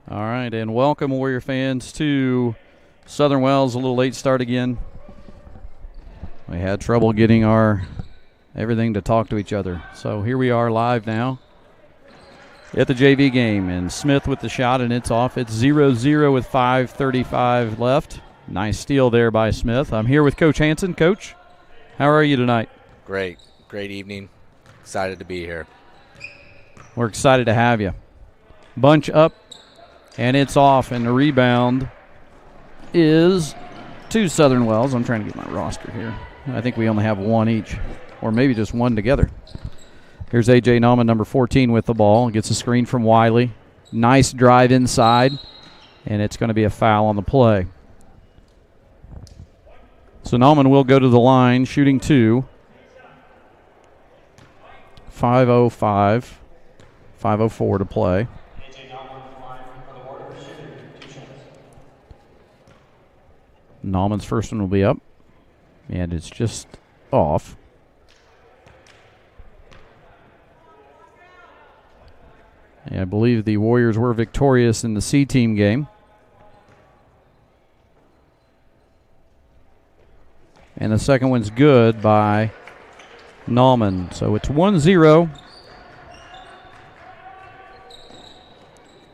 All right, and welcome, Warrior fans, to Southern Wells. A little late start again. We had trouble getting our everything to talk to each other. So here we are live now at the JV game. And Smith with the shot, and it's off. It's 0-0 with 5:35 left. Nice steal there by Smith. I'm here with Coach Hanson. Coach, how are you tonight? Great evening. Excited to be here. We're excited to have you. Bunch up. And it's off, and the rebound is to Southern Wells. I'm trying to get my roster here. I think we only have one each, or maybe just one together. Here's A.J. Nauman, number 14, with the ball. Gets a screen from Wiley. Nice drive inside, and it's going to be a foul on the play. So Nauman will go to the line, shooting two. 5:05, 5:04 to play. Nauman's first one will be up, and it's just off. And I believe the Warriors were victorious in the C-team game. And the second one's good by Nauman. So it's 1-0.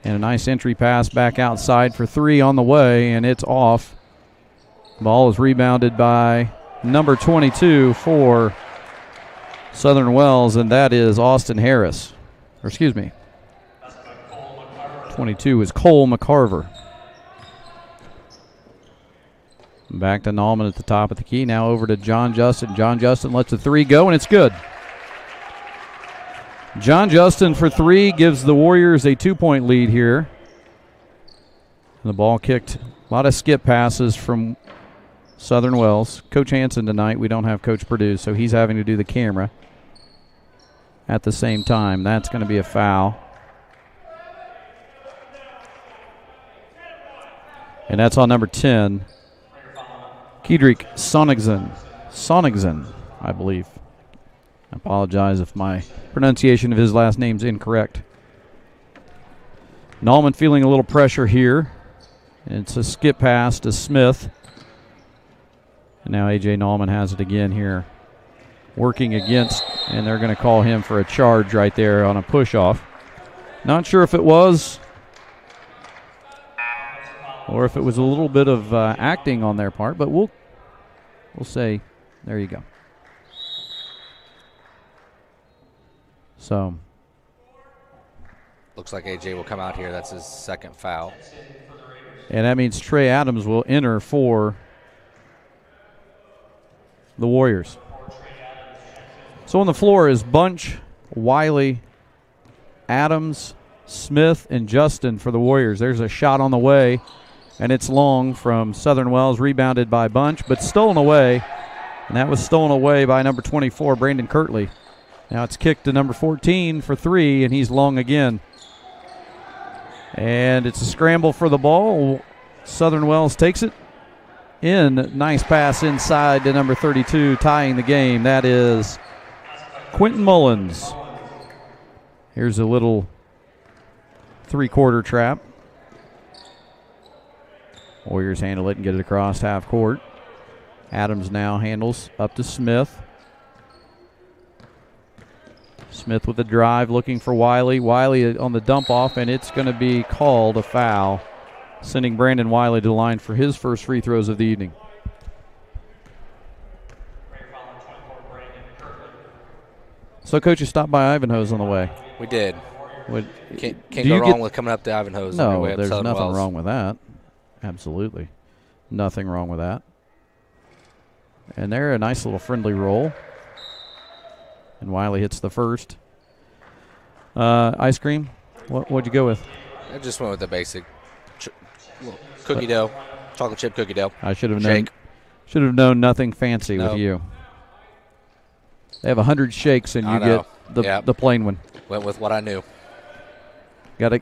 And a nice entry pass back outside for three on the way, and it's off. Ball is rebounded by number 22 for Southern Wells, and that is Austin Harris. Or excuse me, 22 is Cole McCarver. Back to Nauman at the top of the key. Now over to John Justin. John Justin lets the three go, and it's good. John Justin for three gives the Warriors a 2-point lead here. And the ball kicked. A lot of skip passes from Southern Wells. Coach Hanson tonight, we don't have Coach Purdue, so he's having to do the camera at the same time. That's going to be a foul. And that's on number 10, Kedrick Sonigsen, I believe. I apologize if my pronunciation of his last name's incorrect. Nauman feeling a little pressure here. It's a skip pass to Smith. And now A.J. Nauman has it again here. Working against, and they're going to call him for a charge right there on a push-off. Not sure if it was or if it was a little bit of acting on their part, but we'll say, there you go. So. Looks like A.J. will come out here. That's his second foul. And that means Trey Adams will enter for the Warriors. So on the floor is Bunch, Wiley, Adams, Smith, and Justin for the Warriors. There's a shot on the way, and it's long from Southern Wells, rebounded by Bunch, but stolen away. And that was stolen away by number 24, Brandon Kirtley. Now it's kicked to number 14 for three, and he's long again. And it's a scramble for the ball. Southern Wells takes it in. Nice pass inside to number 32, tying the game. That is Quentin Mullins. Here's a little three-quarter trap. Warriors handle it and get it across half court. Adams now handles up to Smith. Smith with the drive, looking for Wiley. Wiley on the dump off, and it's going to be called a foul, sending Brandon Wiley to the line for his first free throws of the evening. So, Coach, you stopped by Ivanhoe's on the way. We did. Can't go wrong with coming up to Ivanhoe's. No, there's nothing wrong with that. Absolutely. Nothing wrong with that. And they're a nice little friendly roll. And Wiley hits the first. Ice cream, what'd you go with? I just went with the basic cookie dough, chocolate chip cookie dough. I should have known nothing fancy with you. They have 100 shakes, and you get the plain one. Went with what I knew.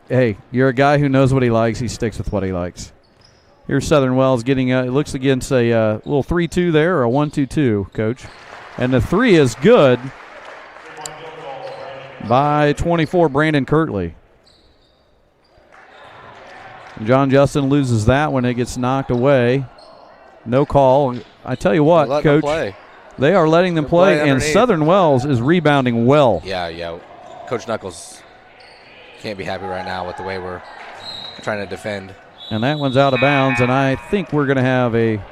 Hey, you're a guy who knows what he likes. He sticks with what he likes. Here's Southern Wells getting it looks against a little 3-2 there, or a 1-2-2, Coach. And the three is good by 24, Brandon Kirtley. John Justin loses that when it gets knocked away. No call. I tell you what, Coach, they are letting them play, and Southern Wells is rebounding well. Yeah. Coach Knuckles can't be happy right now with the way we're trying to defend. And that one's out of bounds, and I think we're going to have a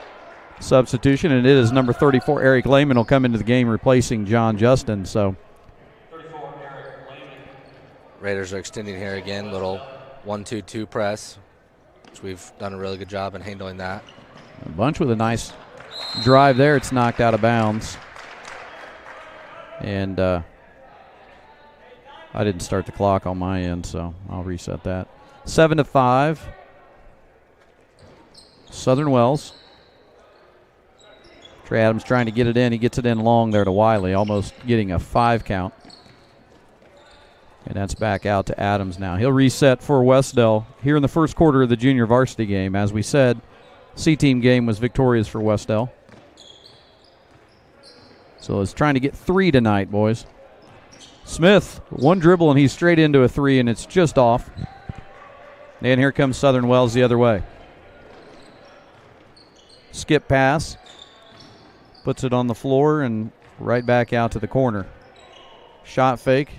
substitution, and it is number 34, Eric Lehman, will come into the game replacing John Justin. So, Raiders are extending here again, little 1-2-2 press, which we've done a really good job in handling that. A bunch with a nice drive there. It's knocked out of bounds. And I didn't start the clock on my end, so I'll reset that. 7-5. Southern Wells. Trey Adams trying to get it in. He gets it in long there to Wiley, almost getting a 5 count. And that's back out to Adams now. He'll reset for Wes-Del here in the first quarter of the junior varsity game. As we said, C-team game was victorious for Wes-Del. So it's trying to get 3 tonight, boys. Smith, one dribble, and he's straight into a 3, and it's just off. And here comes Southern Wells the other way. Skip pass. Puts it on the floor and right back out to the corner. Shot fake.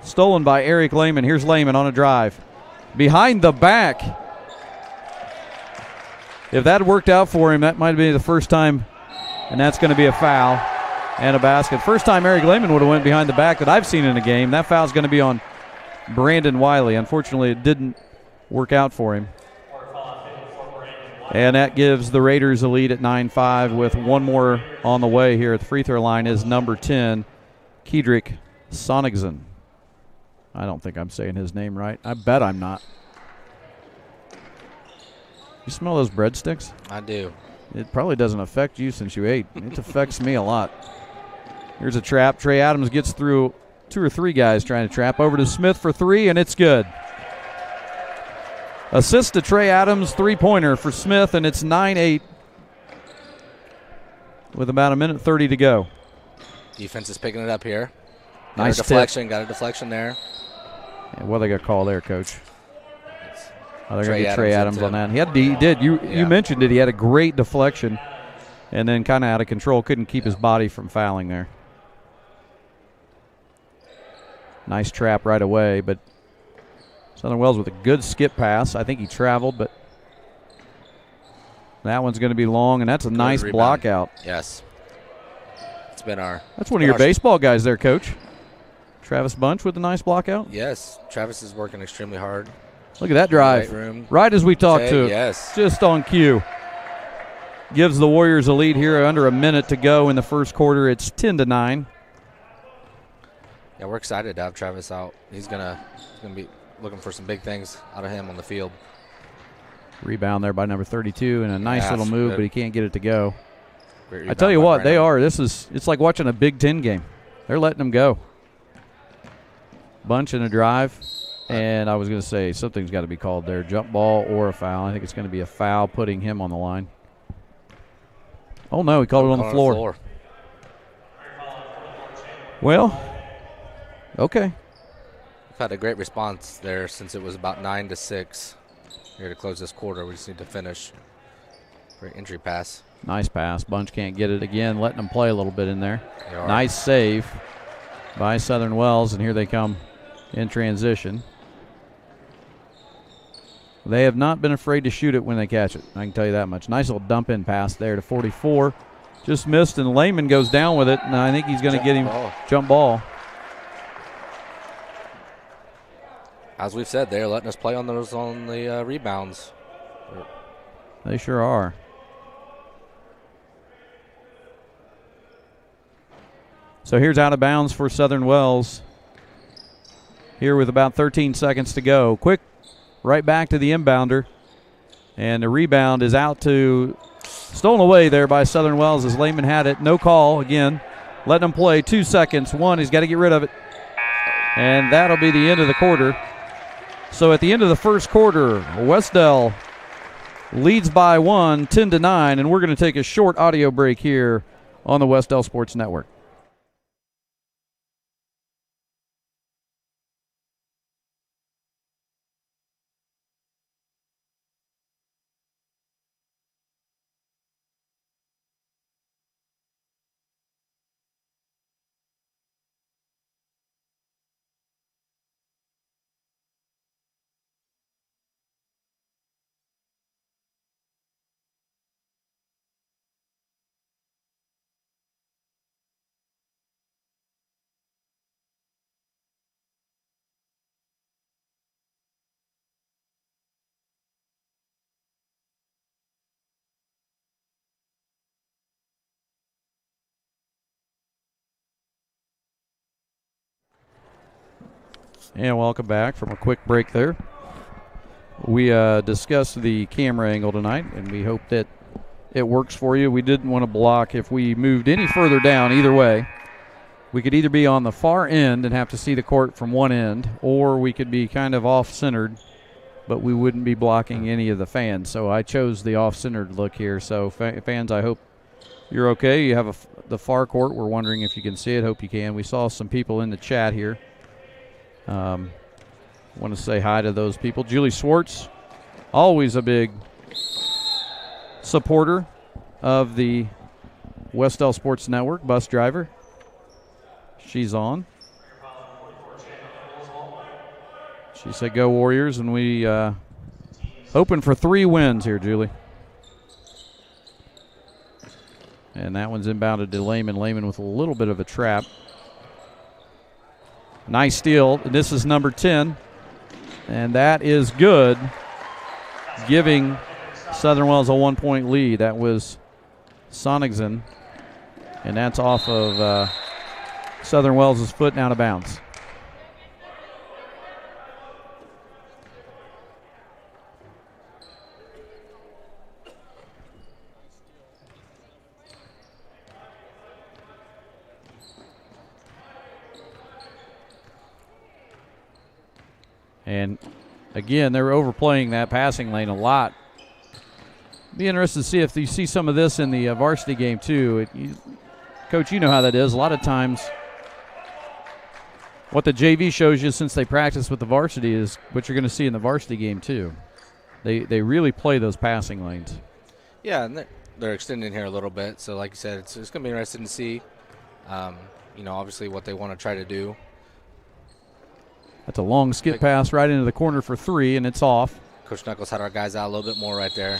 Stolen by Eric Lehman. Here's Lehman on a drive. Behind the back. If that worked out for him, that might be the first time, and that's going to be a foul and a basket. First time Eric Lehman would have went behind the back that I've seen in a game. That foul's going to be on Brandon Wiley. Unfortunately, it didn't work out for him. And that gives the Raiders a lead at 9-5 with one more on the way here at the free throw line is number 10, Kedrick Sonigson. I don't think I'm saying his name right. I bet I'm not. You smell those breadsticks? I do. It probably doesn't affect you since you ate. It affects me a lot. Here's a trap. Trey Adams gets through 2 or 3 guys trying to trap. Over to Smith for 3, and it's good. Assist to Trey Adams, 3-pointer for Smith, and it's 9-8 with about 1:30 to go. Defense is picking it up here. Nice deflection. Got a deflection there. And what are they going to call there, Coach? They're going to get Trey Adams on that. He did. You mentioned it. He had a great deflection and then kind of out of control. Couldn't keep his body from fouling there. Nice trap right away, but Southern Wells with a good skip pass. I think he traveled, but that one's going to be long, and that's a nice block out. Yes. It's been our... That's one of your baseball guys there, Coach. Travis Bunch with a nice block out. Yes. Travis is working extremely hard. Look at that drive. Right as we talked to. Yes. Just on cue. Gives the Warriors a lead here under a minute to go in the first quarter. It's 10-9. Yeah, we're excited to have Travis out. He's gonna be looking for some big things out of him on the field. Rebound there by number 32 and a nice little move, but he can't get it to go. I tell you what, it's like watching a Big Ten game. They're letting them go. Bunch and a drive. And I was going to say something's got to be called there, jump ball or a foul. I think it's going to be a foul putting him on the line. Oh, no, he called it on the floor. Well, okay. We've had a great response there since it was about 9-6 here to close this quarter. We just need to finish. Great entry pass. Nice pass. Bunch can't get it again, letting them play a little bit in there. Nice save by Southern Wells, and here they come in transition. They have not been afraid to shoot it when they catch it. I can tell you that much. Nice little dump-in pass there to 44. Just missed, and Lehman goes down with it, and I think he's going to get him jump ball. As we've said, they're letting us play on the rebounds. They sure are. So here's out of bounds for Southern Wells. Here with about 13 seconds to go. Quick. Right back to the inbounder. And the rebound is out to stolen away there by Southern Wells as Lehman had it. No call again. Letting them play 2 seconds. 1, he's got to get rid of it. And that'll be the end of the quarter. So at the end of the first quarter, Wes-Del leads by 1, 10-9. And we're going to take a short audio break here on the Wes-Del Sports Network. And welcome back from a quick break there. We discussed the camera angle tonight, and we hope that it works for you. We didn't want to block if we moved any further down either way. We could either be on the far end and have to see the court from one end, or we could be kind of off-centered, but we wouldn't be blocking any of the fans. So I chose the off-centered look here. So fans, I hope you're okay. You have the far court. We're wondering if you can see it. Hope you can. We saw some people in the chat here. Want to say hi to those people. Julie Swartz, always a big supporter of the Wes-Del Sports Network, bus driver. She's on. She said, "Go Warriors," and we hoping for 3 wins here, Julie. And that one's inbounded to Lehman. Lehman with a little bit of a trap. Nice steal. This is number 10, and that is good, giving Southern Wells a 1-point lead. That was Sonigson, and that's off of Southern Wells' foot and out of bounds. And again, they're overplaying that passing lane a lot. Be interested to see if you see some of this in the varsity game too. Coach, you know how that is. A lot of times what the JV shows you since they practice with the varsity is what you're going to see in the varsity game too. They really play those passing lanes. Yeah, and they're extending here a little bit. So like you said, it's going to be interesting to see, obviously what they want to try to do. That's a long skip pass right into the corner for 3, and it's off. Coach Knuckles had our guys out a little bit more right there.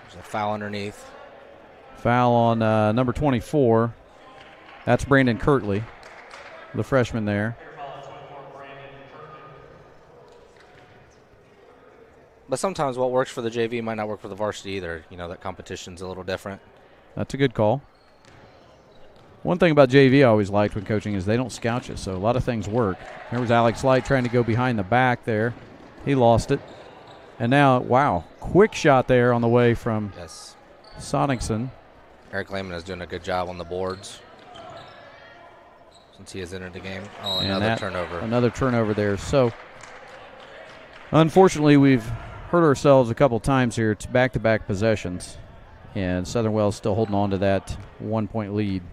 There's a foul underneath. Foul on number 24. That's Brandon Kirtley, the freshman there. But sometimes what works for the JV might not work for the varsity either. That competition's a little different. That's a good call. One thing about JV I always liked when coaching is they don't scout you, so a lot of things work. There was Alex Light trying to go behind the back there. He lost it. And now, wow, quick shot there on the way from Sonigson. Eric Lehman is doing a good job on the boards since he has entered the game. Oh, another turnover. Another turnover there. So, unfortunately, we've hurt ourselves a couple times here. It's back-to-back possessions, and Southern Wells still holding on to that 1-point lead.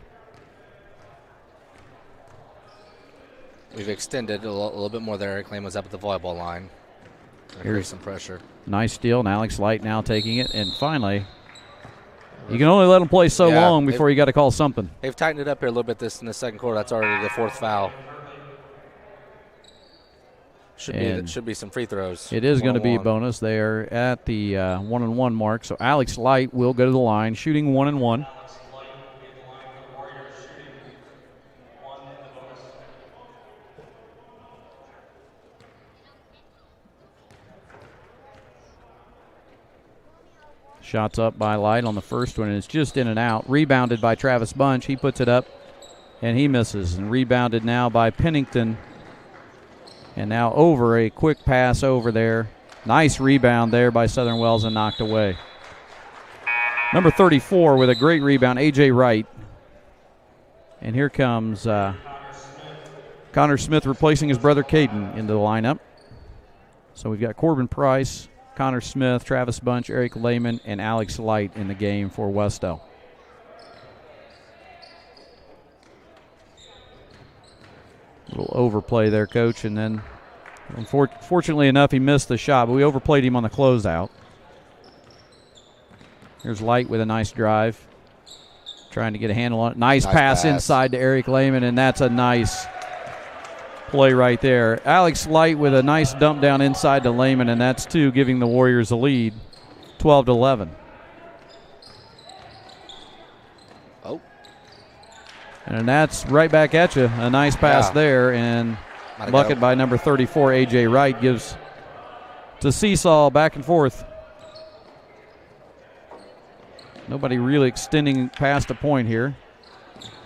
We've extended a little bit more there. Eric Lehman was up at the volleyball line. Here's some pressure. Nice steal, and Alex Light now taking it. And finally, you can only let them play so long before you got to call something. They've tightened it up here a little bit in the second quarter. That's already the 4th foul. Should be some free throws. It is going to be a bonus. They are at the 1-and-1 mark. So Alex Light will go to the line, shooting 1-and-1. Shots up by Light on the first one, and it's just in and out. Rebounded by Travis Bunch. He puts it up, and he misses. And rebounded now by Pennington. And now over, a quick pass over there. Nice rebound there by Southern Wells and knocked away. Number 34 with a great rebound, A.J. Wright. And here comes Connor Smith replacing his brother Caden into the lineup. So we've got Corbin Price, Connor Smith, Travis Bunch, Eric Lehman, and Alex Light in the game for Wes-Del. Little overplay there, Coach, and then fortunately enough, he missed the shot, but we overplayed him on the closeout. Here's Light with a nice drive, trying to get a handle on it. Nice pass inside to Eric Lehman, and that's a nice play right there. Alex Light with a nice dump down inside to Lehman, and that's 2, giving the Warriors a lead, 12-11. Oh. And that's right back at you. A nice pass there, and bucket by number 34, A.J. Wright, gives to seesaw back and forth. Nobody really extending past a point here.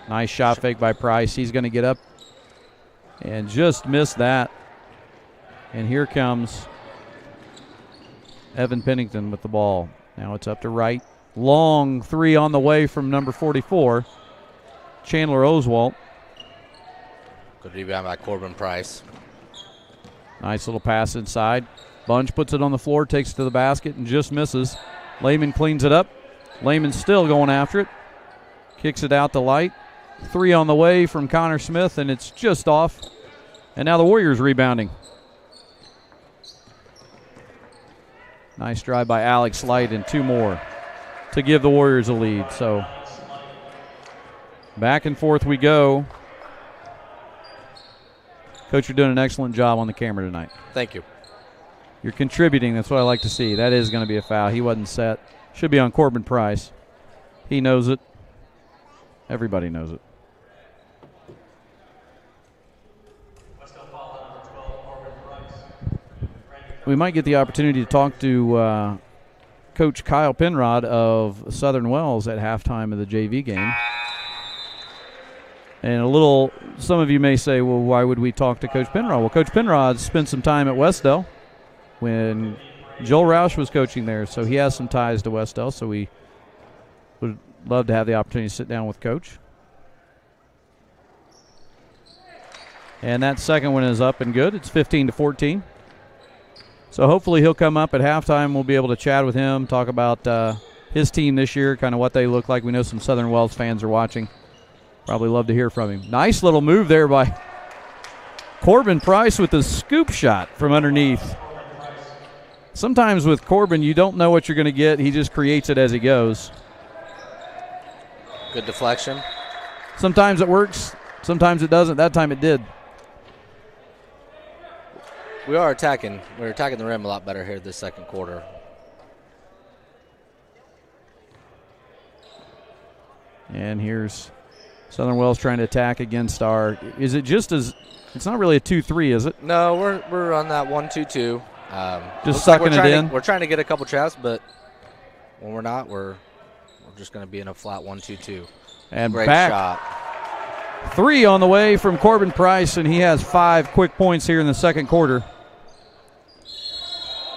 Nice shot fake by Price. He's going to get up and just missed that. And here comes Evan Pennington with the ball. Now it's up to right. Long three on the way from number 44, Chandler Oswalt. Good rebound by Corbin Price. Nice little pass inside. Bunch puts it on the floor, takes it to the basket, and just misses. Lehman cleans it up. Lehman still going after it. Kicks it out to Light. Three on the way from Connor Smith, and it's just off. And now the Warriors rebounding. Nice drive by Alex Light and two more to give the Warriors a lead. So back and forth we go. Coach, you're doing an excellent job on the camera tonight. Thank you. You're contributing. That's what I like to see. That is going to be a foul. He wasn't set. Should be on Corbin Price. He knows it. Everybody knows it. We might get the opportunity to talk to Coach Kyle Penrod of Southern Wells at halftime of the JV game. And some of you may say, well, why would we talk to Coach Penrod? Well, Coach Penrod spent some time at Wes-Del when Joel Roush was coaching there, so he has some ties to Wes-Del, so we would love to have the opportunity to sit down with Coach. And that second one is up and good. It's 15-14. So hopefully he'll come up at halftime. We'll be able to chat with him, talk about his team this year, kind of what they look like. We know some Southern Wells fans are watching. Probably love to hear from him. Nice little move there by Corbin Price with a scoop shot from underneath. Sometimes with Corbin, you don't know what you're going to get. He just creates it as he goes. Good deflection. Sometimes it works. Sometimes it doesn't. That time it did. We're attacking the rim a lot better here this second quarter. And here's Southern Wells trying to attack against our. Is it just as? It's not really a 2-3, is it? No, we're on that 1-2-2. Just sucking it in. We're trying to get a couple traps, but when we're not, we're just going to be in a flat 1-2-2. And great back. Shot. Three on the way from Corbin Price, and he has 5 quick points here in the second quarter.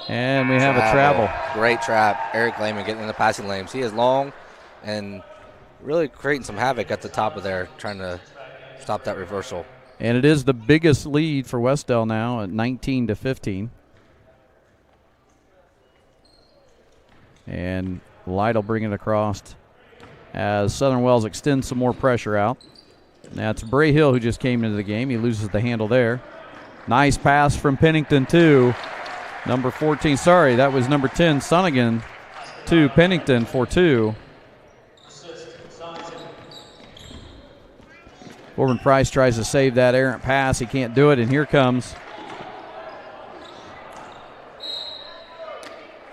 And we have a travel. Great trap. Eric Lehman getting in the passing lanes. He is long and really creating some havoc at the top of there, trying to stop that reversal. And it is the biggest lead for Wes-Del now at 19-15. And Light will bring it across as Southern Wells extends some more pressure out. Now it's Bray Hill who just came into the game. He loses the handle there. Nice pass from Pennington to number 14. Sorry, that was number 10, Sonnigan, to Pennington for 2. Corbin Price tries to save that errant pass. He can't do it, and here comes.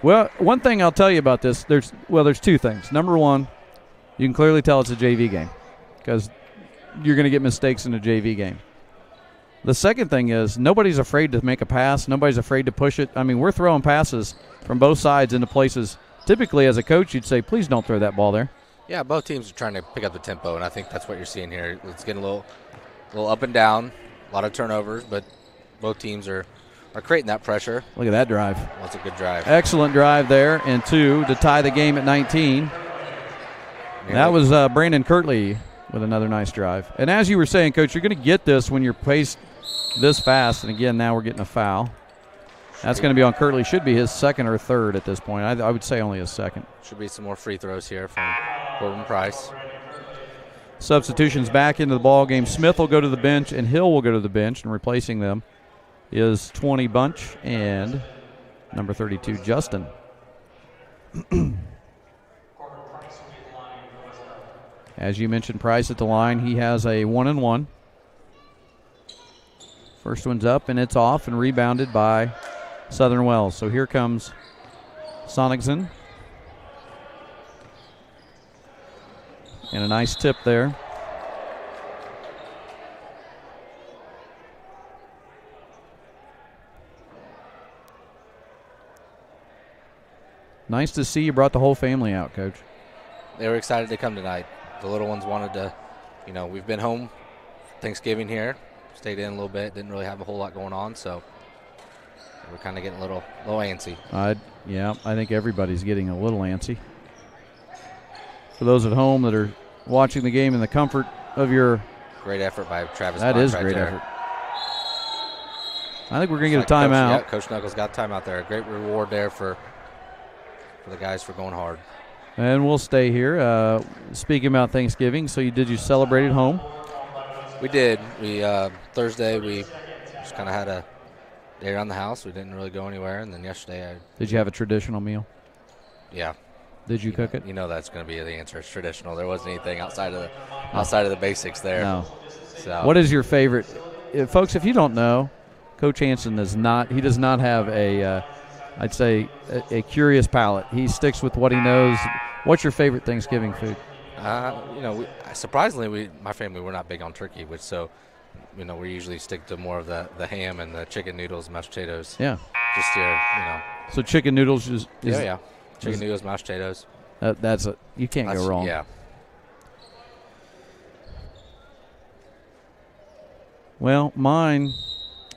Well, one thing I'll tell you about this, there's 2 things. Number one, you can clearly tell it's a JV game because you're going to get mistakes in a JV game. The second thing is nobody's afraid to make a pass. Nobody's afraid to push it. I mean, we're throwing passes from both sides into places. Typically, as a coach, you'd say, please don't throw that ball there. Yeah, both teams are trying to pick up the tempo, and I think that's what you're seeing here. It's getting a little up and down, a lot of turnovers, but both teams are creating that pressure. Look at that drive. That's a good drive. Excellent drive there, and 2 to tie the game at 19. Yeah. That was Brandon Kirtley with another nice drive. And as you were saying, Coach, you're going to get this when you're paced this fast, and again, now we're getting a foul. That's going to be on Kirtley. Should be his second or third at this point. I would say only his second. Should be some more free throws here from Corbin Price. Substitutions back into the ball game. Smith will go to the bench, and Hill will go to the bench, and replacing them is 20 Bunch and number 32 Justin. As you mentioned, Price at the line. He has a 1-and-1. First one's up, and it's off and rebounded by Southern Wells. So here comes Sonigson. And a nice tip there. Nice to see you brought the whole family out, Coach. They were excited to come tonight. The little ones wanted to, we've been home Thanksgiving here. Stayed in a little bit. Didn't really have a whole lot going on, so we're kind of getting a little antsy. Yeah, I think everybody's getting a little antsy. For those at home that are watching the game in the comfort of your... Great effort by Travis. That is great effort. I think we're going to get a timeout. Coach Knuckles got a timeout there. A great reward there for the guys for going hard. And we'll stay here. Speaking about Thanksgiving, so did you celebrate at home? We did. We Thursday we just kind of had a day around the house. We didn't really go anywhere, and then yesterday Did you have a traditional meal? Yeah. Did you cook it? You know that's going to be the answer. It's traditional. There wasn't anything outside of the basics there. No. So. What is your favorite? Folks, if you don't know, Coach Hansen does not have I'd say a curious palate. He sticks with what he knows. What's your favorite Thanksgiving food? Surprisingly, my family, we're not big on turkey, we usually stick to more of the ham and the chicken noodles, mashed potatoes. Yeah. Just here, So chicken noodles is yeah. Chicken noodles, mashed potatoes. You can't go wrong. Yeah. Well, mine.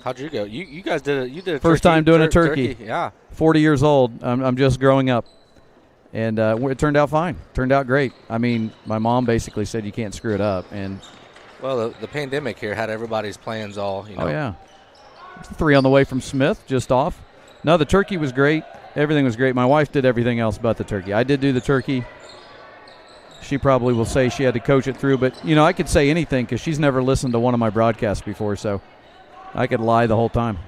How'd you go? You guys did a first time doing a turkey. Yeah. 40 years old. I'm just growing up, and it turned out fine. Turned out great. I mean, my mom basically said you can't screw it up, and. Well, the pandemic here had everybody's plans all. Oh yeah. 3 on the way from Smith, just off. No, the turkey was great. Everything was great. My wife did everything else but the turkey. I did do the turkey. She probably will say she had to coach it through, but, I could say anything because she's never listened to one of my broadcasts before, so I could lie the whole time.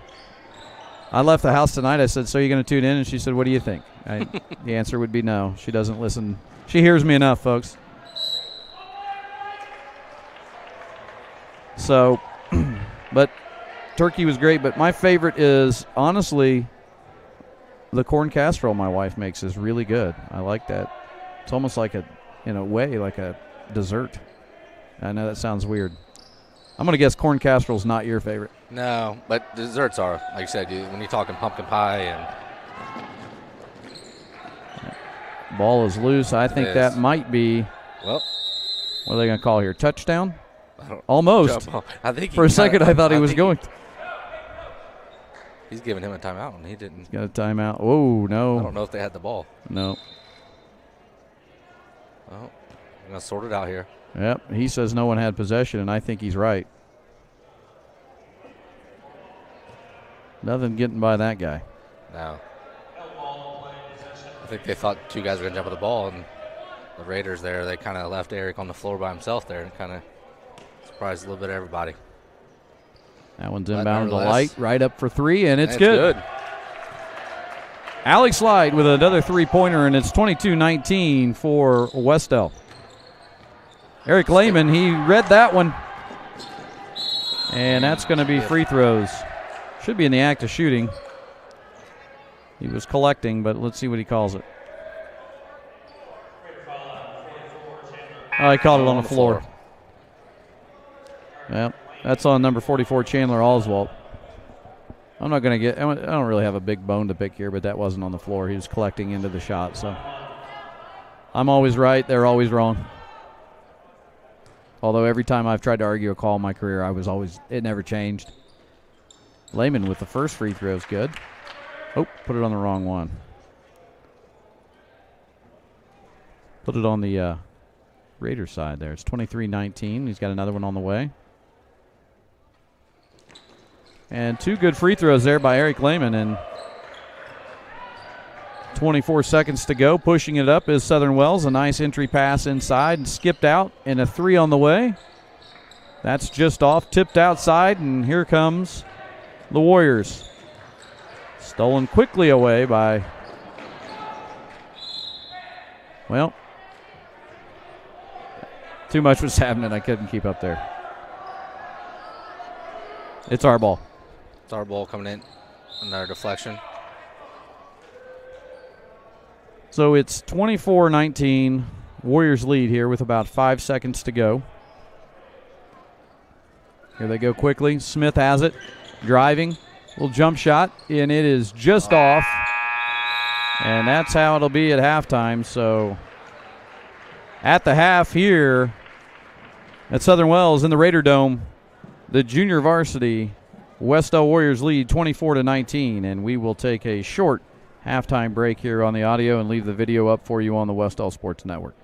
I left the house tonight. I said, so you're going to tune in? And she said, what do you think? The answer would be no. She doesn't listen. She hears me enough, folks. So, but turkey was great, but my favorite is, honestly, the corn casserole my wife makes is really good. I like that. It's almost like in a way, like a dessert. I know that sounds weird. I'm going to guess corn casserole is not your favorite. No, but desserts are, like you said, when you're talking pumpkin pie and. Ball is loose. I think that might be. Well. What are they going to call here? Touchdown? Almost. I think for a second I thought he was going. He's giving him a timeout, and he didn't. He's got a timeout. Oh, no. I don't know if they had the ball. No. Well, I'm going to sort it out here. Yep, he says no one had possession, and I think he's right. Nothing getting by that guy. No. I think they thought 2 guys were going to jump at the ball, and the Raiders there, they kind of left Eric on the floor by himself there and kind of surprised a little bit of everybody. That one's inbound to Light, right up for 3, and it's good. Good. Alex Light with another 3-pointer, and it's 22-19 for Wes-Del. Eric Lehman, he read that one, and that's going to be free throws. Should be in the act of shooting. He was collecting, but let's see what he calls it. Oh, he called it on the floor. Yep, that's on number 44, Chandler Oswalt. I'm not going to I don't really have a big bone to pick here, but that wasn't on the floor. He was collecting into the shot, so. I'm always right. They're always wrong. Although every time I've tried to argue a call in my career, it never changed. Lehman with the first free throw is good. Oh, put it on the wrong one. Put it on the Raiders side there. It's 23-19. He's got another one on the way. And 2 good free throws there by Eric Lehman. And 24 seconds to go. Pushing it up is Southern Wells. A nice entry pass inside and skipped out. And a 3 on the way. That's just off. Tipped outside. And here comes the Warriors. Stolen quickly away by, well, too much was happening. I couldn't keep up there. It's our ball. It's our ball coming in. Another deflection. So it's 24-19. Warriors lead here with about 5 seconds to go. Here they go quickly. Smith has it. Driving. Little jump shot, and it is just off. And that's how it'll be at halftime. So at the half here at Southern Wells in the Raider Dome, the junior varsity Wes-Del Warriors lead 24-19, and we will take a short halftime break here on the audio and leave the video up for you on the Wes-Del Sports Network.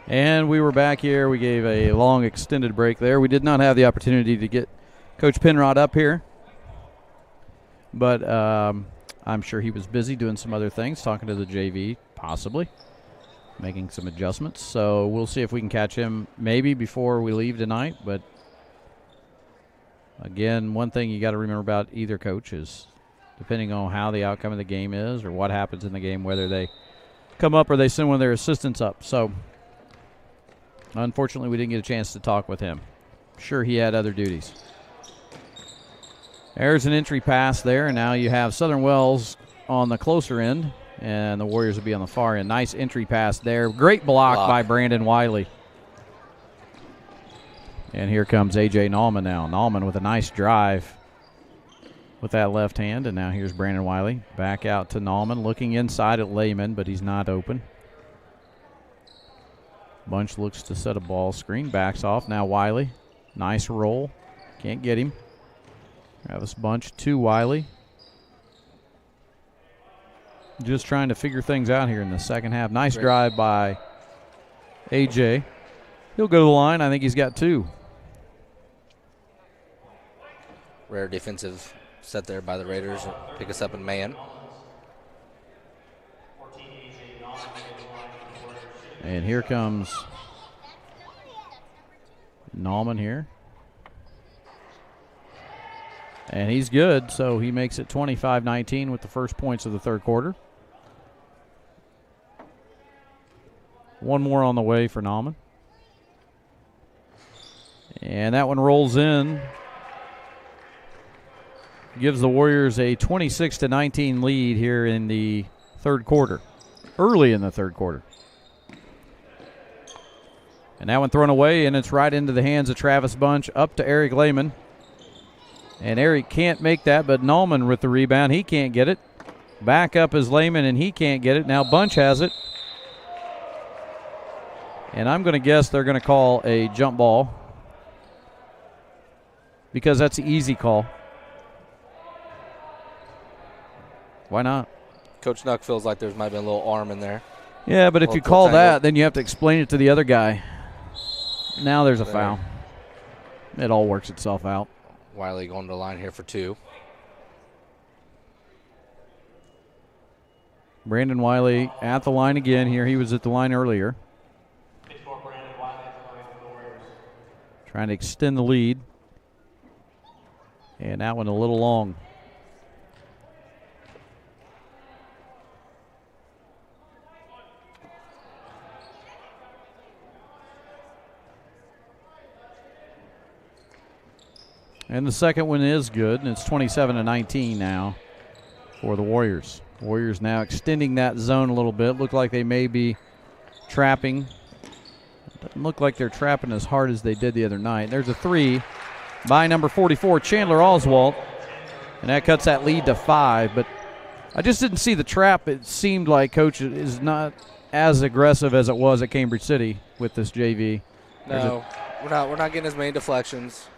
And we were back here. We gave a long extended break there. We did not have the opportunity to get Coach Penrod up here. But I'm sure he was busy doing some other things, talking to the JV, possibly, making some adjustments. So we'll see if we can catch him maybe before we leave tonight. But, again, one thing you got to remember about either coach is depending on how the outcome of the game is or what happens in the game, whether they come up or they send one of their assistants up. So, unfortunately, we didn't get a chance to talk with him. Sure, he had other duties. There's an entry pass there, and now you have Southern Wells on the closer end, and the Warriors will be on the far end. Nice entry pass there. Great block by Brandon Wiley. And here comes A.J. Nauman now. Nauman with a nice drive with that left hand, and now here's Brandon Wiley. Back out to Nauman, looking inside at Lehman, but he's not open. Bunch looks to set a ball screen, backs off. Now Wiley, nice roll. Can't get him. Travis Bunch to Wiley. Just trying to figure things out here in the second half. Nice drive by A.J. He'll go to the line. I think he's got 2. Rare defensive set there by the Raiders. Pick us up in man. And here comes Nauman here. And he's good, so he makes it 25-19 with the first points of the third quarter. One more on the way for Nauman. And that one rolls in. Gives the Warriors a 26-19 lead here in the third quarter. Early in the third quarter. And that one thrown away, and it's right into the hands of Travis Bunch, up to Eric Lehman. And Eric can't make that, but Nauman with the rebound. He can't get it. Back up is Lehman, and he can't get it. Now Bunch has it. And I'm going to guess they're going to call a jump ball because that's the easy call. Why not? Coach Nuck feels like there might have been a little arm in there. Yeah, but if you call that, then you have to explain it to the other guy. Now there's a foul. It all works itself out. Wiley going to the line here for 2. Brandon Wiley at the line again here. He was at the line earlier. Trying to extend the lead. And that one a little long. And the second one is good, and it's 27-19 now for the Warriors. Warriors now extending that zone a little bit. Look like they may be trapping. Doesn't look like they're trapping as hard as they did the other night. There's a 3 by number 44, Chandler Oswalt, and that cuts that lead to 5. But I just didn't see the trap. It seemed like Coach is not as aggressive as it was at Cambridge City with this JV. No, we're not getting as many deflections.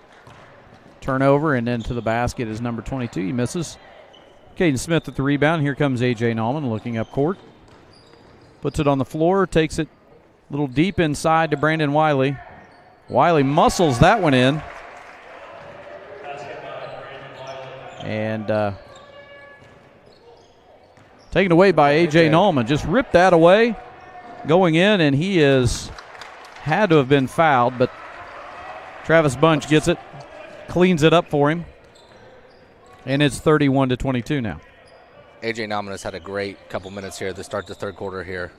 Turnover, and then to the basket is number 22. He misses. Caden Smith at the rebound. Here comes A.J. Nauman looking up court. Puts it on the floor, takes it a little deep inside to Brandon Wiley. Wiley muscles that one in. And taken away by A.J. Nauman. Just ripped that away. Going in, and he had to have been fouled, but Travis Bunch gets it. Cleans it up for him, and it's 31-22 now. A.J. Nauman has had a great couple minutes here to start the third quarter here.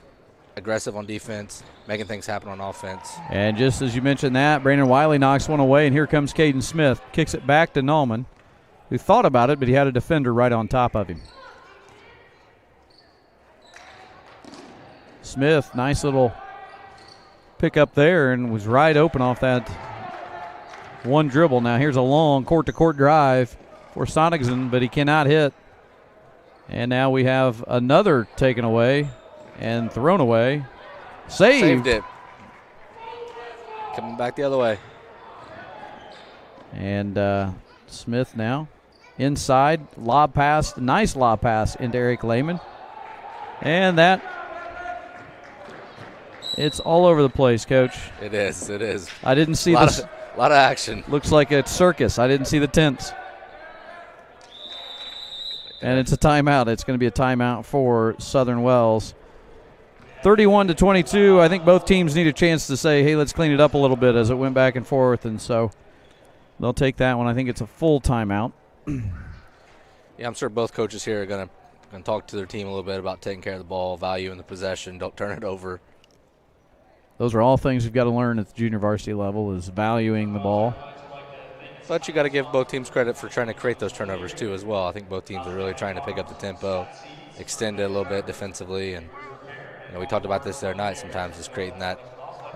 Aggressive on defense, making things happen on offense. And just as you mentioned that, Brandon Wiley knocks one away, and here comes Caden Smith. Kicks it back to Nauman, who thought about it, but he had a defender right on top of him. Smith, nice little pick up there, and was right open off that one dribble. Now here's a long court-to-court drive for Sonigson, but he cannot hit. And now we have another taken away and thrown away. Saved it. Coming back the other way. And Smith now inside. Lob pass. Nice lob pass into Eric Lehman. And that It's all over the place, Coach. It is. It is. I didn't see this. A lot of action. Looks like a circus. I didn't see the tents. And it's a timeout. It's going to be a timeout for Southern Wells. 31-22. I think both teams need a chance to say, hey, let's clean it up a little bit as it went back and forth. And so they'll take that one. I think it's a full timeout. Yeah, I'm sure both coaches here are going to talk to their team a little bit about taking care of the ball, value in the possession, don't turn it over. Those are all things you've got to learn at the junior varsity level, is valuing the ball. But you got to give both teams credit for trying to create those turnovers too as well. I think both teams are really trying to pick up the tempo, extend it a little bit defensively, and we talked about this the other night. Sometimes just creating that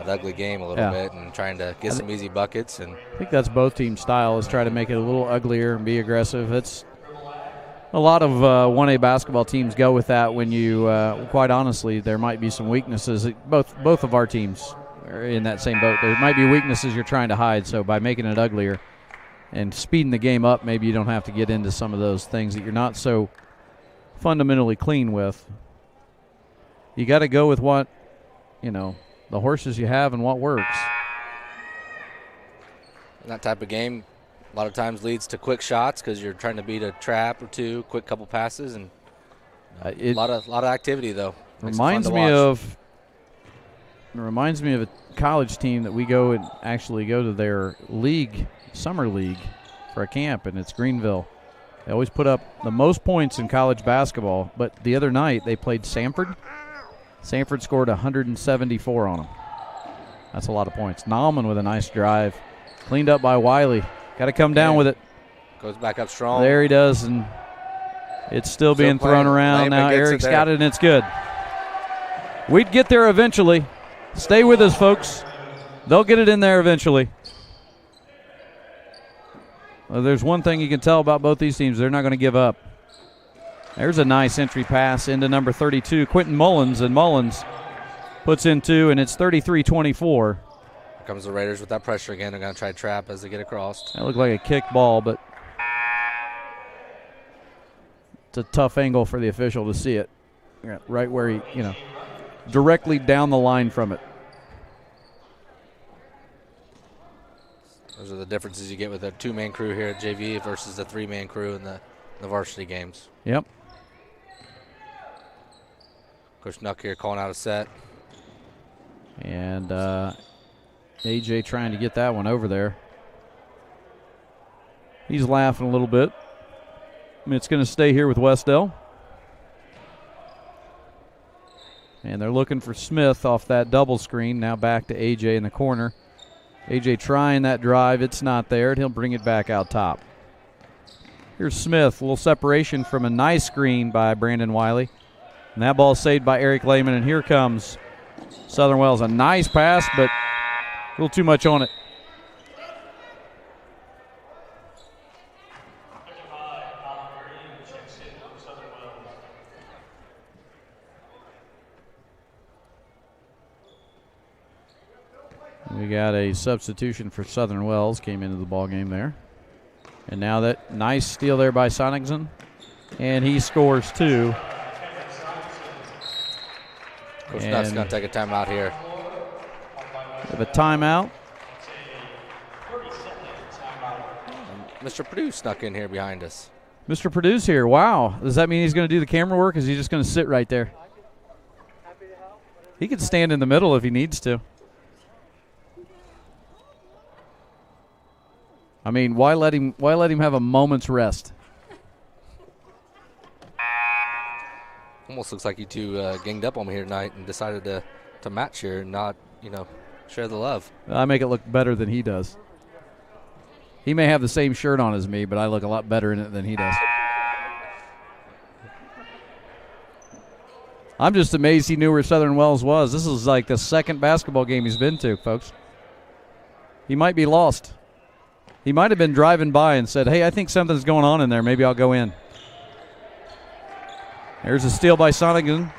ugly game a little bit and trying to get some easy buckets. And I think that's both teams' style, is try to make it a little uglier and be aggressive. It's a lot of 1A basketball teams go with that when you, quite honestly, there might be some weaknesses. Both of our teams are in that same boat. There might be weaknesses you're trying to hide, so by making it uglier and speeding the game up, maybe you don't have to get into some of those things that you're not so fundamentally clean with. You got to go with what, the horses you have and what works. And that type of game a lot of times leads to quick shots because you're trying to beat a trap or two, quick couple passes, and a lot of activity though. Reminds me of a college team that we go and actually go to their league, summer league, for a camp, and it's Greenville. They always put up the most points in college basketball, but the other night they played Sanford. Sanford scored 174 on them. That's a lot of points. Nauman with a nice drive. Cleaned up by Wiley. Got to come down with it. Goes back up strong. There he does, and it's still being thrown around. Now Eric's got it, and it's good. We'd get there eventually. Stay with us, folks. They'll get it in there eventually. Well, there's one thing you can tell about both these teams. They're not going to give up. There's a nice entry pass into number 32, Quentin Mullins, and Mullins puts in two, and it's 33-24. Here comes the Raiders with that pressure again. They're going to try to trap as they get across. That looked like a kick ball, but it's a tough angle for the official to see it. Right where he, directly down the line from it. Those are the differences you get with a two-man crew here at JV versus the three-man crew in the varsity games. Yep. Coach Nuck here calling out a set. And AJ trying to get that one over there. He's laughing a little bit. It's going to stay here with Wes-Del. And they're looking for Smith off that double screen. Now back to AJ in the corner. AJ trying that drive. It's not there. He'll bring it back out top. Here's Smith. A little separation from a nice screen by Brandon Wiley. And that ball saved by Eric Lehman. And here comes Southern Wells. A nice pass, but a little too much on it. We got a substitution for Southern Wells, came into the ball game there. And now that nice steal there by Sonigson. And he scores two. Coach Nutt's going to take a timeout here. We have a timeout. Mr. Purdue snuck in here behind us. Mr. Purdue's here. Wow. Does that mean he's going to do the camera work, or is he just going to sit right there? He could stand in the middle if he needs to. I mean, why let him have a moment's rest? Almost looks like you two ganged up on me here tonight and decided to match here and not, share the love. I make it look better than he does. He may have the same shirt on as me, but I look a lot better in it than he does. I'm just amazed he knew where Southern Wells was. This is like the second basketball game he's been to, folks. He might be lost. He might have been driving by and said, hey, I think something's going on in there. Maybe I'll go in. There's a steal by Sonigan.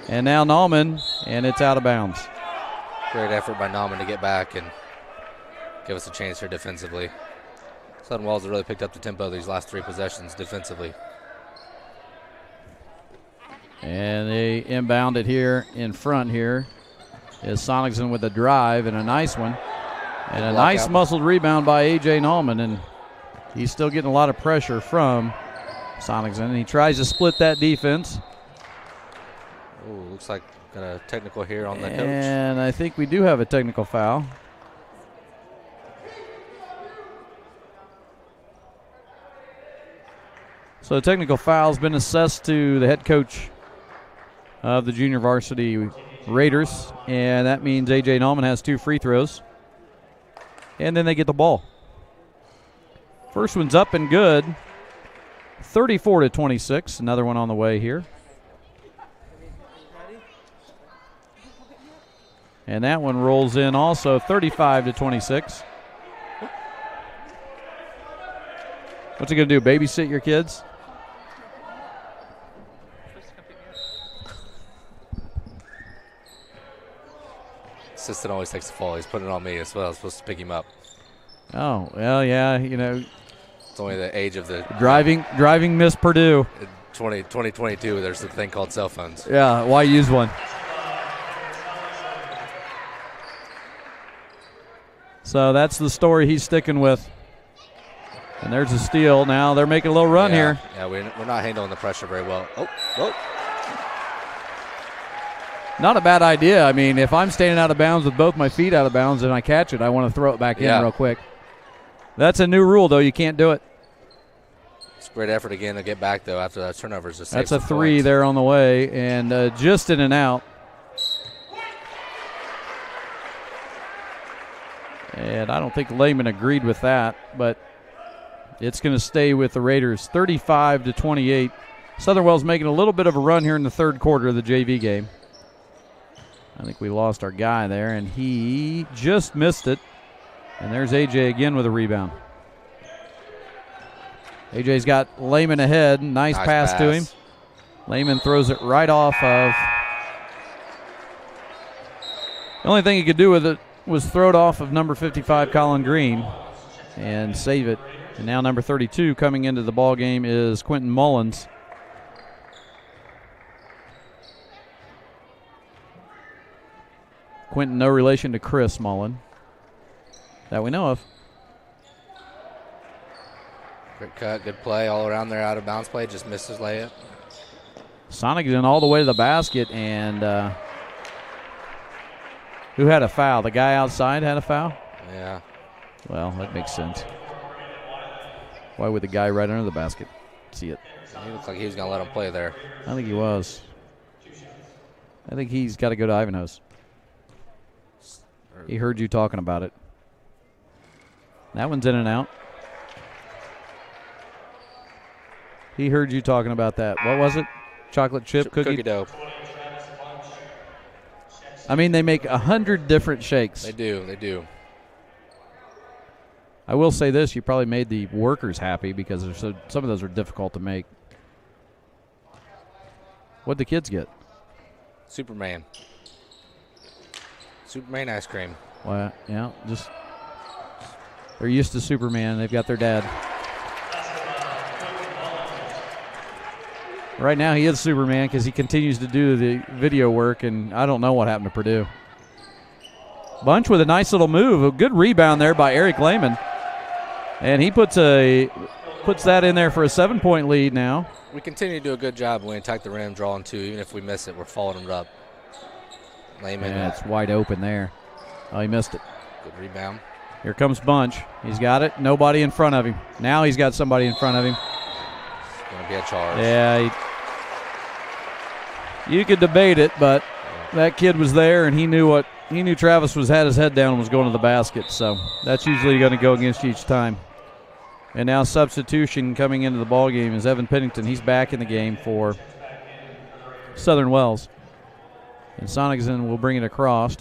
And now Nauman, and it's out of bounds. Great effort by Nauman to get back and give us a chance here defensively. Southern Wells has really picked up the tempo these last three possessions defensively. And they inbound it here in front here. is Sonicson with a drive and a nice one. And a Block nice out. muscled rebound by A.J. Nallman, and he's still getting a lot of pressure from Sonicson. And he tries to split that defense. Ooh, looks like got a technical here on the coach. And I think we do have a technical foul. So a technical foul has been assessed to the head coach of the junior varsity Raiders, and that means A.J. Nallman has 2 free throws. And then they get the ball. First one's up and good. 34-26. Another one on the way here. And that one rolls in also 35-26. What's he going to do, babysit your kids? Assistant always takes the fall. He's putting it on me as well. I'm supposed to pick him up. Oh, well, yeah, you know. It's only the age of the Driving Miss Purdue. 2022, there's a thing called cell phones. Yeah, why use one? So that's the story he's sticking with. And there's a steal. Now they're making a little run here. Yeah, we're not handling the pressure very well. Oh. Not a bad idea. I mean, if I'm standing out of bounds with both my feet out of bounds and I catch it, I want to throw it back in real quick. That's a new rule, though. You can't do it. It's a great effort again to get back, though, after that turnover. That's a 3 there on the way, and just in and out. And I don't think Lehman agreed with that, but it's going to stay with the Raiders, 35-28. Southern Wells making a little bit of a run here in the third quarter of the JV game. I think we lost our guy there, and he just missed it. And there's A.J. again with a rebound. A.J.'s got Lehman ahead. Nice pass to him. Lehman throws it right off of. The only thing he could do with it was throw it off of number 55, Colin Green, and save it. And now number 32 coming into the ball game is Quentin Mullins. Quentin, no relation to Chris Mullen that we know of. Great cut, good play all around there, out of bounds play, just missed his layup. Sonicson all the way to the basket, and who had a foul? The guy outside had a foul? Yeah. Well, that makes sense. Why would the guy right under the basket see it? He looked like he was going to let him play there. I think he was. I think he's got to go to Ivanhoe's. He heard you talking about it. That one's in and out. He heard you talking about that. What was it? Chocolate chip cookie? Cookie dough. I mean, they make 100 different shakes. They do. I will say this, you probably made the workers happy because some of those are difficult to make. What'd the kids get? Superman ice cream. Well, yeah, just they're used to Superman. They've got their dad. Right now he is Superman because he continues to do the video work, and I don't know what happened to Purdue. Bunch with a nice little move. A good rebound there by Eric Lehman. And he puts that in there for a 7-point lead now. We continue to do a good job when we attack the rim, drawing 2. Even if we miss it, we're following it up. Lehman. Yeah, it's wide open there. Oh, he missed it. Good rebound. Here comes Bunch. He's got it. Nobody in front of him. Now he's got somebody in front of him. It's going to be a charge. Yeah. You could debate it, but that kid was there, and he knew Travis had his head down and was going to the basket. So that's usually going to go against you each time. And now substitution coming into the ball game is Evan Pennington. He's back in the game for Southern Wells. And Sonicson will bring it across.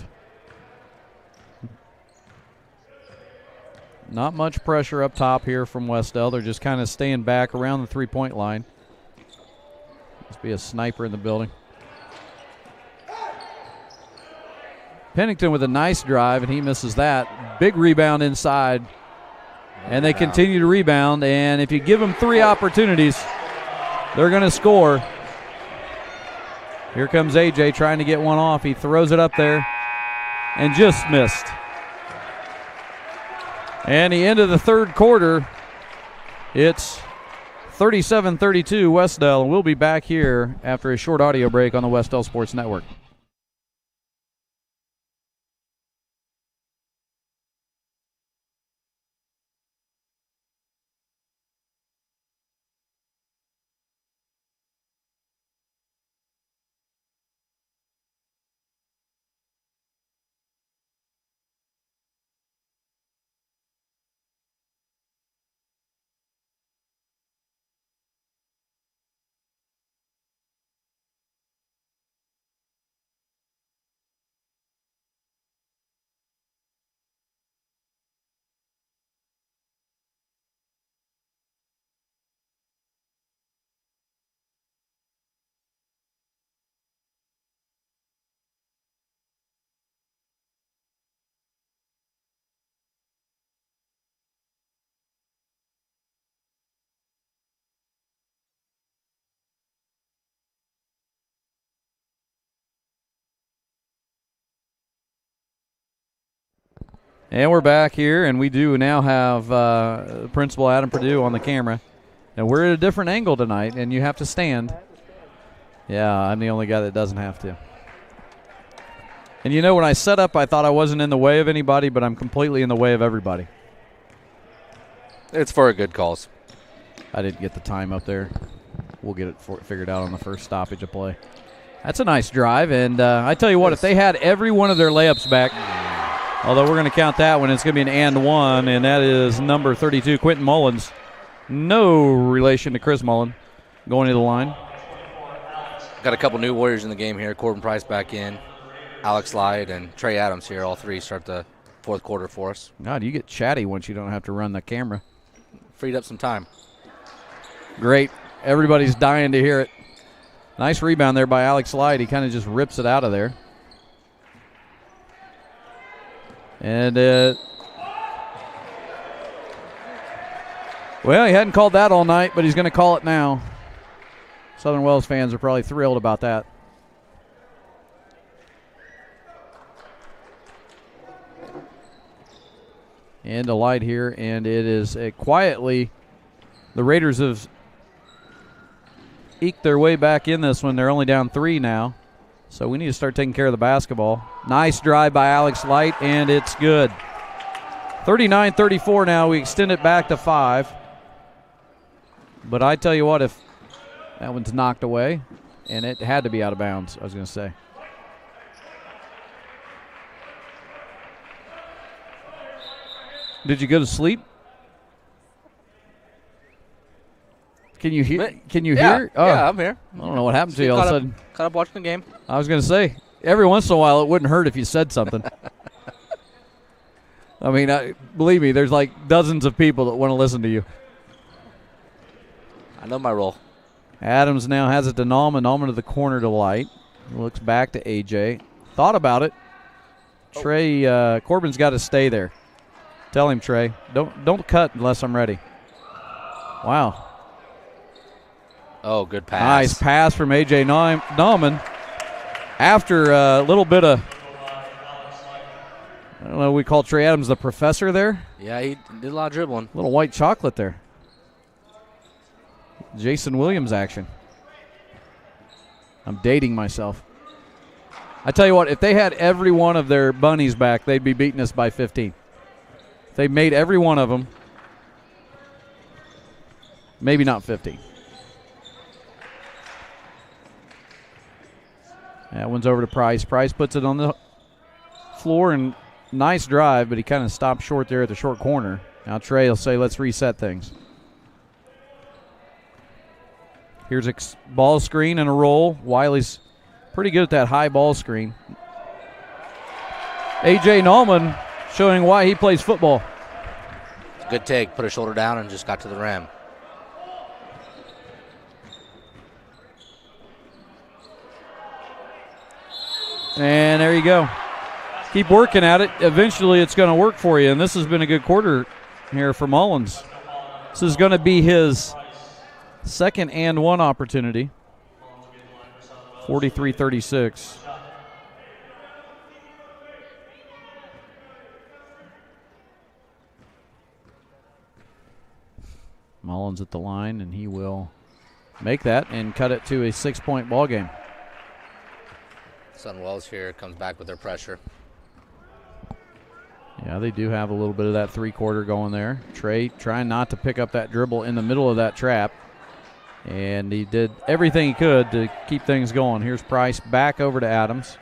Not much pressure up top here from Wes-Del. They're just kind of staying back around the three-point line. Must be a sniper in the building. Pennington with a nice drive, and he misses that. Big rebound inside. And they continue to rebound, and if you give them 3 opportunities, they're going to score. Here comes A.J. trying to get one off. He throws it up there, and just missed. And the end of the third quarter, it's 37-32 Wes-Del, and we'll be back here after a short audio break on the Wes-Del Sports Network. And we're back here, and we do now have Principal Adam Perdue on the camera. And we're at a different angle tonight, and you have to stand. Yeah, I'm the only guy that doesn't have to. And you know, when I set up, I thought I wasn't in the way of anybody, but I'm completely in the way of everybody. It's for a good cause. I didn't get the time up there. We'll get it figured out on the first stoppage of play. That's a nice drive, and I tell you what, if they had every one of their layups back, although we're going to count that one, it's going to be an and one, and that is number 32, Quentin Mullins. No relation to Chris Mullen going to the line. Got a couple new Warriors in the game here. Corbin Price back in, Alex Lyde, and Trey Adams here. All three start the fourth quarter for us. God, you get chatty once you don't have to run the camera. Freed up some time. Great. Everybody's dying to hear it. Nice rebound there by Alex Lyde. He kind of just rips it out of there. And, well, he hadn't called that all night, but he's going to call it now. Southern Wells fans are probably thrilled about that. And a light here, and it is quietly, the Raiders have eked their way back in this one. They're only down 3 now. So we need to start taking care of the basketball. Nice drive by Alex Light, and it's good. 39-34 now. We extend it back to 5. But I tell you what, if that one's knocked away, and it had to be out of bounds, I was going to say. Did you go to sleep? Can you hear? Can you hear? Oh, yeah, I'm here. I don't know what happened to you all of a sudden. Caught up watching the game. I was going to say, every once in a while it wouldn't hurt if you said something. I mean, believe me, there's like dozens of people that want to listen to you. I know my role. Adams now has it to Nallman. Nallman to the corner to Light. Looks back to AJ. Thought about it. Trey, Corbin's got to stay there. Tell him, Trey. Don't cut unless I'm ready. Wow. Oh, good pass. Nice pass from A.J. Nauman. After a little bit of, I don't know, we call Trey Adams the professor there. Yeah, he did a lot of dribbling. A little white chocolate there. Jason Williams action. I'm dating myself. I tell you what, if they had every one of their bunnies back, they'd be beating us by 15. If they made every one of them, maybe not 15. That one's over to Price. Price puts it on the floor, and nice drive, but he kind of stopped short there at the short corner. Now Trey will say, let's reset things. Here's a ball screen and a roll. Wiley's pretty good at that high ball screen. A.J. Nauman showing why he plays football. Good take. Put a shoulder down and just got to the rim. And there you go. Keep working at it. Eventually it's going to work for you. And this has been a good quarter here for Mullins. This is going to be his second and one opportunity. 43-36. Mullins at the line, and he will make that and cut it to a 6-point ball game. Southern Wells here comes back with their pressure. Yeah, they do have a little bit of that three-quarter going there. Trey trying not to pick up that dribble in the middle of that trap. And he did everything he could to keep things going. Here's Price back over to Adams.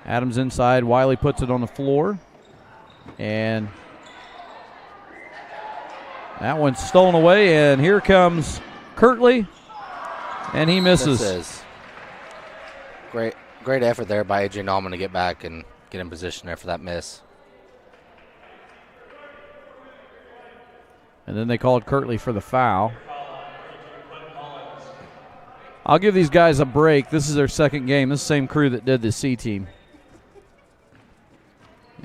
Adams inside. Wiley puts it on the floor. And that one's stolen away. And here comes Kirtley. And he misses. Great effort there by A.J. Nauman to get back and get in position there for that miss. And then they called Kirtley for the foul. I'll give these guys a break. This is their second game. This is the same crew that did the C team.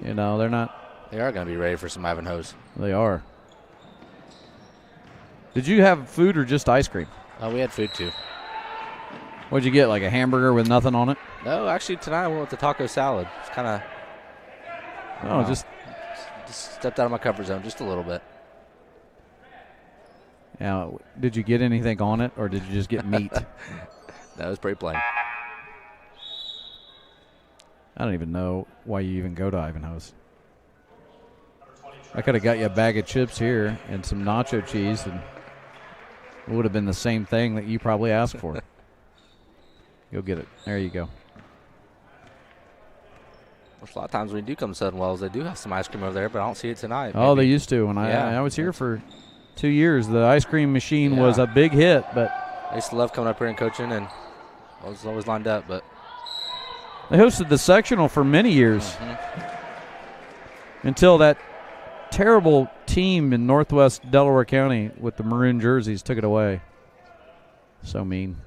You know, they're not. They are going to be ready for some Ivanhoes. They are. Did you have food or just ice cream? We had food too. What'd you get, like a hamburger with nothing on it? No, actually tonight I went with the taco salad. It's kind of. Just stepped out of my comfort zone just a little bit. Now, did you get anything on it, or did you just get meat? That was pretty plain. I don't even know why you even go to Ivanhoe's. I could have got you a bag of chips here and some nacho cheese, and it would have been the same thing that you probably asked for. Go get it. There you go. Which a lot of times when you do come to Southern Wells, they do have some ice cream over there, but I don't see it tonight. Oh, they used to. When I was here for 2 years, the ice cream machine was a big hit. But I used to love coming up here and coaching, and I was always lined up. But they hosted the sectional for many years until that terrible team in Northwest Delaware County with the maroon jerseys took it away. So mean.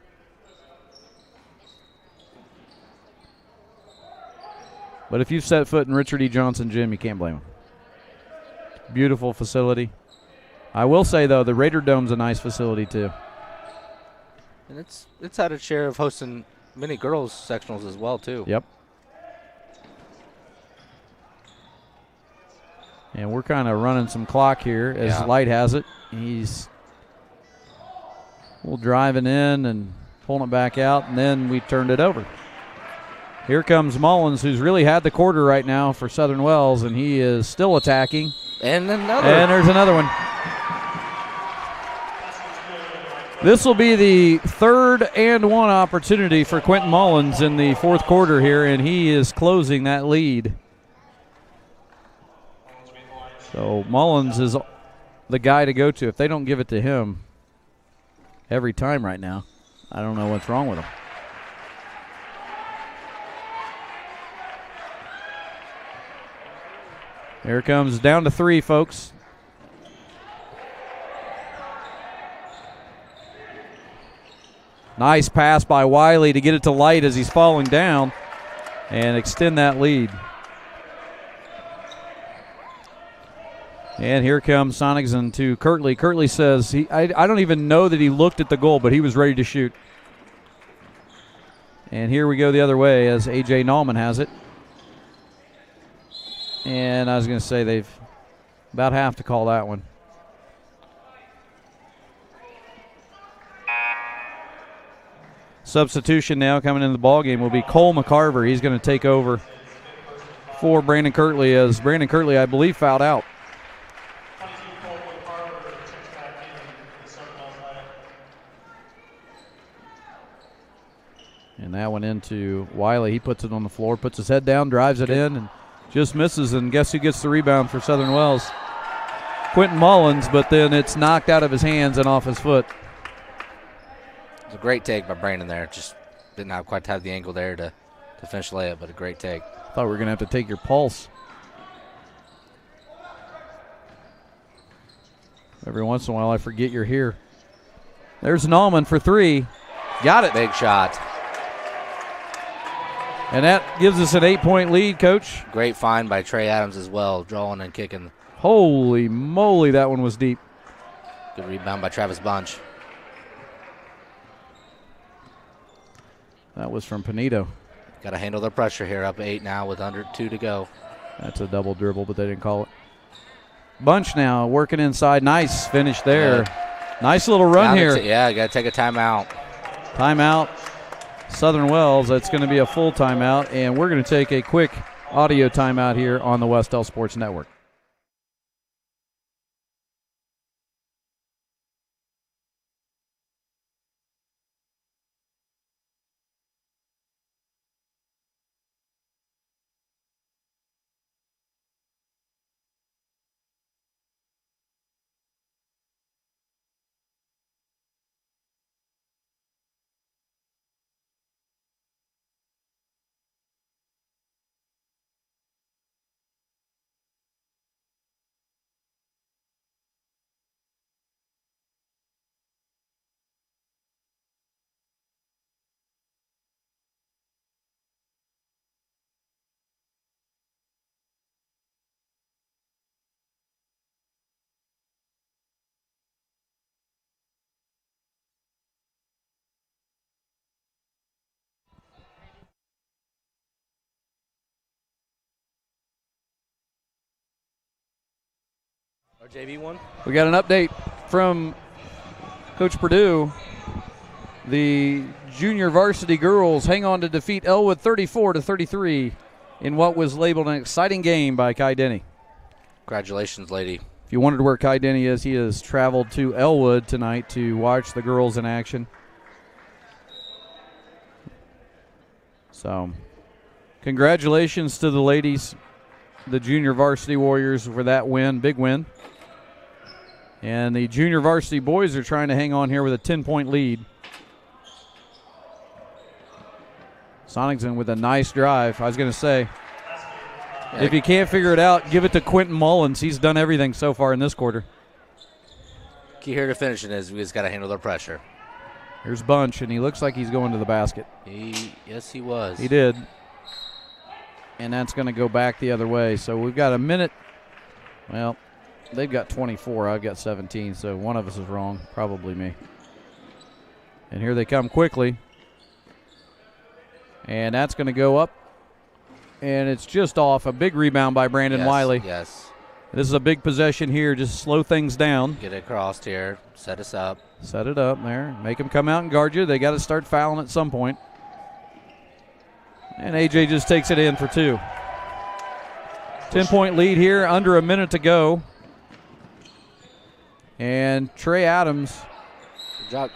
But if you've set foot in Richard E. Johnson Gym, you can't blame them. Beautiful facility. I will say, though, the Raider Dome's a nice facility, too. And it's had its share of hosting many girls' sectionals as well, too. Yep. And we're kind of running some clock here as Light has it. He's driving in and pulling it back out, and then we turned it over. Here comes Mullins, who's really had the quarter right now for Southern Wells, and he is still attacking. And another. And there's another one. This will be the 3rd and 1 opportunity for Quentin Mullins in the fourth quarter here, and he is closing that lead. So Mullins is the guy to go to. If they don't give it to him every time right now, I don't know what's wrong with him. Here it comes, down to 3, folks. Nice pass by Wiley to get it to Light as he's falling down and extend that lead. And here comes Sonigson to Kirtley. Kirtley says, I don't even know that he looked at the goal, but he was ready to shoot. And here we go the other way as A.J. Nauman has it. And I was going to say they've about have to call that one. Substitution now coming into the ballgame will be Cole McCarver. He's going to take over for Brandon Kirtley as Brandon Kirtley, I believe, fouled out. And that went into Wiley. He puts it on the floor, puts his head down, drives it in, and just misses. And guess who gets the rebound for Southern Wells? Quentin Mullins, but then it's knocked out of his hands and off his foot. It was a great take by Brandon there. Just didn't quite have the angle there to finish the layup, but a great take. Thought we were going to have to take your pulse. Every once in a while I forget you're here. There's Nauman for 3. Got it. Big shot. And that gives us an 8-point lead, Coach. Great find by Trey Adams as well, drawing and kicking. Holy moly, that one was deep. Good rebound by Travis Bunch. That was from Panito. Got to handle their pressure here, up 8 now with under 2 to go. That's a double dribble, but they didn't call it. Bunch now working inside. Nice finish there. Nice little run here. Yeah, got to take a timeout. Timeout. Southern Wells. That's going to be a full timeout, and we're going to take a quick audio timeout here on the Wes-Del Sports Network. Our JV one. We got an update from Coach Purdue. The junior varsity girls hang on to defeat Elwood 34-33 in what was labeled an exciting game by Kai Denny. Congratulations, lady. If you wondered where Kai Denny is, he has traveled to Elwood tonight to watch the girls in action. So, congratulations to the ladies, the junior varsity Warriors, for that win, big win. And the junior varsity boys are trying to hang on here with a 10-point lead. Sonington with a nice drive. I was going to say, if you can't figure it out, give it to Quentin Mullins. He's done everything so far in this quarter. Key here to finishing is we just got to handle their pressure. Here's Bunch, and he looks like he's going to the basket. Yes, he was. He did. And that's going to go back the other way. So we've got a minute. Well, they've got 24. I've got 17, so one of us is wrong, probably me. And here they come quickly. And that's going to go up. And it's just off. A big rebound by Brandon Wiley. Yes. This is a big possession here. Just slow things down. Get it across here. Set us up. Set it up there. Make them come out and guard you. They got to start fouling at some point. And AJ just takes it in for two. 10-point lead here, under a minute to go. And Trey Adams. Good job.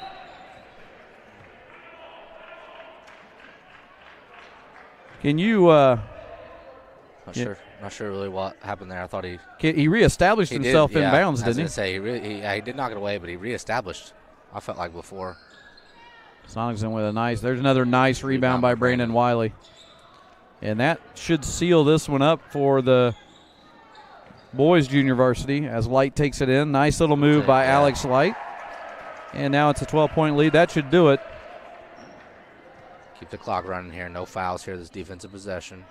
Can you? Not sure really what happened there. I thought he reestablished himself in bounds, didn't he? I was going to say he did knock it away, but he reestablished. I felt like before. Sonington with a nice. There's another nice rebound by Brandon Wiley, and that should seal this one up for the boys junior varsity as Light takes it in. Nice little move by Alex Light, and now it's a 12-point lead. That should do it. Keep the clock running here. No fouls here. This defensive possession.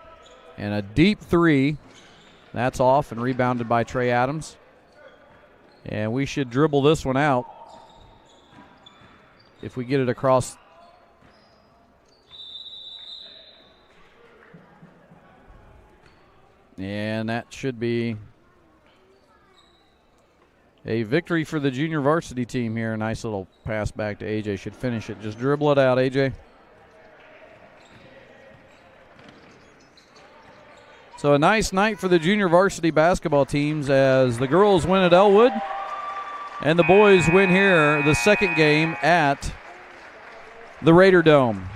And a deep three. That's off and rebounded by Trey Adams. And we should dribble this one out if we get it across. And that should be a victory for the junior varsity team here. Nice little pass back to AJ. Should finish it. Just dribble it out, AJ. So a nice night for the junior varsity basketball teams as the girls win at Elwood and the boys win here the second game at the Raider Dome.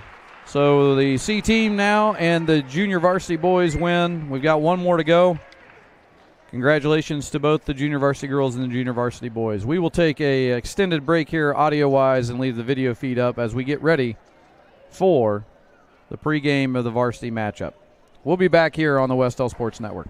So the C team now and the junior varsity boys win. We've got one more to go. Congratulations to both the junior varsity girls and the junior varsity boys. We will take a extended break here audio-wise and leave the video feed up as we get ready for the pregame of the varsity matchup. We'll be back here on the Wes-Del Sports Network.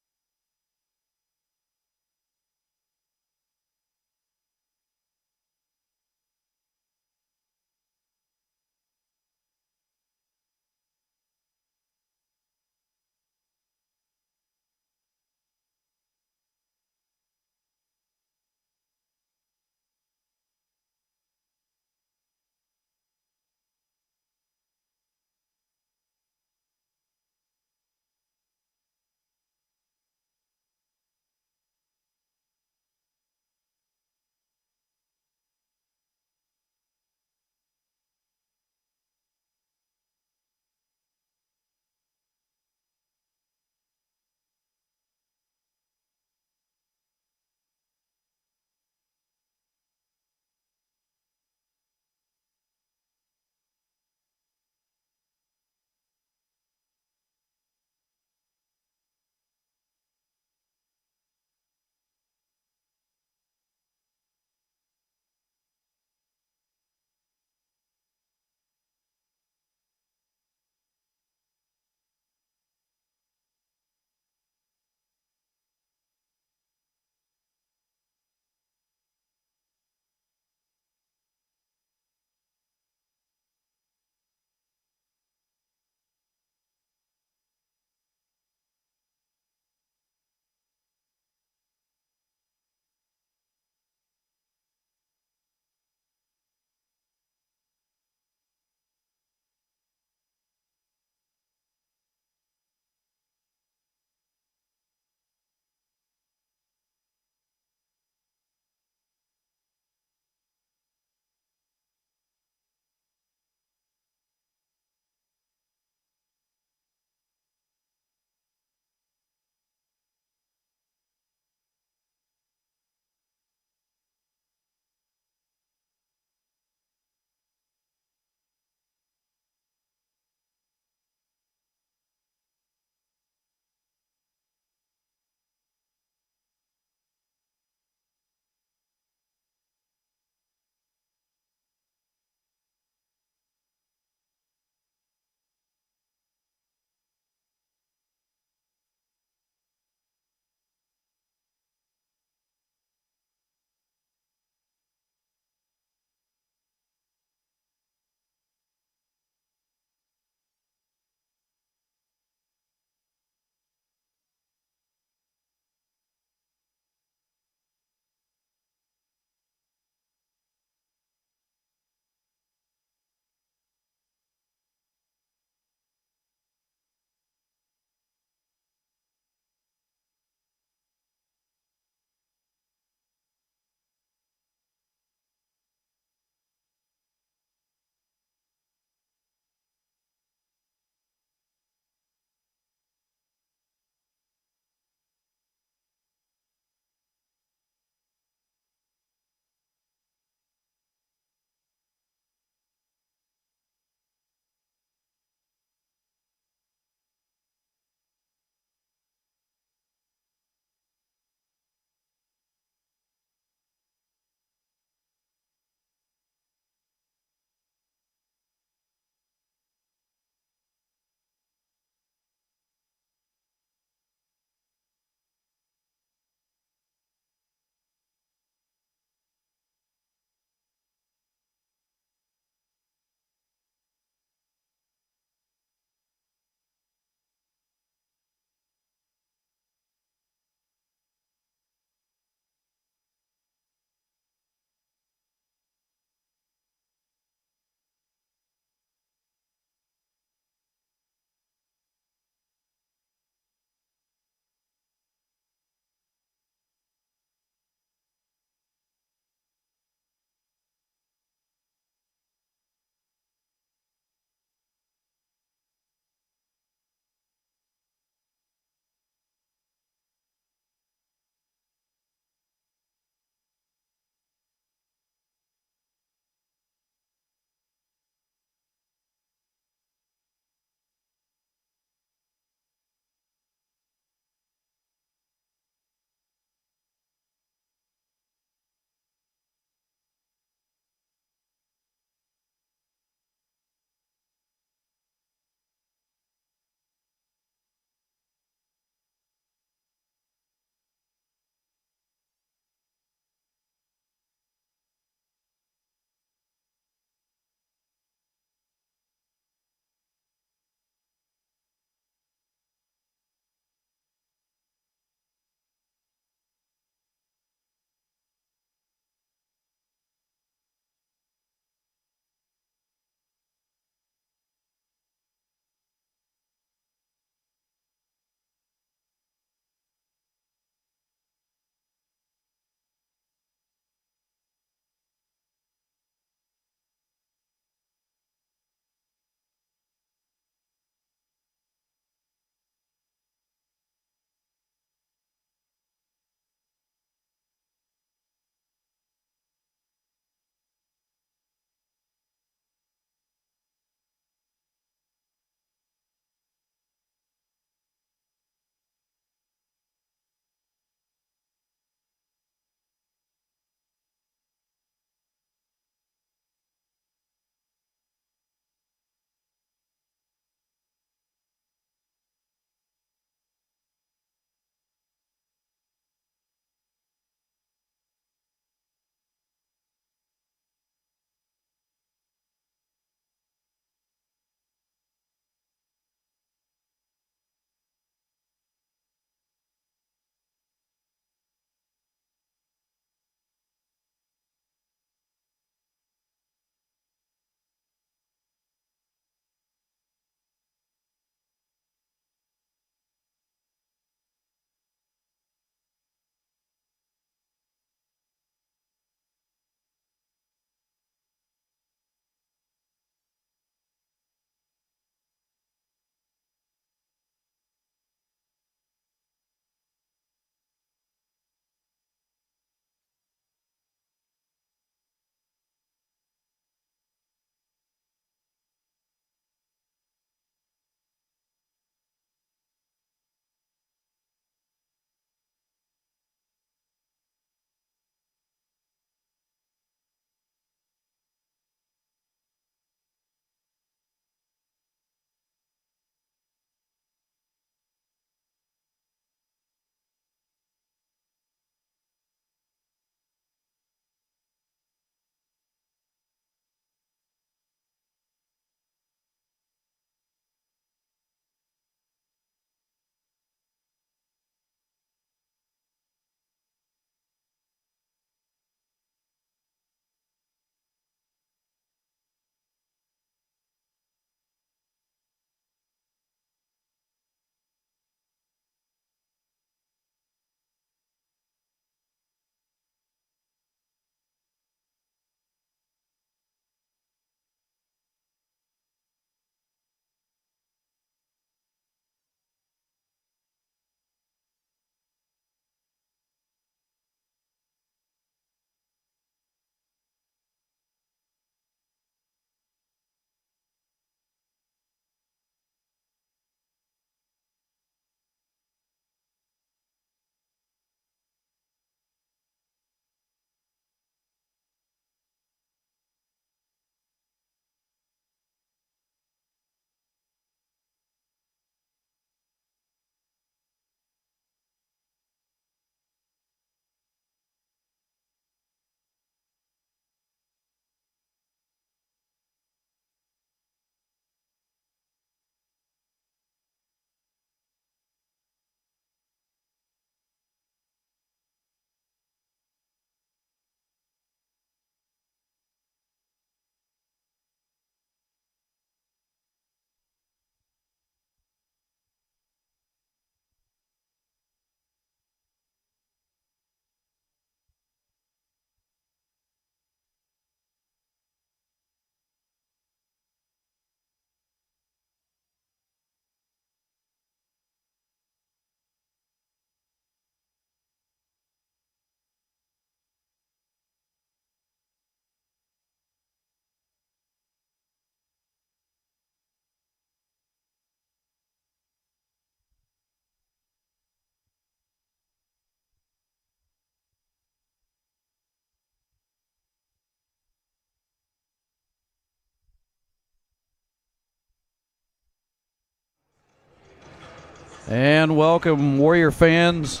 And welcome, Warrior fans.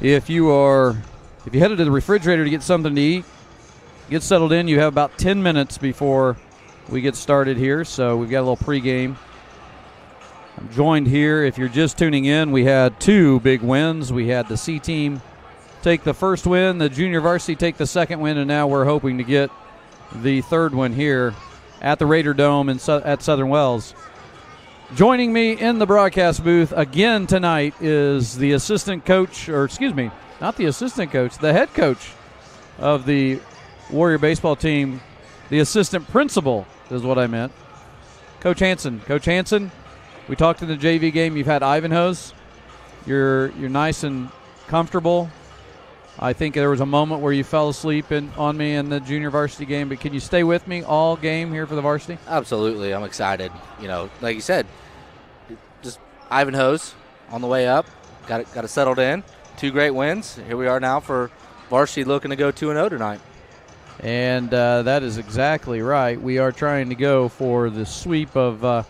If you headed to the refrigerator to get something to eat, get settled in. You have about 10 minutes before we get started here, so we've got a little pregame. I'm joined here. If you're just tuning in, we had two big wins. We had the C team take the first win, the junior varsity take the second win, and now we're hoping to get the third one here at the Raider Dome at Southern Wells. Joining me in the broadcast booth again tonight is the assistant coach, or excuse me, not the assistant coach, the head coach of the Warrior baseball team, the assistant principal is what I meant, Coach Hansen. Coach Hansen, we talked in the JV game. You've had Ivanhoe's. You're nice and comfortable. I think there was a moment where you fell asleep on me in the junior varsity game, but can you stay with me all game here for the varsity? Absolutely. I'm excited. Like you said, just Ivanhoe's on the way up. Got it settled in. Two great wins. Here we are now for varsity looking to go 2-0 tonight. And that is exactly right. We are trying to go for the sweep of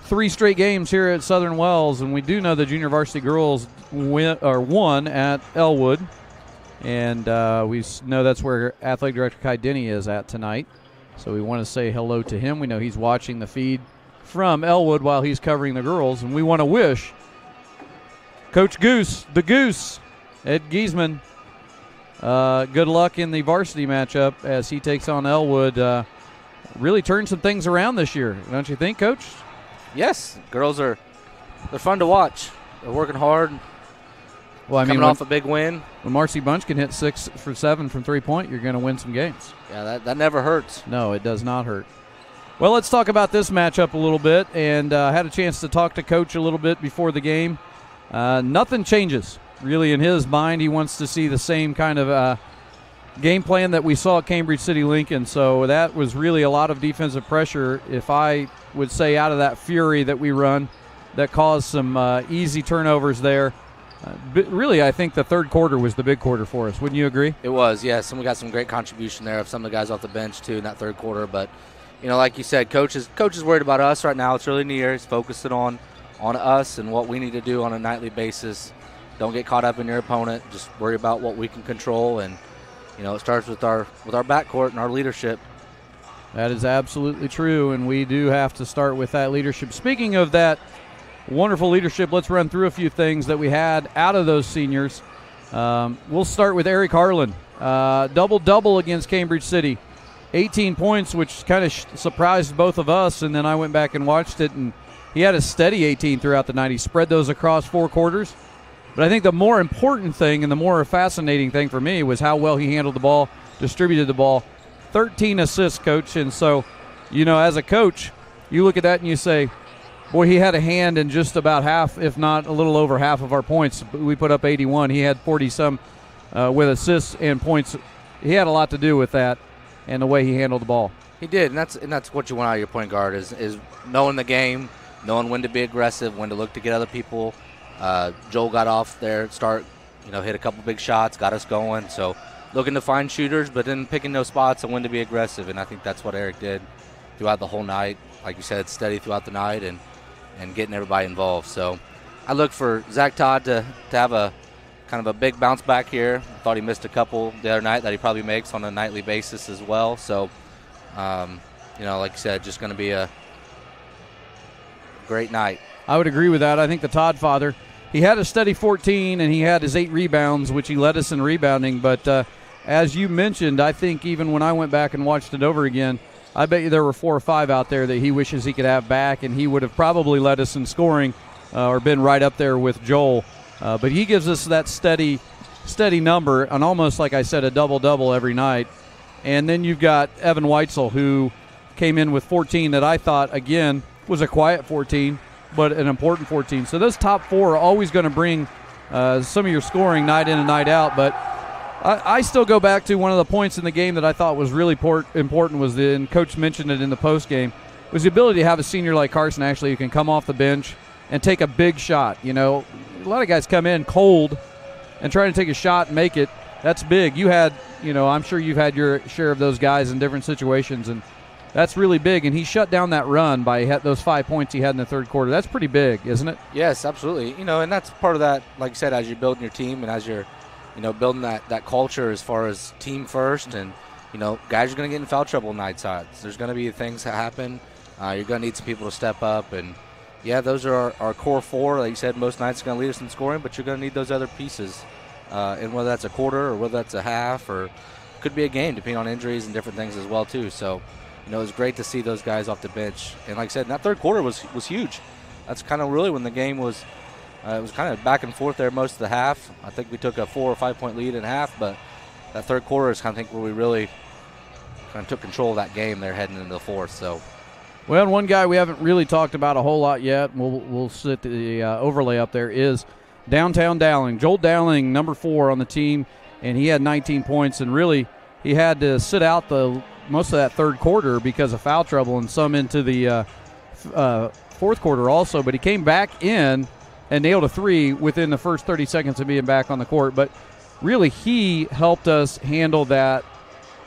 3 straight games here at Southern Wells, and we do know the junior varsity girls won at Elwood. And we know that's where Athletic Director Kai Denny is at tonight. So we want to say hello to him. We know he's watching the feed from Elwood while he's covering the girls. And we want to wish Coach Goose, the Goose, Ed Giesman, good luck in the varsity matchup as he takes on Elwood. Really turned some things around this year, don't you think, Coach? Yes. Girls they're fun to watch. They're working hard. Well, coming off a big win. When Marcy Bunch can hit 6 for 7 from 3-point, you're going to win some games. Yeah, that never hurts. No, it does not hurt. Well, let's talk about this matchup a little bit, and I had a chance to talk to Coach a little bit before the game. Nothing changes, really, in his mind. He wants to see the same kind of game plan that we saw at Cambridge City Lincoln, so that was really a lot of defensive pressure, if I would say, out of that fury that we run that caused some easy turnovers there. Really, I think the third quarter was the big quarter for us. Wouldn't you agree? It was, yes. And we got some great contribution there of some of the guys off the bench, too, in that third quarter. But, like you said, Coach is worried about us right now. It's early in the year. He's focusing on us and what we need to do on a nightly basis. Don't get caught up in your opponent. Just worry about what we can control. And, it starts with our backcourt and our leadership. That is absolutely true, and we do have to start with that leadership. Speaking of that wonderful leadership, let's run through a few things that we had out of those seniors. We'll start with Eric Harlan. Double-double against Cambridge City. 18 points, which kind of surprised both of us, and then I went back and watched it, and he had a steady 18 throughout the night. He spread those across 4 quarters. But I think the more important thing and the more fascinating thing for me was how well he handled the ball, distributed the ball. 13 assists, Coach, and so, as a coach, you look at that and you say, boy, he had a hand in just about half, if not a little over half of our points. We put up 81. He had 40-some with assists and points. He had a lot to do with that and the way he handled the ball. He did, and that's what you want out of your point guard is knowing the game, knowing when to be aggressive, when to look to get other people. Joel got off there, hit a couple big shots, got us going. So looking to find shooters, but then picking those spots and when to be aggressive, and I think that's what Eric did throughout the whole night. Like you said, steady throughout the night and getting everybody involved. So I look for Zach Todd to have a kind of a big bounce back here. I thought he missed a couple the other night that he probably makes on a nightly basis as well. So, like you said, just going to be a great night. I would agree with that. I think the Todd father, he had a steady 14 and he had his 8 rebounds, which he led us in rebounding. But as you mentioned, I think even when I went back and watched it over again, I bet you there were 4 or 5 out there that he wishes he could have back, and he would have probably led us in scoring or been right up there with Joel. But he gives us that steady number, and almost, like I said, a double-double every night. And then you've got Evan Weitzel, who came in with 14 that I thought, again, was a quiet 14, but an important 14. So those top 4 are always going to bring some of your scoring night in and night out, but I still go back to one of the points in the game that I thought was really important was, and Coach mentioned it in the postgame, was the ability to have a senior like Carson Ashley who can come off the bench and take a big shot. A lot of guys come in cold and try to take a shot and make it. That's big. You had, I'm sure you've had your share of those guys in different situations, and that's really big. And he shut down that run by those 5 points he had in the third quarter. That's pretty big, isn't it? Yes, absolutely. And that's part of that, like you said, as you're building your team and as you're, building that culture as far as team first. And, guys are going to get in foul trouble night sides. There's going to be things that happen. You're going to need some people to step up. And, yeah, those are our core four. Like you said, most nights are going to lead us in scoring, but you're going to need those other pieces. And whether that's a quarter or whether that's a half or could be a game, depending on injuries and different things as well, too. So, it was great to see those guys off the bench. And like I said, that third quarter was huge. That's kind of really when the game was it was kind of back and forth there most of the half. I think we took a 4 or 5 point lead in half, but that third quarter is kind of where we really kind of took control of that game there heading into the fourth. So, well, one guy we haven't really talked about a whole lot yet, we'll sit the overlay up there, is Downtown Dowling. Joel Dowling, number 4 on the team, and he had 19 points, and really he had to sit out most of that third quarter because of foul trouble and some into the fourth quarter also. But he came back in and nailed a 3 within the first 30 seconds of being back on the court. But really he helped us handle that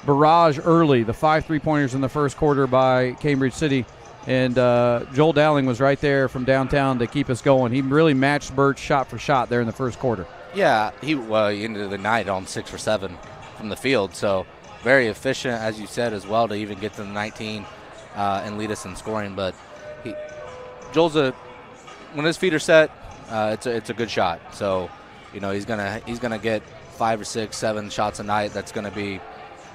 barrage early, the 5 3-pointers in the first quarter by Cambridge City. And Joel Dowling was right there from downtown to keep us going. He really matched Birch shot for shot there in the first quarter. Yeah, he ended the night on 6 for 7 from the field. So very efficient, as you said, as well, to even get to the 19 and lead us in scoring. But Joel's when his feet are set, it's a good shot. So, he's gonna get 5 or 6, 7 shots a night. That's gonna be,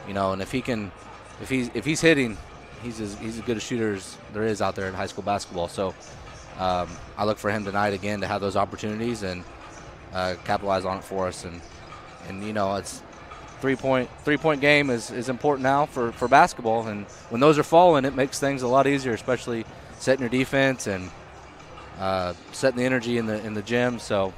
and if he's hitting, he's as good a shooter as there is out there in high school basketball. So, I look for him tonight again to have those opportunities and capitalize on it for us. And it's. Three-point game is important now for basketball, and when those are falling, it makes things a lot easier, especially setting your defense and setting the energy in the gym. So,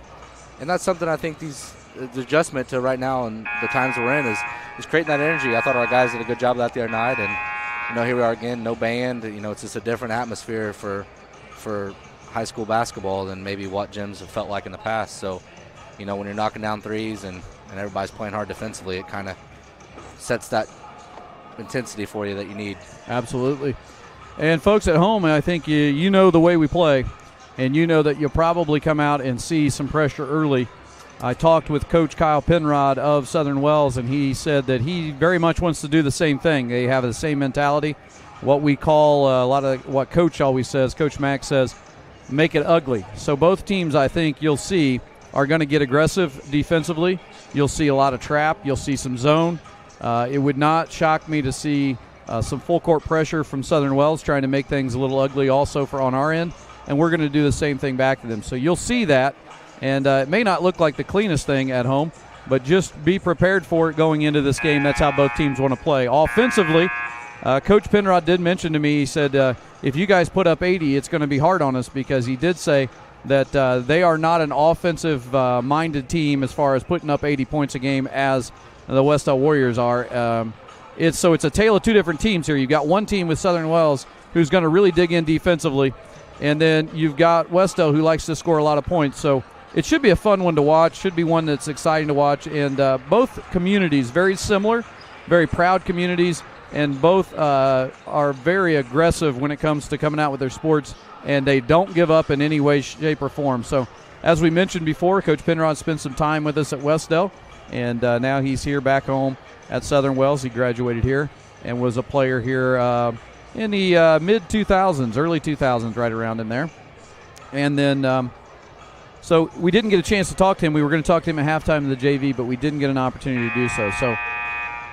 and that's something I think the adjustment to right now and the times we're in is creating that energy. I thought our guys did a good job of that the other night, and here we are again, no band. It's just a different atmosphere for high school basketball than maybe what gyms have felt like in the past. So, when you're knocking down threes and everybody's playing hard defensively, it kind of sets that intensity for you that you need. Absolutely. And folks at home, I think you know the way we play, and you know that you'll probably come out and see some pressure early. I talked with Coach Kyle Penrod of Southern Wells, and he said that he very much wants to do the same thing. They have the same mentality, what we call a lot of what Coach always says, Coach Mack says, make it ugly. So both teams, I think you'll see, are going to get aggressive defensively. You'll see a lot of trap. You'll see some zone. It would not shock me to see some full court pressure from Southern Wells trying to make things a little ugly also on our end, and we're going to do the same thing back to them. So you'll see that, and it may not look like the cleanest thing at home, but just be prepared for it going into this game. That's how both teams want to play. Offensively, Coach Penrod did mention to me, he said, if you guys put up 80, it's going to be hard on us, because he did say that they are not an offensive-minded team as far as putting up 80 points a game as the Wes-Del Warriors are. It's a tale of two different teams here. You've got one team with Southern Wells who's going to really dig in defensively, and then you've got Wes-Del who likes to score a lot of points. So it should be a fun one to watch, should be one that's exciting to watch. And both communities, very similar, very proud communities, and both are very aggressive when it comes to coming out with their sports, and they don't give up in any way, shape, or form. So as we mentioned before, Coach Penrod spent some time with us at Wes-Del, and now he's here back home at Southern Wells. He graduated here and was a player here in the mid-2000s, early 2000s, right around in there. And then so we didn't get a chance to talk to him. We were going to talk to him at halftime in the JV, but we didn't get an opportunity to do so. So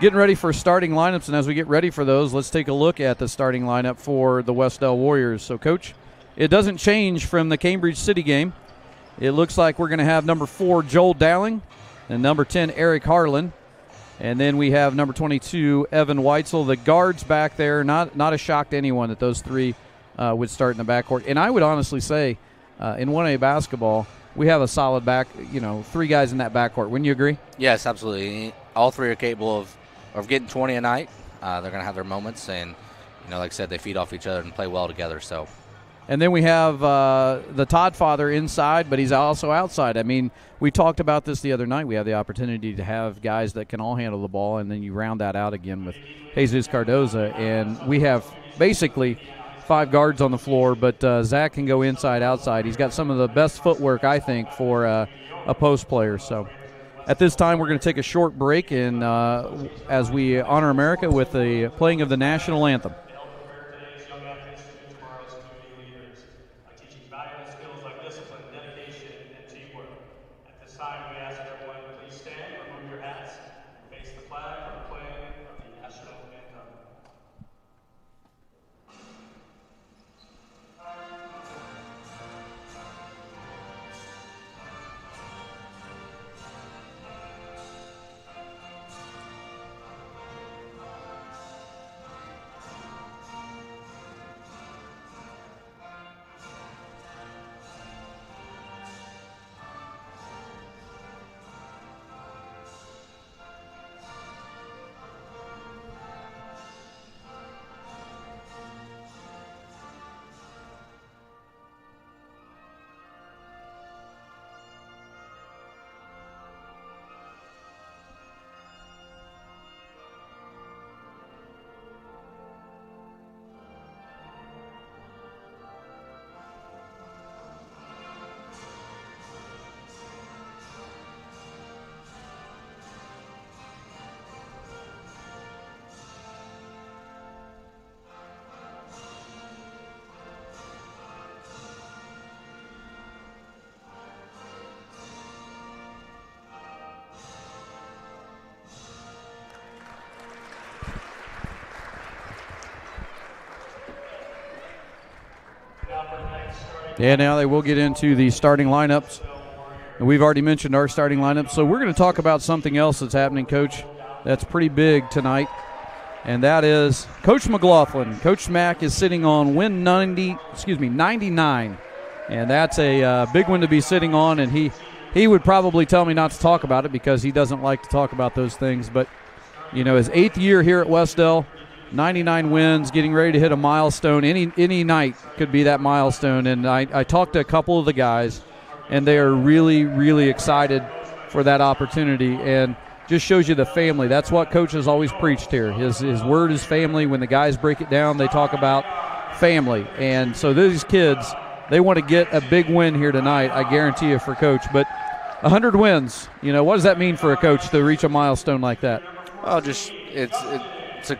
getting ready for starting lineups, and as we get ready for those, let's take a look at the starting lineup for the Wes-Del Warriors. So, Coach, it doesn't change from the Cambridge City game. It looks like we're going to have number 4, Joel Dowling, and number 10, Eric Harlan. And then we have number 22, Evan Weitzel. The guards back there, not a shock to anyone that those three would start in the backcourt. And I would honestly say in 1A basketball, we have a solid three guys in that backcourt. Wouldn't you agree? Yes, absolutely. All three are capable of getting 20 a night. They're going to have their moments, and like I said, they feed off each other and play well together. So. And then we have the Todd father inside, but he's also outside. I mean, we talked about this the other night. We have the opportunity to have guys that can all handle the ball, and then you round that out again with Jesus Cardoza. And we have basically 5 guards on the floor, but Zach can go inside, outside. He's got some of the best footwork, I think, for a post player. So at this time, we're going to take a short break and as we honor America with the playing of the national anthem. Yeah, now they will get into the starting lineups. And we've already mentioned our starting lineup, so we're going to talk about something else that's happening, Coach, that's pretty big tonight, and that is Coach McLaughlin. Coach Mack is sitting on win 99, and that's a big one to be sitting on, and he would probably tell me not to talk about it because he doesn't like to talk about those things, but, you know, his 8th year here at Wes-Del, 99 wins, getting ready to hit a milestone. Any night could be that milestone. And I talked to a couple of the guys, and they are really, really excited for that opportunity. And just shows you the family. That's what Coach has always preached here. His word is family. When the guys break it down, they talk about family. And so these kids, they want to get a big win here tonight, I guarantee you, for Coach. But 100 wins, you know, what does that mean for a coach to reach a milestone like that? Well, just it's a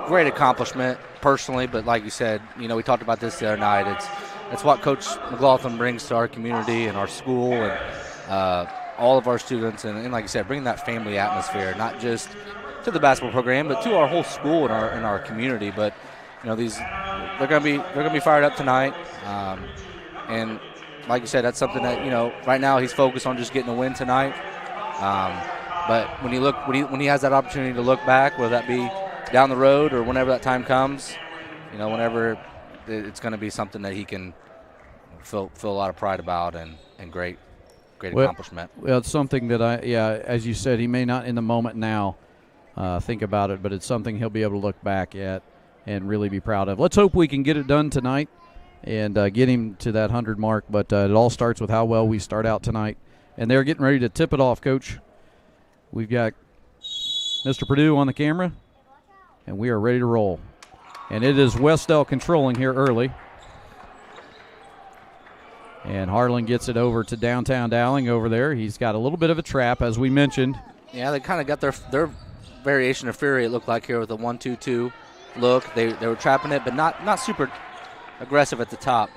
great accomplishment personally, but like you said, you know, we talked about this the other night. It's what Coach McLaughlin brings to our community and our school and all of our students, and like you said, bringing that family atmosphere, not just to the basketball program, but to our whole school and our community. But you know, they're gonna be fired up tonight, and like you said, that's something that, you know, right now he's focused on just getting a win tonight. But when he has that opportunity to look back, whether that be down the road or whenever that time comes, you know, whenever, it's going to be something that he can feel a lot of pride about and great accomplishment. Well, it's something that as you said, he may not in the moment now think about it, but it's something he'll be able to look back at and really be proud of. Let's hope we can get it done tonight and get him to that 100 mark, but it all starts with how well we start out tonight. And they're getting ready to tip it off, Coach. We've got Mr. Perdue on the camera, and we are ready to roll. And it is Wes-Del controlling here early. And Harlan gets it over to downtown Dowling over there. He's got a little bit of a trap, as we mentioned. Yeah, they kind of got their variation of fury, it looked like, here with a 1-2-2 look. They were trapping it, but not super aggressive at the top.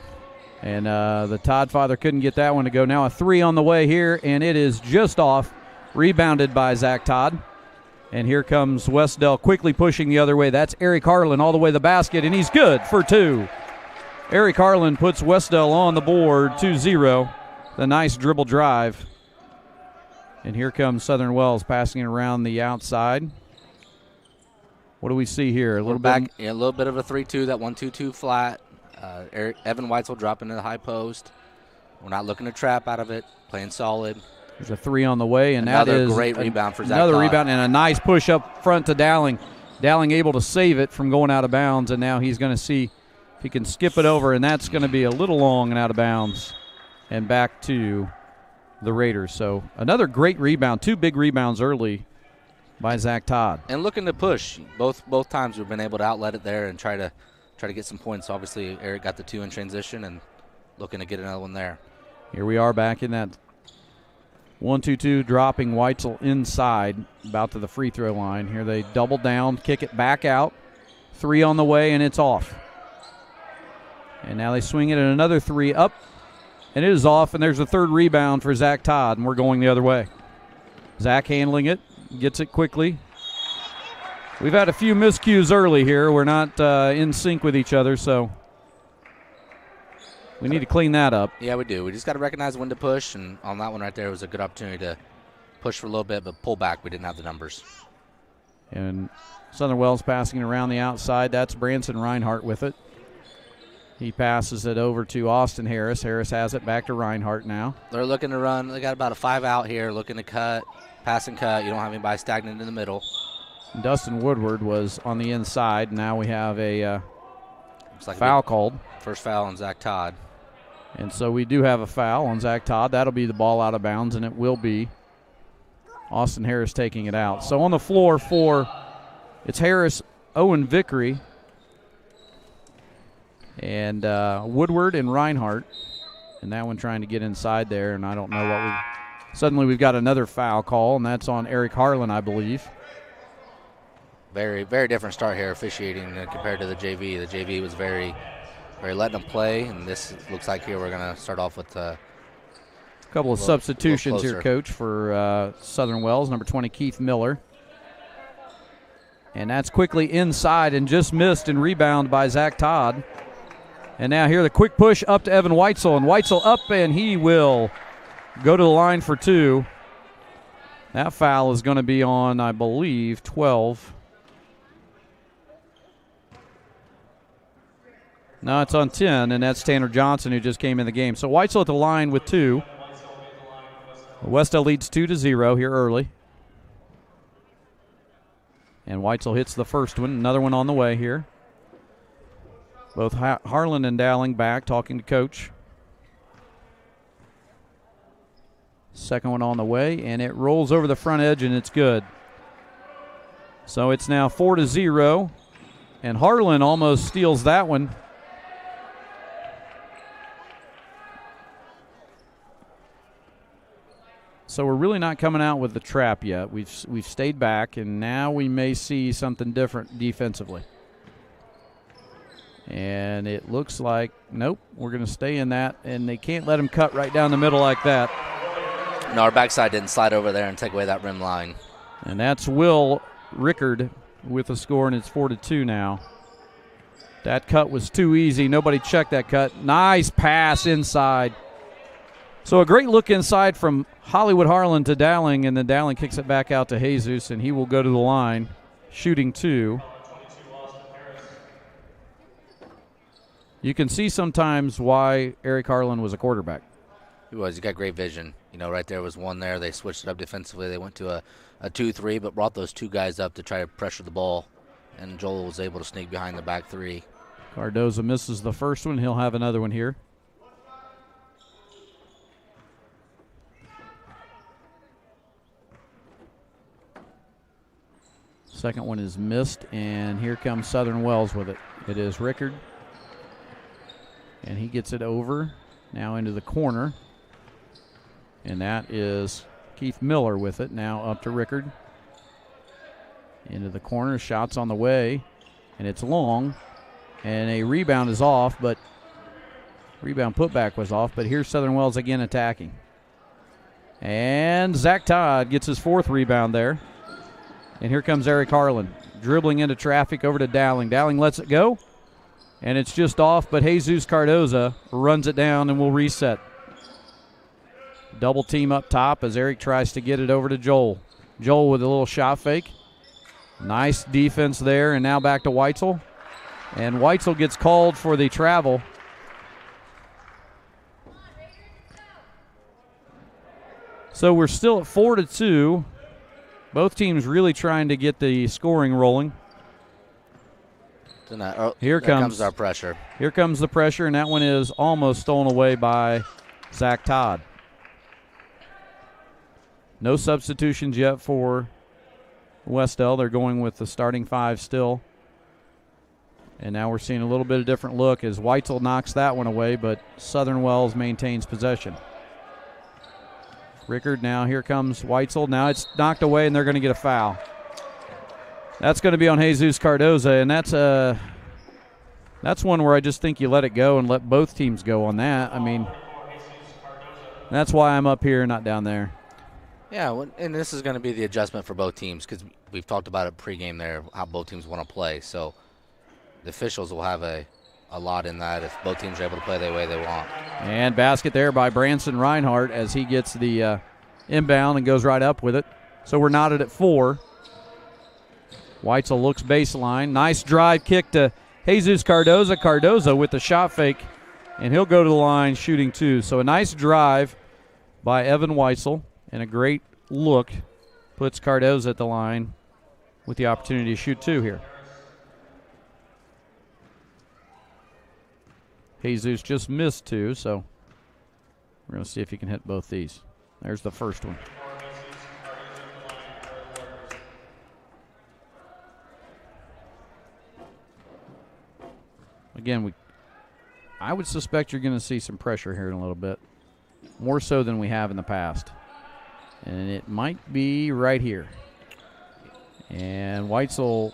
And the Todd father couldn't get that one to go. Now a 3 on the way here, and it is just off. Rebounded by Zach Todd. And here comes Wes-Del quickly pushing the other way. That's Eric Harlan all the way to the basket, and he's good for 2. Eric Harlan puts Wes-Del on the board, 2-0. The nice dribble drive. And here comes Southern Wells passing it around the outside. What do we see here? A little bit of a 3-2, that 1-2-2 flat. Evan Weitzel dropping to the high post. We're not looking to trap out of it, playing solid. There's a 3 on the way, and another that is great rebound for Zach Another Todd. Rebound and a nice push up front to Dowling. Dowling able to save it from going out of bounds, and now he's going to see if he can skip it over, and that's going to be a little long and out of bounds and back to the Raiders. So another great rebound, 2 big rebounds early by Zach Todd. And looking to push. Both times we've been able to outlet it there and try to try to get some points. Obviously, Eric got the 2 in transition and looking to get another one there. Here we are back in that 1-2-2, dropping Weitzel inside, about to the free throw line. Here they double down, kick it back out. 3 on the way, and it's off. And now they swing it, and another 3 up, and it is off, and there's a 3rd rebound for Zach Todd, and we're going the other way. Zach handling it, gets it quickly. We've had a few miscues early here. We're not in sync with each other, so we need to clean that up. Yeah, we do. We just got to recognize when to push, and on that one right there was a good opportunity to push for a little bit, but pull back. We didn't have the numbers. And Southern Wells passing it around the outside. That's Branson Reinhardt with it. He passes it over to Austin Harris. Harris has it back to Reinhardt now. They're looking to run. They got about a 5 out here, looking to cut, pass and cut. You don't have anybody stagnant in the middle. Dustin Woodward was on the inside. Now we have a foul called. First foul on Zach Todd. And so we do have a foul on Zach Todd. That'll be the ball out of bounds, and it will be Austin Harris taking it out. So on the floor it's Harris, Owen Vickery, and Woodward and Reinhardt. And that one trying to get inside there, and I don't know what suddenly we've got another foul call, and that's on Eric Harlan, I believe. Very, very different start here officiating compared to the JV. The JV was very letting them play, and this looks like here we're going to start off with a couple of substitutions here, Coach, for Southern Wells. Number 20, Keith Miller. And that's quickly inside and just missed and rebound by Zach Todd. And now here the quick push up to Evan Weitzel, and Weitzel up, and he will go to the line for 2. That foul is going to be on, I believe, 12. No, it's on 10, and that's Tanner Johnson who just came in the game. So Weitzel at the line with 2. Wes-Del leads 2-0 here early. And Weitzel hits the first one. Another one on the way here. Both Harlan and Dowling back talking to Coach. Second one on the way, and it rolls over the front edge, and it's good. So it's now 4-0, and Harlan almost steals that one. So we're really not coming out with the trap yet. We've stayed back, and now we may see something different defensively. And it looks like, nope, we're going to stay in that, and they can't let him cut right down the middle like that. No, our backside didn't slide over there and take away that rim line. And that's Will Rickard with the score, and it's 4-2 now. That cut was too easy. Nobody checked that cut. Nice pass inside. So a great look inside from Hollywood Harlan to Dowling, and then Dowling kicks it back out to Jesus, and he will go to the line, shooting 2. You can see sometimes why Eric Harlan was a quarterback. He was. He got great vision. You know, right there was one there. They switched it up defensively. They went to a 2-3, but brought those 2 guys up to try to pressure the ball, and Joel was able to sneak behind the back 3. Cardoza misses the first one. He'll have another one here. Second one is missed, and here comes Southern Wells with it. It is Rickard, and he gets it over now into the corner, and that is Keith Miller with it. Now up to Rickard. Into the corner, shots on the way, and it's long, and a rebound is off, but rebound putback was off, but here's Southern Wells again attacking. And Zach Todd gets his 4th rebound there. And here comes Eric Harlan, dribbling into traffic over to Dowling. Dowling lets it go, and it's just off, but Jesus Cardoza runs it down and will reset. Double team up top as Eric tries to get it over to Joel. Joel with a little shot fake. Nice defense there, and now back to Weitzel. And Weitzel gets called for the travel. So we're still at 4-2. Both teams really trying to get the scoring rolling. Here comes our pressure. Here comes the pressure, and that one is almost stolen away by Zach Todd. No substitutions yet for Wes-Del. They're going with the starting 5 still. And now we're seeing a little bit of different look as Weitzel knocks that one away, but Southern Wells maintains possession. Rickard now, here comes Weitzel. Now it's knocked away, and they're going to get a foul. That's going to be on Jesus Cardoza, and that's one where I just think you let it go and let both teams go on that. I mean, that's why I'm up here, not down there. Yeah, and this is going to be the adjustment for both teams because we've talked about it pregame there, how both teams want to play. So the officials will have a lot in that if both teams are able to play the way they want. And basket there by Branson Reinhardt as he gets the inbound and goes right up with it. So we're knotted at 4. Weitzel looks baseline. Nice drive kick to Jesus Cardoza. Cardoza with the shot fake, and he'll go to the line shooting 2. So a nice drive by Evan Weitzel and a great look puts Cardoza at the line with the opportunity to shoot 2 here. Jesus just missed 2, so we're going to see if he can hit both these. There's the first one. Again, I would suspect you're going to see some pressure here in a little bit, more so than we have in the past. And it might be right here. And Weitzel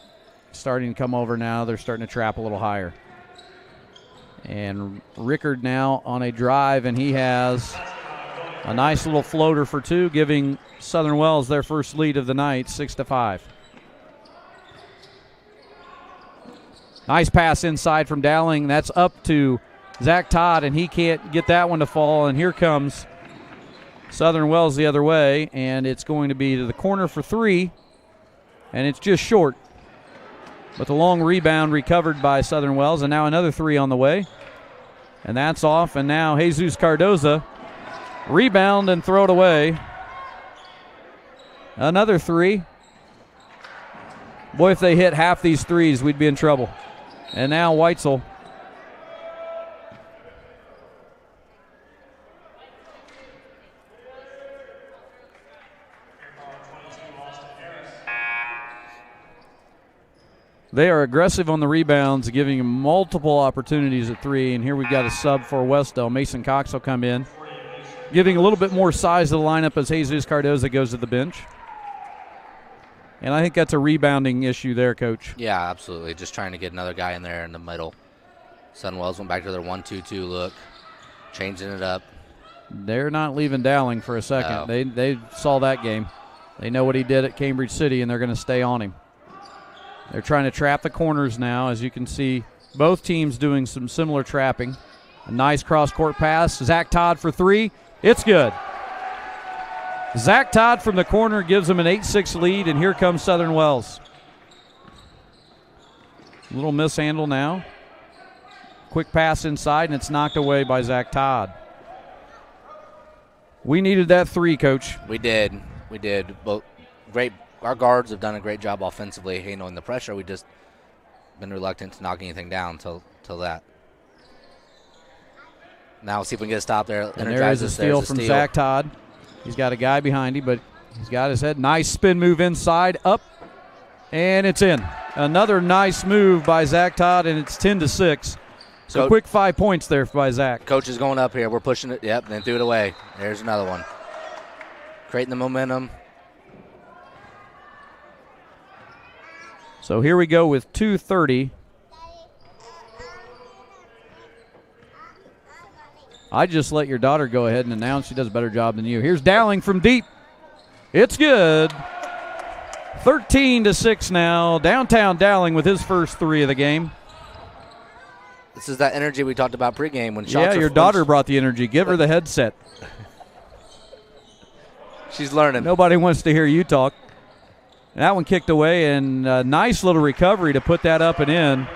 starting to come over now. They're starting to trap a little higher. And Rickard now on a drive, and he has a nice little floater for 2, giving Southern Wells their first lead of the night, 6-5. Nice pass inside from Dowling. That's up to Zach Todd, and he can't get that one to fall. And here comes Southern Wells the other way, and it's going to be to the corner for 3, and it's just short. But the long rebound recovered by Southern Wells, and now another 3 on the way. And that's off, and now Jesus Cardoza rebound and throw it away. Another 3. Boy, if they hit half these threes, we'd be in trouble. And now Weitzel. They are aggressive on the rebounds, giving him multiple opportunities at 3. And here we've got a sub for Wes-Del. Mason Cox will come in, giving a little bit more size to the lineup as Jesus Cardoza goes to the bench. And I think that's a rebounding issue there, Coach. Yeah, absolutely. Just trying to get another guy in there in the middle. Southern Wells went back to their 1-2-2 look, changing it up. They're not leaving Dowling for a second. No. They saw that game. They know what he did at Cambridge City, and they're going to stay on him. They're trying to trap the corners now. As you can see, both teams doing some similar trapping. A nice cross-court pass. Zach Todd for 3. It's good. Zach Todd from the corner gives them an 8-6 lead, and here comes Southern Wells. A little mishandle now. Quick pass inside, and it's knocked away by Zach Todd. We needed that 3, Coach. We did. Both great. Our guards have done a great job offensively handling the pressure. We've just been reluctant to knock anything down till that. Now we'll see if we can get a stop there. And there is a steal from Zach Todd. He's got a guy behind him, but he's got his head. Nice spin move inside, up, and it's in. Another nice move by Zach Todd, and it's 10-6. So quick 5 points there by Zach. Coach is going up here. We're pushing it. Yep, then threw it away. There's another one. Creating the momentum. So here we go with 2:30. I just let your daughter go ahead and announce. She does a better job than you. Here's Dowling from deep. It's good. 13-6 now. Downtown Dowling with his first 3 of the game. This is that energy we talked about pregame. When shots yeah, your daughter brought the energy. Give her the headset. She's learning. Nobody wants to hear you talk. That one kicked away, and a nice little recovery to put that up and in.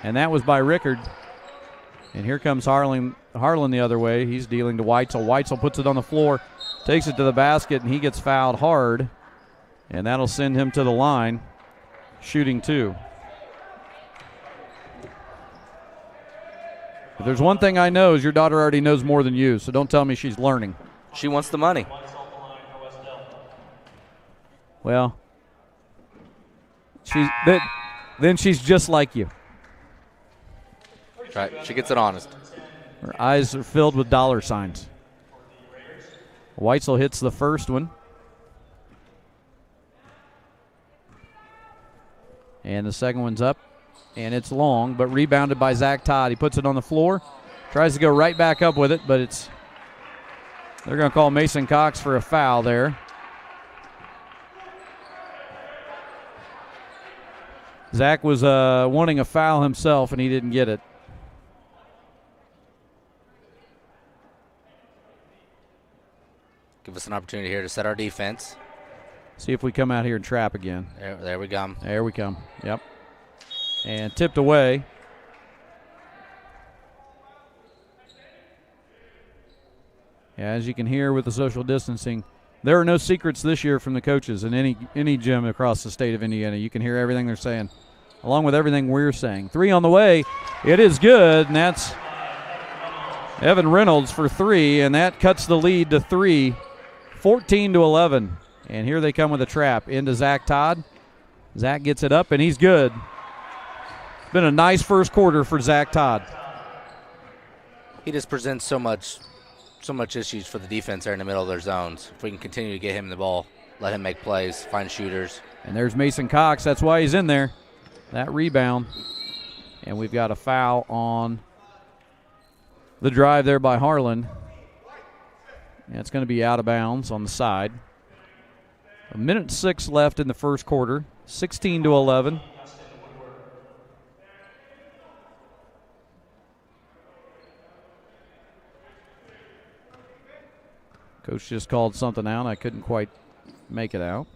And that was by Rickard. And here comes Harlan the other way. He's dealing to Weitzel. Weitzel puts it on the floor, takes it to the basket, and he gets fouled hard. And that'll send him to the line, shooting 2. If there's one thing I know is your daughter already knows more than you, so don't tell me she's learning. She wants the money. Well, then she's just like you. Right. She gets it honest. Her eyes are filled with dollar signs. Weitzel hits the first one. And the second one's up. And it's long, but rebounded by Zach Todd. He puts it on the floor. Tries to go right back up with it, but they're going to call Mason Cox for a foul there. Zach was wanting a foul himself, and he didn't get it. Give us an opportunity here to set our defense. See if we come out here and trap again. There we come. There we come. Yep. And tipped away. Yeah, as you can hear with the social distancing, there are no secrets this year from the coaches in any gym across the state of Indiana. You can hear everything they're saying, along with everything we're saying. 3 on the way. It is good, and that's Evan Reynolds for 3, and that cuts the lead to 3, 14-11. And here they come with a trap into Zach Todd. Zach gets it up, and he's good. Been a nice first quarter for Zach Todd. He just presents so much issues for the defense there in the middle of their zones. If we can continue to get him the ball, let him make plays, find shooters. And there's Mason Cox. That's why he's in there. That rebound. And we've got a foul on the drive there by Harlan. And it's going to be out of bounds on the side. 1:06 left in the first quarter. 16-11. Coach just called something out. I couldn't quite make it out.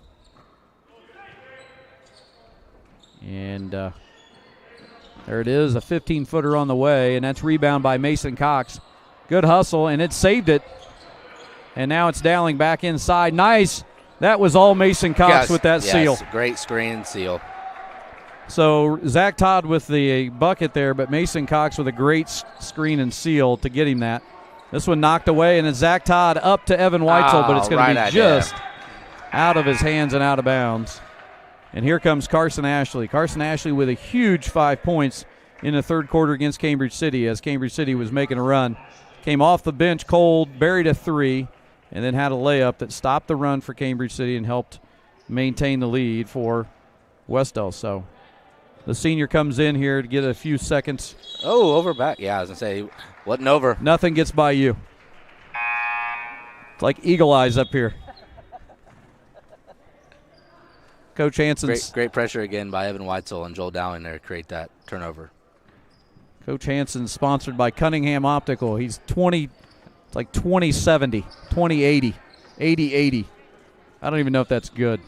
And there it is, a 15-footer on the way, and that's rebound by Mason Cox. Good hustle, and it saved it. And now it's Dowling back inside. Nice. That was all Mason Cox with that seal. Great screen and seal. So Zach Todd with the bucket there, but Mason Cox with a great screen and seal to get him that. This one knocked away, and it's Zach Todd up to Evan Weitzel, but it's going to be just out of his hands and out of bounds. And here comes Carson Ashley. Carson Ashley with a huge 5 points in the third quarter against Cambridge City as Cambridge City was making a run. Came off the bench cold, buried a 3, and then had a layup that stopped the run for Cambridge City and helped maintain the lead for Wes-Del. So the senior comes in here to get a few seconds. Oh, over back. Yeah, I was going to say, wasn't over. Nothing gets by you. It's like eagle eyes up here. Coach Hansen's great pressure again by Evan Weitzel and Joel Dowling there to create that turnover. Coach Hansen's sponsored by Cunningham Optical. He's 20/70, 20/80, 80/80. I don't even know if that's good.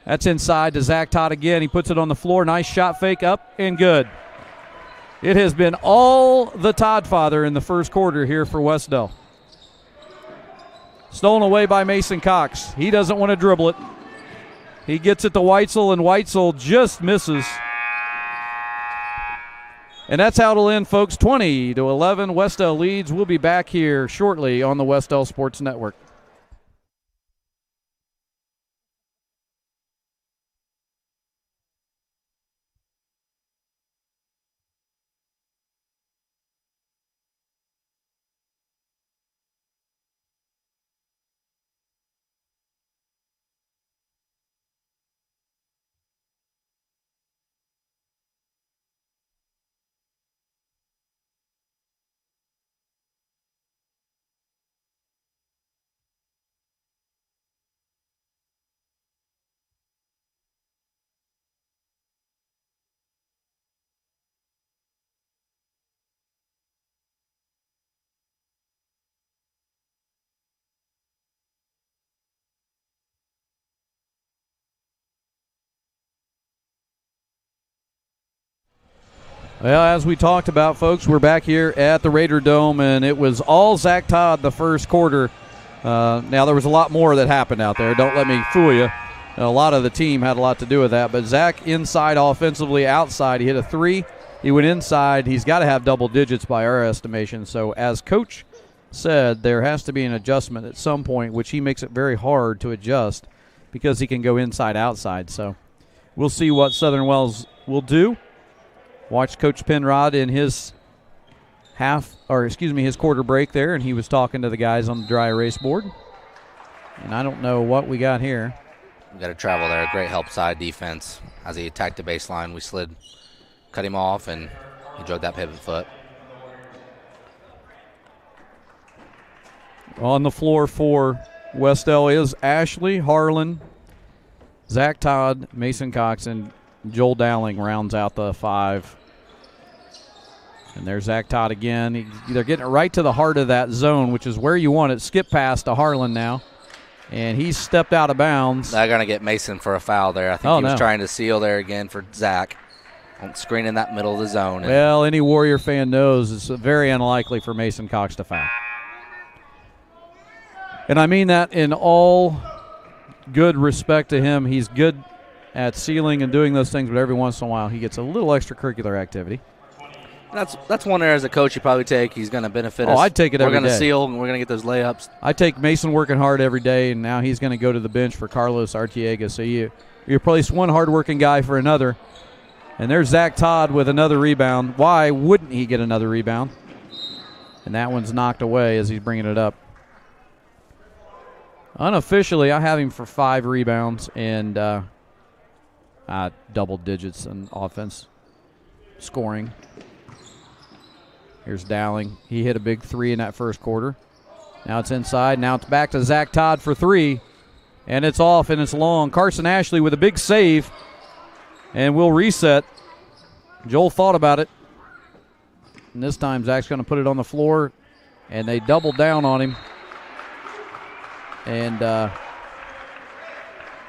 That's inside to Zach Todd again. He puts it on the floor. Nice shot fake up and good. It has been all the Todd father in the first quarter here for Wes-Del. Stolen away by Mason Cox. He doesn't want to dribble it. He gets it to Weitzel, and Weitzel just misses. And that's how it'll end, folks. 20-11, Wes-Del leads. We'll be back here shortly on the Wes-Del Sports Network. Well, as we talked about, folks, we're back here at the Raider Dome, and it was all Zach Todd the first quarter. Now, there was a lot more that happened out there. Don't let me fool you. A lot of the team had a lot to do with that. But Zach inside offensively, outside, he hit a 3. He went inside. He's got to have double digits by our estimation. So as Coach said, there has to be an adjustment at some point, which he makes it very hard to adjust because he can go inside, outside. So we'll see what Southern Wells will do. Watched Coach Penrod in his his quarter break there, and he was talking to the guys on the dry erase board. And I don't know what we got here. We got to travel there. Great help side defense. As he attacked the baseline, we cut him off, and he drove that pivot foot. On the floor for Wes-Del is Ashley, Harlan, Zach Todd, Mason Cox, and Joel Dowling rounds out the 5. And there's Zach Todd again. They're getting it right to the heart of that zone, which is where you want it. Skip pass to Harlan now. And he's stepped out of bounds. They're going to get Mason for a foul there. I think he was trying to seal there again for Zach. Screen in that middle of the zone. Well, any Warrior fan knows it's very unlikely for Mason Cox to foul. And I mean that in all good respect to him. He's good at sealing and doing those things, but every once in a while he gets a little extracurricular activity. That's one area as a coach you probably take. He's going to benefit us. I'd take it every day. We're going to seal, and we're going to get those layups. I take Mason working hard every day, and now he's going to go to the bench for Carlos Artiega. So you replace one hard-working guy for another. And there's Zach Todd with another rebound. Why wouldn't he get another rebound? And that one's knocked away as he's bringing it up. Unofficially, I have him for 5 rebounds and double digits in offense scoring. Here's Dowling. He hit a big 3 in that first quarter. Now it's inside. Now it's back to Zach Todd for 3. And it's off and it's long. Carson Ashley with a big save. And we'll reset. Joel thought about it. And this time Zach's going to put it on the floor. And they double down on him. And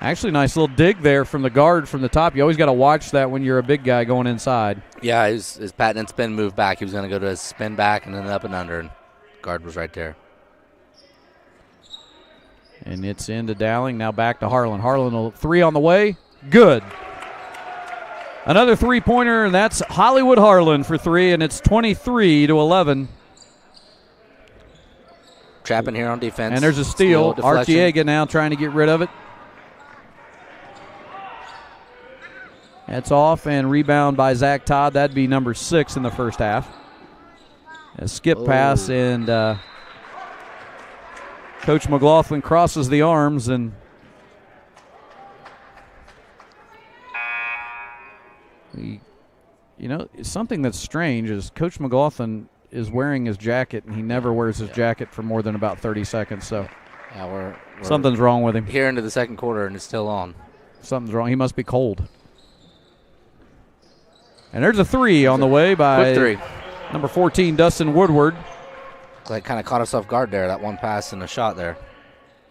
actually nice little dig there from the guard from the top. You always got to watch that when you're a big guy going inside. Yeah, his patent and spin move back. He was going to go to his spin back and then up and under. And guard was right there. And it's into Dowling. Now back to Harlan. Harlan, 3 on the way. Good. Another 3-pointer, and that's Hollywood Harlan for 3, and it's 23-11. Trapping here on defense. And there's a steal. Artiega now trying to get rid of it. That's off and rebound by Zach Todd. That'd be number 6 in the first half. A skip pass, and Coach McLaughlin crosses the arms, and something that's strange is Coach McLaughlin is wearing his jacket, and he never wears his jacket for more than about 30 seconds. So we're something's wrong with him. Here into the second quarter, and it's still on. Something's wrong. He must be cold. And there's a 3 on the way by quick 3. Number 14, Dustin Woodward. Like kind of caught us off guard there, that one pass and a shot there.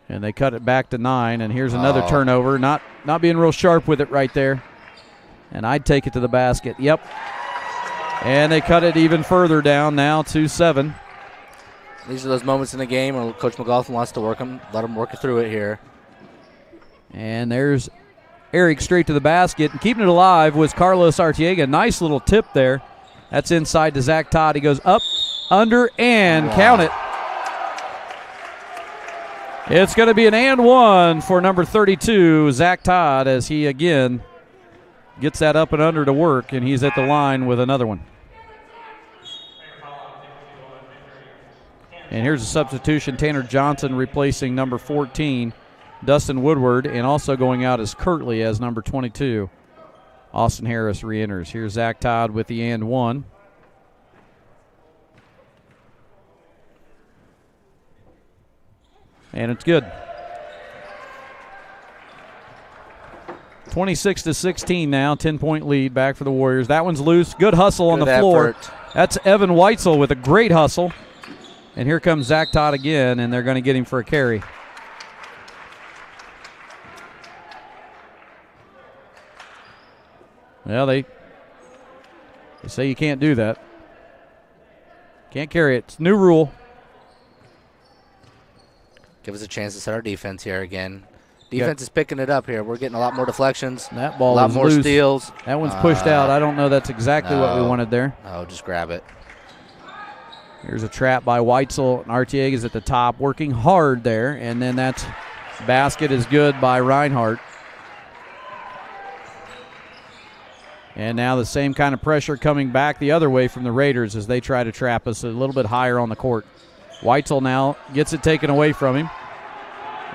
And they cut it back to 9, and here's another turnover. Not being real sharp with it right there. And I'd take it to the basket. Yep. And they cut it even further down now to 7. These are those moments in the game where Coach McLaughlin wants to let them work through it here. And there's Eric straight to the basket. And keeping it alive was Carlos Artiega. Nice little tip there. That's inside to Zach Todd. He goes up, under, and count it. It's going to be an and 1 for number 32, Zach Todd, as he again gets that up and under to work, and he's at the line with another one. And here's a substitution. Tanner Johnson replacing number 14, Dustin Woodward, and also going out is Kirtley as number 22. Austin Harris re-enters. Here's Zach Todd with the and 1. And it's good. 26-16 now, 10-point lead back for the Warriors. That one's loose. Good hustle on the floor. That's Evan Weitzel with a great hustle. And here comes Zach Todd again, and they're going to get him for a carry. Well, they say you can't do that. Can't carry it. It's a new rule. Give us a chance to set our defense here again. Defense is picking it up here. We're getting a lot more deflections. That ball a lot is more loose. Steals. That one's pushed out. I don't know that's exactly what we wanted there. Oh, just grab it. Here's a trap by Weitzel. And Artiega's at the top, working hard there. And then that's basket is good by Reinhardt. And now the same kind of pressure coming back the other way from the Raiders as they try to trap us a little bit higher on the court. Weitzel now gets it taken away from him.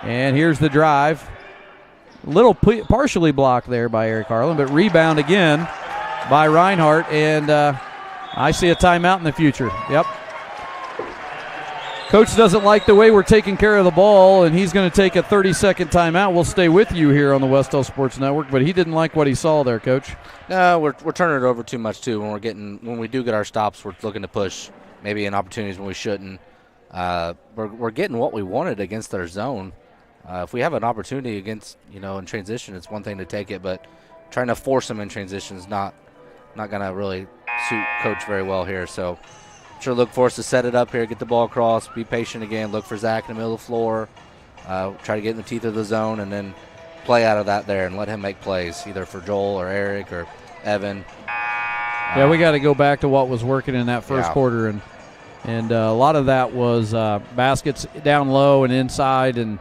And here's the drive. A little partially blocked there by Eric Harlan, but rebound again by Reinhardt. And I see a timeout in the future. Yep. Coach doesn't like the way we're taking care of the ball, and he's going to take a 30-second timeout. We'll stay with you here on the Wes-Del Sports Network, but he didn't like what he saw there, Coach. No, we're turning it over too much too. When we do get our stops, we're looking to push maybe in opportunities when we shouldn't. We're getting what we wanted against their zone. If we have an opportunity against in transition, it's one thing to take it, but trying to force them in transition is not going to really suit Coach very well here. So sure, look for us to set it up here, get the ball across, be patient again, look for Zach in the middle of the floor, try to get in the teeth of the zone, and then play out of that there and let him make plays, either for Joel or Eric or Evan. Yeah, we got to go back to what was working in that first quarter, and a lot of that was baskets down low and inside, and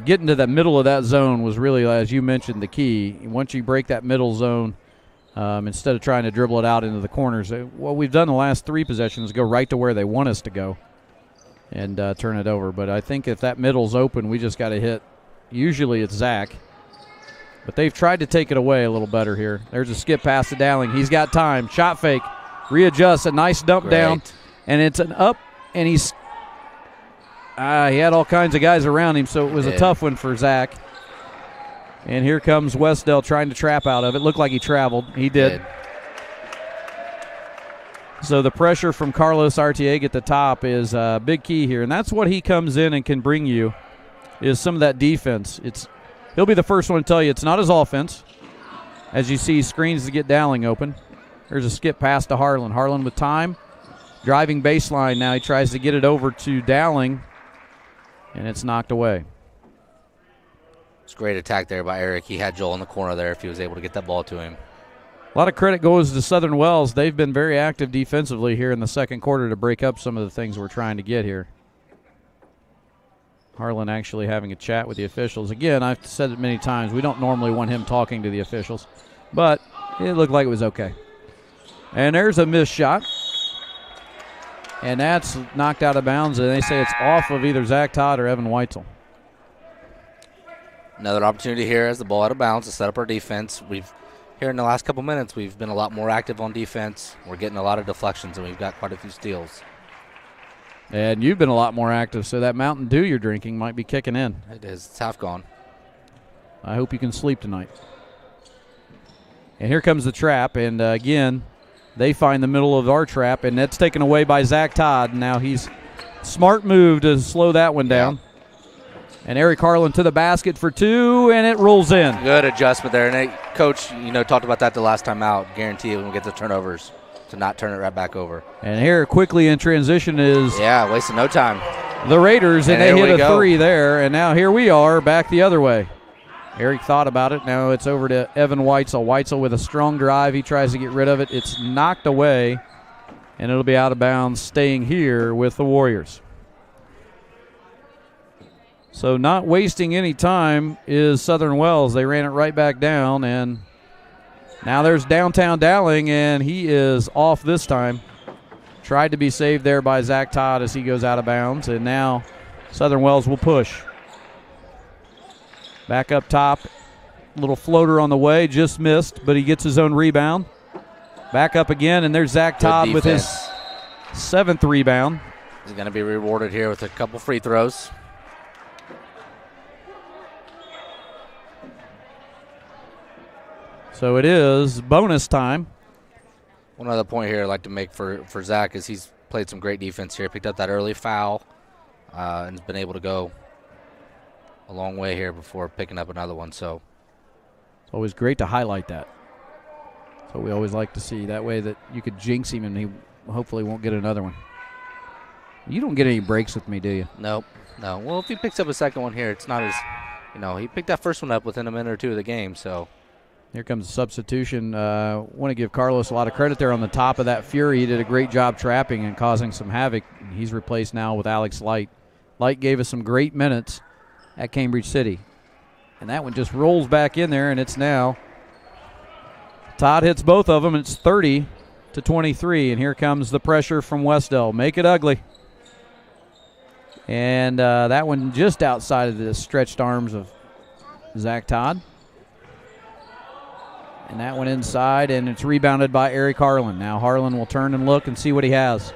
getting to the middle of that zone was really, as you mentioned, the key. Once you break that middle zone, instead of trying to dribble it out into the corners, what we've done the last 3 possessions is go right to where they want us to go and turn it over. But I think if that middle's open, we just got to hit. Usually it's Zach. But they've tried to take it away a little better here. There's a skip pass to Dowling. He's got time. Shot fake. Readjusts. A nice dump down. And it's an up, and he had all kinds of guys around him, so it was a tough one for Zach. And here comes Wes-Del trying to trap out of it. Looked like he traveled. He did. So the pressure from Carlos Artiega at the top is a big key here, and that's what he comes in and can bring you is some of that defense. He'll be the first one to tell you it's not his offense. As you see, screens to get Dowling open. There's a skip pass to Harlan. Harlan with time. Driving baseline now. He tries to get it over to Dowling, and it's knocked away. It's a great attack there by Eric. He had Joel in the corner there if he was able to get that ball to him. A lot of credit goes to Southern Wells. They've been very active defensively here in the second quarter to break up some of the things we're trying to get here. Harlan actually having a chat with the officials. Again, I've said it many times, we don't normally want him talking to the officials, but it looked like it was okay. And there's a missed shot. And that's knocked out of bounds, and they say it's off of either Zach Todd or Evan Weitzel. Another opportunity here as the ball out of bounds to set up our defense. Here in the last couple minutes, we've been a lot more active on defense. We're getting a lot of deflections, and we've got quite a few steals. And you've been a lot more active, so that Mountain Dew you're drinking might be kicking in. It is. It's half gone. I hope you can sleep tonight. And here comes the trap, and again, they find the middle of our trap, and that's taken away by Zach Todd. Now he's smart move to slow that one down. Yeah. And Eric Harlan to the basket for 2, and it rolls in. Good adjustment there. And Coach, talked about that the last time out. Guarantee when we get the turnovers to not turn it right back over. And here quickly in transition is wasting no time. The Raiders, and they hit a 3 there. And now here we are back the other way. Eric thought about it. Now it's over to Evan Weitzel. Weitzel with a strong drive. He tries to get rid of it. It's knocked away, and it'll be out of bounds, staying here with the Warriors. So not wasting any time is Southern Wells. They ran it right back down, and now there's downtown Dowling, and he is off this time. Tried to be saved there by Zach Todd as he goes out of bounds, and now Southern Wells will push. Back up top, little floater on the way, just missed, but he gets his own rebound. Back up again, and there's Zach Todd with his 7th rebound. He's going to be rewarded here with a couple free throws. So it is bonus time. One other point here I'd like to make for Zach is he's played some great defense here. Picked up that early foul and has been able to go a long way here before picking up another one. So it's always great to highlight that. That's what we always like to see. That way that you could jinx him and he hopefully won't get another one. You don't get any breaks with me, do you? Nope. No. Well, if he picks up a second one here, it's not as, he picked that first one up within a minute or two of the game, so. Here comes the substitution. Want to give Carlos a lot of credit there on the top of that Fury. He did a great job trapping and causing some havoc. He's replaced now with Alex Light. Light gave us some great minutes at Cambridge City. And that one just rolls back in there, and it's now Todd hits both of them. It's 30-23, and here comes the pressure from Wes-Del. Make it ugly. And that one just outside of the stretched arms of Zach Todd. And that one inside, and it's rebounded by Eric Harlan. Now Harlan will turn and look and see what he has.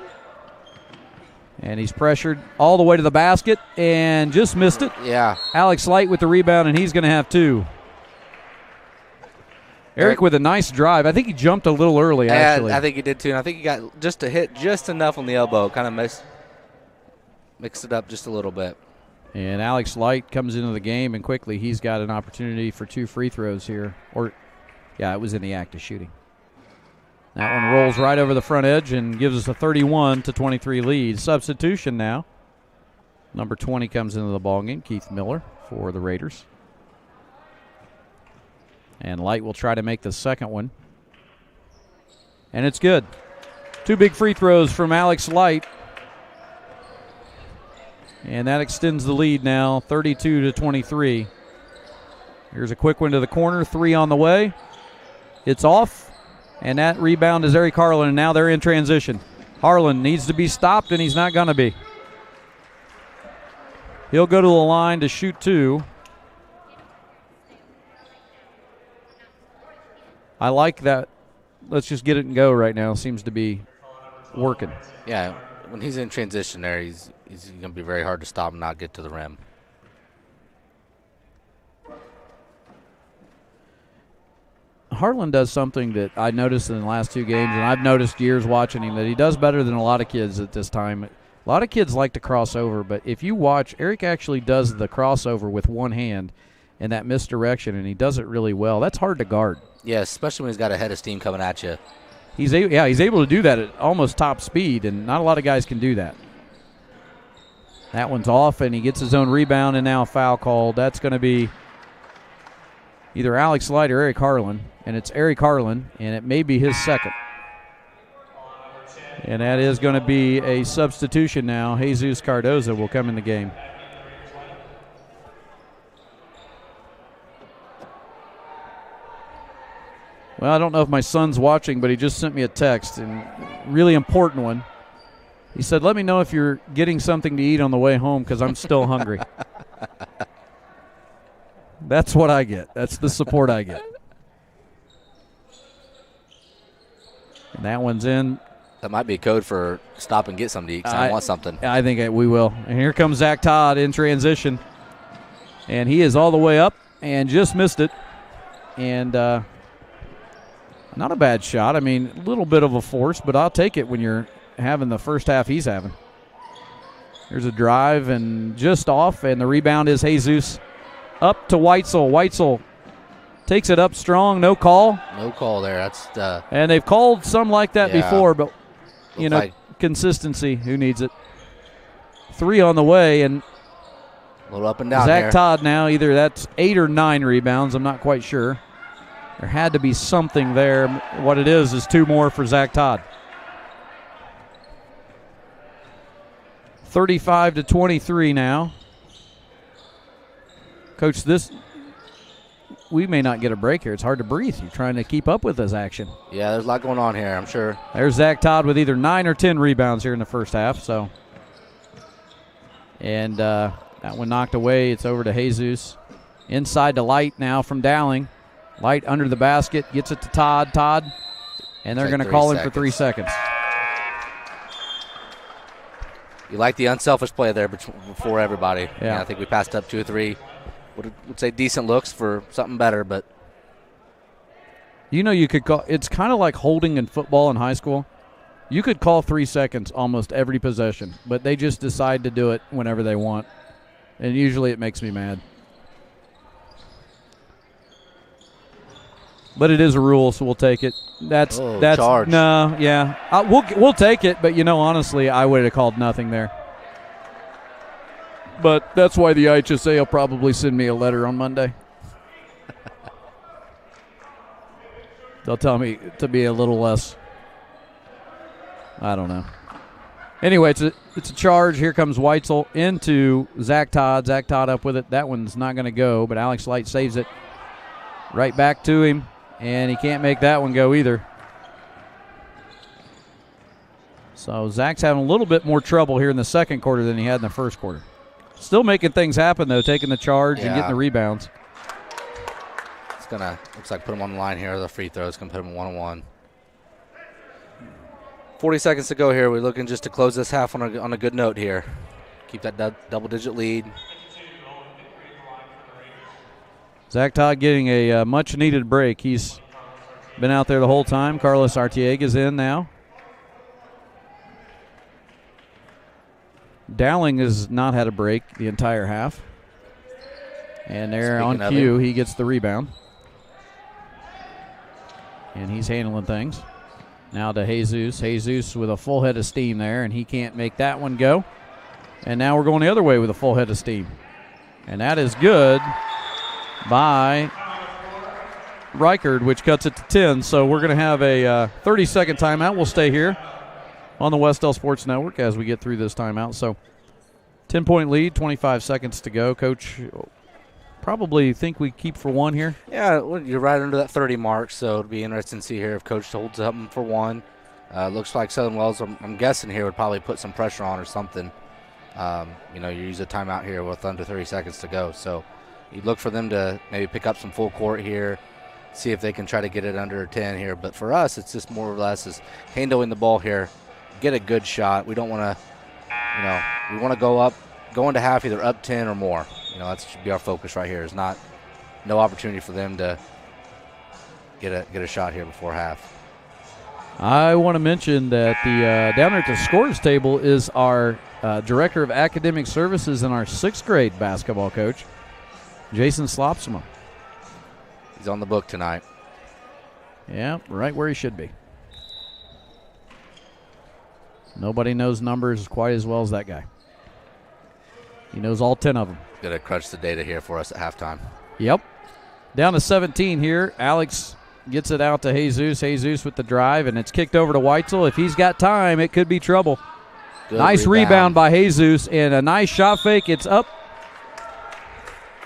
And he's pressured all the way to the basket and just missed it. Yeah. Alex Light with the rebound, and he's going to have 2. Eric with a nice drive. I think he jumped a little early, actually. I think he did, too. And I think he got just a hit just enough on the elbow. Kind of mixed it up just a little bit. And Alex Light comes into the game, and quickly he's got an opportunity for 2 free throws here. It was in the act of shooting. That one rolls right over the front edge and gives us a 31-23 lead. Substitution now. Number 20 comes into the ballgame, Keith Miller for the Raiders. And Light will try to make the second one. And it's good. 2 big free throws from Alex Light. And that extends the lead now, 32-23. Here's a quick one to the corner, 3 on the way. It's off. And that rebound is Eric Harlan, and now they're in transition. Harlan needs to be stopped, and he's not going to be. He'll go to the line to shoot 2. I like that. Let's just get it and go right now. Seems to be working. Yeah, when he's in transition there, he's going to be very hard to stop and not get to the rim. Harlan does something that I noticed in the last 2 games, and I've noticed years watching him, that he does better than a lot of kids at this time. A lot of kids like to cross over, but if you watch, Eric actually does the crossover with one hand and that misdirection, and he does it really well. That's hard to guard. Yeah, especially when he's got a head of steam coming at you. He's able to do that at almost top speed, and not a lot of guys can do that. That one's off, and he gets his own rebound, and now a foul called. That's going to be either Alex Light or Eric Harlan, and it's Eric Harlan, and it may be his second. And that is going to be a substitution now. Jesus Cardoza will come in the game. Well, I don't know if my son's watching, but he just sent me a text, and really important one. He said, let me know if you're getting something to eat on the way home because I'm still hungry. That's what I get. That's the support I get. And that one's in. That might be a code for stop and get something to eat because I want something. I think we will. And here comes Zach Todd in transition. And he is all the way up and just missed it. And not a bad shot. I mean, a little bit of a force, but I'll take it when you're having the first half he's having. There's a drive and just off, and the rebound is Jesus. Up to Weitzel. Weitzel takes it up strong. No call. No call there. That's and they've called some like that before, but like consistency. Who needs it? 3 on the way, and a little up and down. Zach Todd now. Either that's 8 or 9 rebounds. I'm not quite sure. There had to be something there. What it is 2 more for Zach Todd. 35-23 now. Coach, we may not get a break here. It's hard to breathe. You're trying to keep up with this action. Yeah, there's a lot going on here, I'm sure. There's Zach Todd with either 9 or 10 rebounds here in the first half. And that one knocked away. It's over to Jesus. Inside to Light now from Dowling. Light under the basket, gets it to Todd. And they're going to call him for 3 seconds. You like the unselfish play there before everybody. Yeah. I think we passed up 2 or 3. Would say decent looks for something better, but you could call. It's kind of like holding in football in high school. You could call 3 seconds almost every possession, but they just decide to do it whenever they want, and usually it makes me mad. But it is a rule, so we'll take it. That's charge. No, yeah, we'll take it. But honestly, I would have called nothing there. But that's why the IHSA will probably send me a letter on Monday. They'll tell me to be a little less. I don't know. Anyway, it's a charge. Here comes Weitzel into Zach Todd. Zach Todd up with it. That one's not going to go, but Alex Light saves it. Right back to him, and he can't make that one go either. So Zach's having a little bit more trouble here in the second quarter than he had in the first quarter. Still making things happen, though, taking the charge and getting the rebounds. It's going to, looks like, put him on the line here. The free throw is going to put him 1-on-1. 40 seconds to go here. We're looking just to close this half on a good note here. Keep that double-digit lead. Zach Todd getting a much-needed break. He's been out there the whole time. Carlos Artiega's in now. Dowling has not had a break the entire half. And there on cue, he gets the rebound. And he's handling things. Now to Jesus. Jesus with a full head of steam there, and he can't make that one go. And now we're going the other way with a full head of steam. And that is good by Reichard, which cuts it to 10. So we're going to have a 30-second timeout. We'll stay here on the Wes-Del Sports Network as we get through this timeout. So 10-point lead, 25 seconds to go. Coach, probably think we keep for one here. Yeah, you're right under that 30 mark, so it'll be interesting to see here if Coach holds something for one. Looks like Southern Wells, I'm guessing here, would probably put some pressure on or something. You use a timeout here with under 30 seconds to go. So you look for them to maybe pick up some full court here, see if they can try to get it under 10 here. But for us, it's just more or less is handling the ball here, get a good shot. We don't want to, we want to go into half either up 10 or more. That should be our focus right here. Is no opportunity for them to get a shot here before half. I want to mention that the down there at the scores table is our Director of Academic Services and our 6th grade basketball coach, Jason Slopsma. He's on the book tonight. Yeah, right where he should be. Nobody knows numbers quite as well as that guy. He knows all 10 of them. Going to crunch the data here for us at halftime. Yep. Down to 17 here. Alex gets it out to Jesus. Jesus with the drive, and it's kicked over to Weitzel. If he's got time, it could be trouble. Good nice rebound by Jesus, and a nice shot fake. It's up.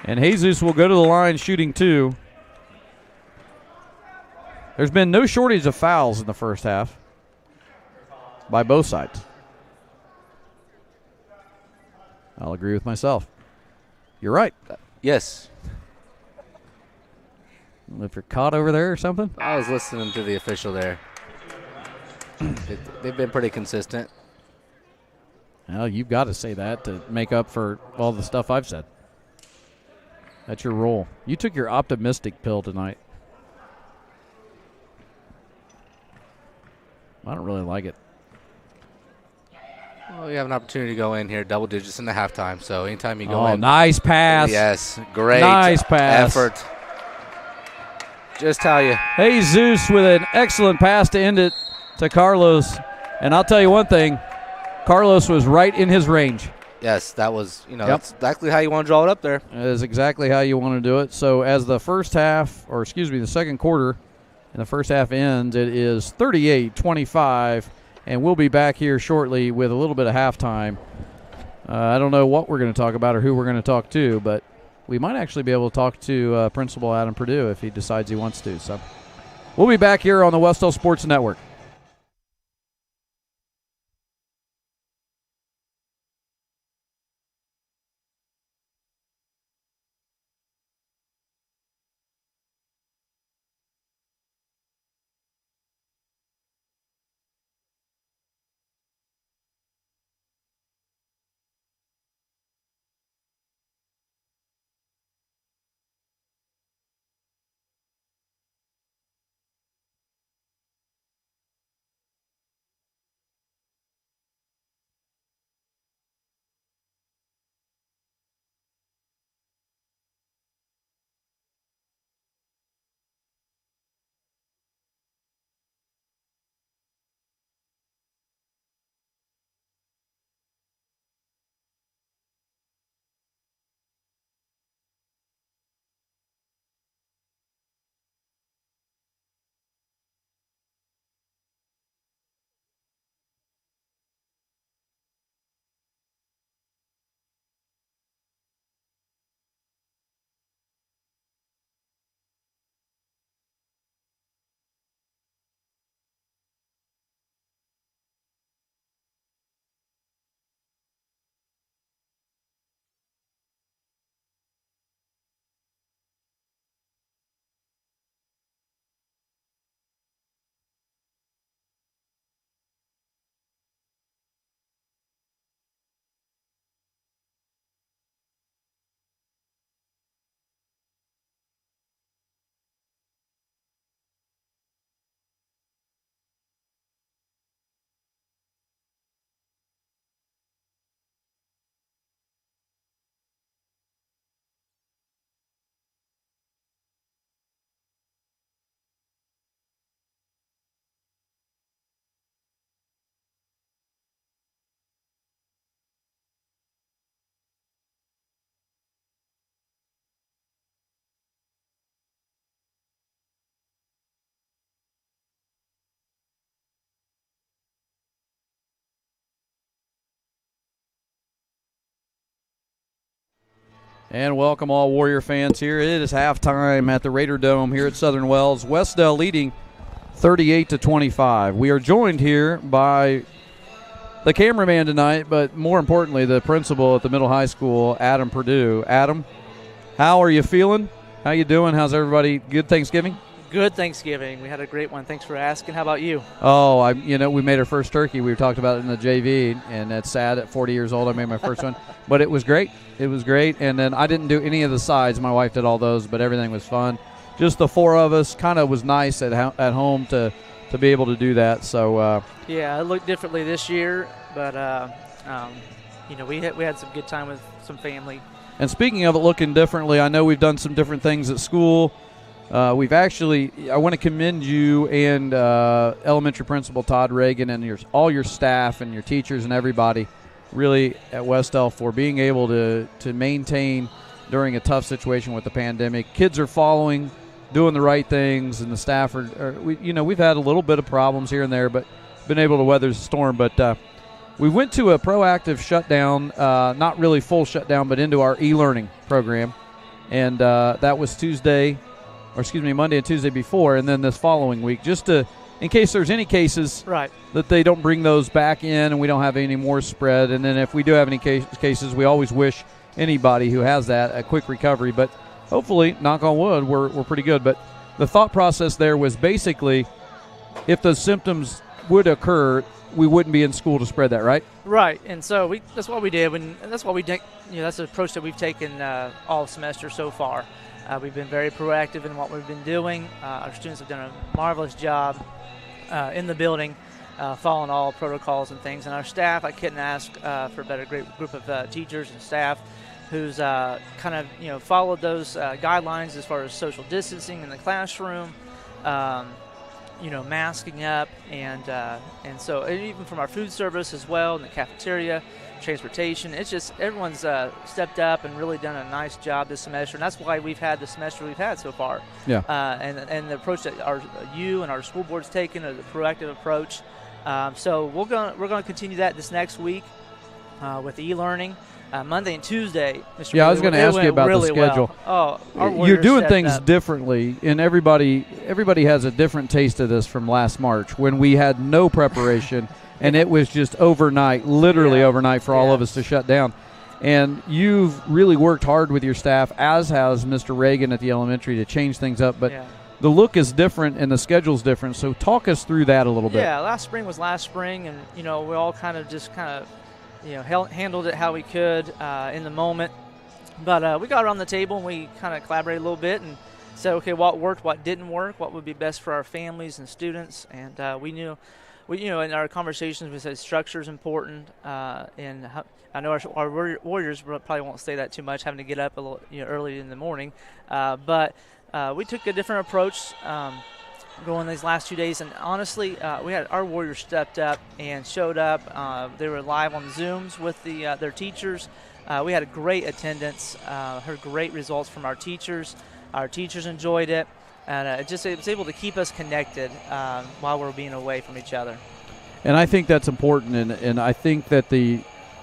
And Jesus will go to the line shooting 2. There's been no shortage of fouls in the first half by both sides. I'll agree with myself. You're right. Yes. If you're caught over there or something? I was listening to the official there. They've been pretty consistent. Well, you've got to say that to make up for all the stuff I've said. That's your role. You took your optimistic pill tonight. I don't really like it. Well, you have an opportunity to go in here, double digits in the halftime. So anytime you go in. Nice pass. Yes, great nice pass. effort. Just how you. Jesus with an excellent pass to end it to Carlos. And I'll tell you one thing, Carlos was right in his range. Yes, that was, that's exactly how you want to draw it up there. That is exactly how you want to do it. So as the the second quarter and the first half ends, it is 38-25. And we'll be back here shortly with a little bit of halftime. I don't know what we're going to talk about or who we're going to talk to, but we might actually be able to talk to Principal Adam Perdue if he decides he wants to. So we'll be back here on the Wes-Del Sports Network. And welcome all Warrior fans here. It is halftime at the Raider Dome here at Southern Wells. Wes-Del leading 38-25. We are joined here by the cameraman tonight, but more importantly, the principal at the middle high school, Adam Perdue. Adam, how are you feeling? How you doing? How's everybody? Good Thanksgiving? Good Thanksgiving. We had a great one. Thanks for asking. How about you? Oh, we made our first turkey. We talked about it in the JV, and it's sad at 40 years old I made my first one. But it was great. It was great. And then I didn't do any of the sides. My wife did all those, but everything was fun. Just the four of us. Kind of was nice at home to be able to do that. So yeah, it looked differently this year, but we had some good time with some family. And speaking of it looking differently, I know we've done some different things at school. I want to commend you and elementary principal Todd Reagan and all your staff and your teachers and everybody really at Wes-Del for being able to maintain during a tough situation with the pandemic. Kids are following, doing the right things, and the staff we've had a little bit of problems here and there, but been able to weather the storm. But we went to a proactive shutdown, not really full shutdown, but into our e-learning program, and that was Monday and Tuesday before, and then this following week, just in case there's any cases right, that they don't bring those back in and we don't have any more spread. And then if we do have any cases, we always wish anybody who has that a quick recovery. But hopefully, knock on wood, we're pretty good. But the thought process there was basically if those symptoms would occur, we wouldn't be in school to spread that, right? Right, and so that's what we did. That's what we did. That's the approach that we've taken all semester so far. We've been very proactive in what we've been doing. Our students have done a marvelous job in the building, following all protocols and things. And our staff, I couldn't ask for a better group of teachers and staff who's kind of followed those guidelines as far as social distancing in the classroom, masking up, and so even from our food service as well in the cafeteria. Transportation. It's just everyone's stepped up and really done a nice job this semester, and that's why we've had the semester we've had so far. Yeah. And the approach that you and our school board's taken, the proactive approach. So we're going to continue that this next week with e-learning. Monday and Tuesday, Mr. Yeah, I was going to ask you about really the schedule. Well. You're doing things differently, and everybody has a different taste of this from last March when we had no preparation. And it was just overnight, literally overnight for all of us to shut down. And you've really worked hard with your staff, as has Mr. Reagan at the elementary, to change things up. But the look is different and the schedule's different. So talk us through that a little bit. Yeah, last spring was last spring, and, we all kind of handled it how we could in the moment. But we got around the table and we kind of collaborated a little bit and said, okay, what worked, what didn't work, what would be best for our families and students. And we knew – in our conversations, we said structure is important, and I know our Warriors probably won't say that too much, having to get up a little early in the morning, but we took a different approach going these last 2 days, and honestly, our Warriors stepped up and showed up. They were live on Zooms with their teachers. We had a great attendance, heard great results from our teachers. Our teachers enjoyed it. And it was able to keep us connected while we're being away from each other. And I think that's important. And I think that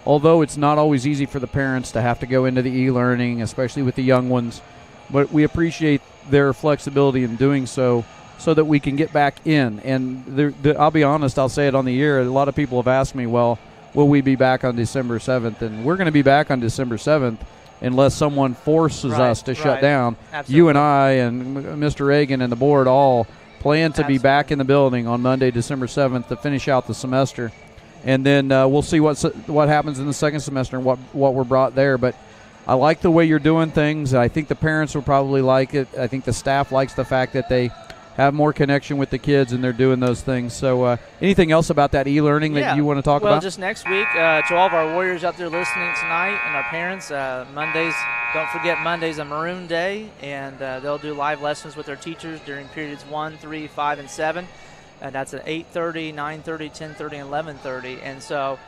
although it's not always easy for the parents to have to go into the e-learning, especially with the young ones, but we appreciate their flexibility in doing so that we can get back in. And I'll be honest, I'll say it on the air. A lot of people have asked me, well, will we be back on December 7th? And we're going to be back on December 7th. Unless someone forces us to shut down. Absolutely. You and I and Mr. Reagan and the board all plan to be back in the building on Monday, December 7th to finish out the semester. And then we'll see what happens in the second semester and what we're brought there. But I like the way you're doing things. I think the parents will probably like it. I think the staff likes the fact that they have more connection with the kids and they're doing those things. So anything else about that e-learning that you want to talk about? Well, just next week, to all of our Warriors out there listening tonight and our parents, Mondays, don't forget Monday's a Maroon Day, and they'll do live lessons with their teachers during periods 1, 3, 5, and 7. And that's at 8:30, 9:30, 10:30, and 11:30. And so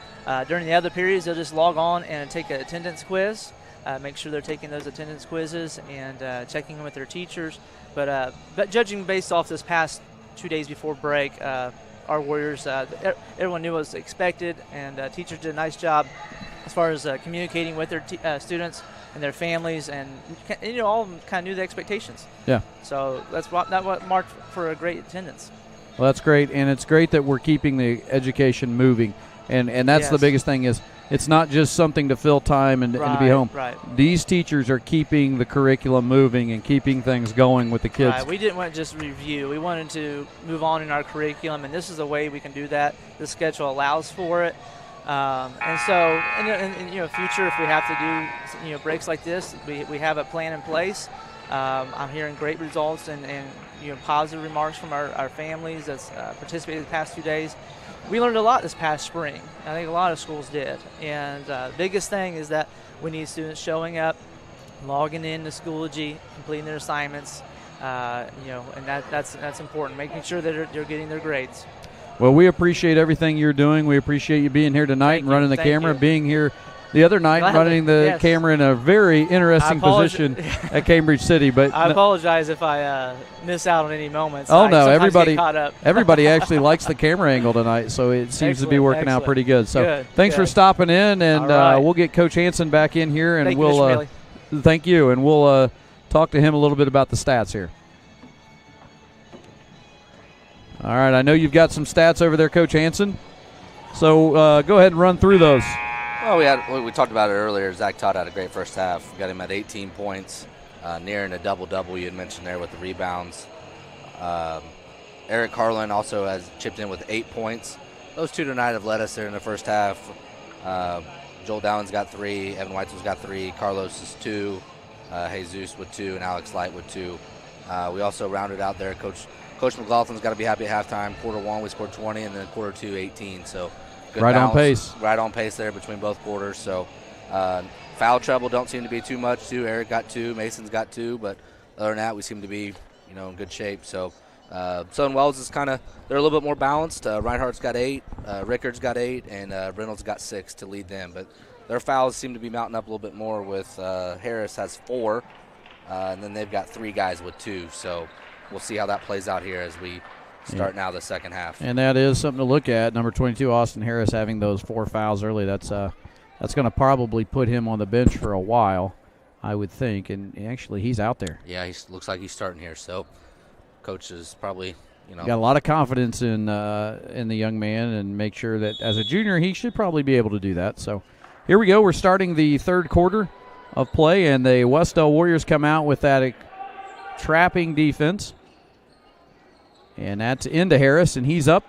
during the other periods, they'll just log on and take an attendance quiz. Make sure they're taking those attendance quizzes and checking with their teachers. But judging based off this past 2 days before break, our Warriors, everyone knew what was expected, and teachers did a nice job as far as communicating with their students. and their families, and all of them kind of knew the expectations. Yeah. So that what marked for a great attendance. Well, that's great, and it's great that we're keeping the education moving, and that's the biggest thing is it's not just something to fill time and to be home. Right. These teachers are keeping the curriculum moving and keeping things going with the kids. Right. We didn't want to just review. We wanted to move on in our curriculum, and this is a way we can do that. The schedule allows for it. And so in future, if we have to do breaks like this, we have a plan in place. I'm hearing great results and positive remarks from our families that's participated the past 2 days. We learned a lot this past spring. I think a lot of schools did. And the biggest thing is that we need students showing up, logging in to Schoology, completing their assignments, and that's important, making sure that they're getting their grades. Well, we appreciate everything you're doing. We appreciate you being here tonight and running the camera, being here the other night, running the camera in a very interesting position at Cambridge City. But I apologize if I miss out on any moments. Oh, no, everybody actually likes the camera angle tonight, so it seems to be working out pretty good. So thanks for stopping in, and we'll get Coach Hansen back in here, and thank you, and we'll talk to him a little bit about the stats here. All right, I know you've got some stats over there, Coach Hansen. So go ahead and run through those. Well, we talked about it earlier. Zach Todd had a great first half. We got him at 18 points, nearing a double-double you had mentioned there with the rebounds. Eric Harlan also has chipped in with 8 points. Those two tonight have led us there in the first half. Joel Downs got 3, Evan Weitzel's got 3, Carlos is 2, Jesus with 2, and Alex Light with 2. We also rounded out there. Coach McLaughlin's got to be happy at halftime. Quarter 1, we scored 20, and then quarter 2, 18. So good right balance, on pace. Right on pace there between both quarters. So foul trouble don't seem to be too much, too. Eric got 2, Mason's got 2, but other than that, we seem to be, in good shape. So Southern Wells is they're a little bit more balanced. Reinhardt's got 8, Rickard's got 8, and Reynolds got 6 to lead them. But their fouls seem to be mounting up a little bit more with Harris has 4, and then they've got 3 guys with 2. So we'll see how that plays out here as we start now the second half. And that is something to look at. Number 22, Austin Harris, having those 4 fouls early. That's going to probably put him on the bench for a while, I would think. And actually, he's out there. Yeah, he looks like he's starting here. So coach is probably, got a lot of confidence in the young man, and make sure that as a junior he should probably be able to do that. So here we go. We're starting the third quarter of play, and the Wes-Del Warriors come out with that trapping defense. And that's into Harris, and he's up.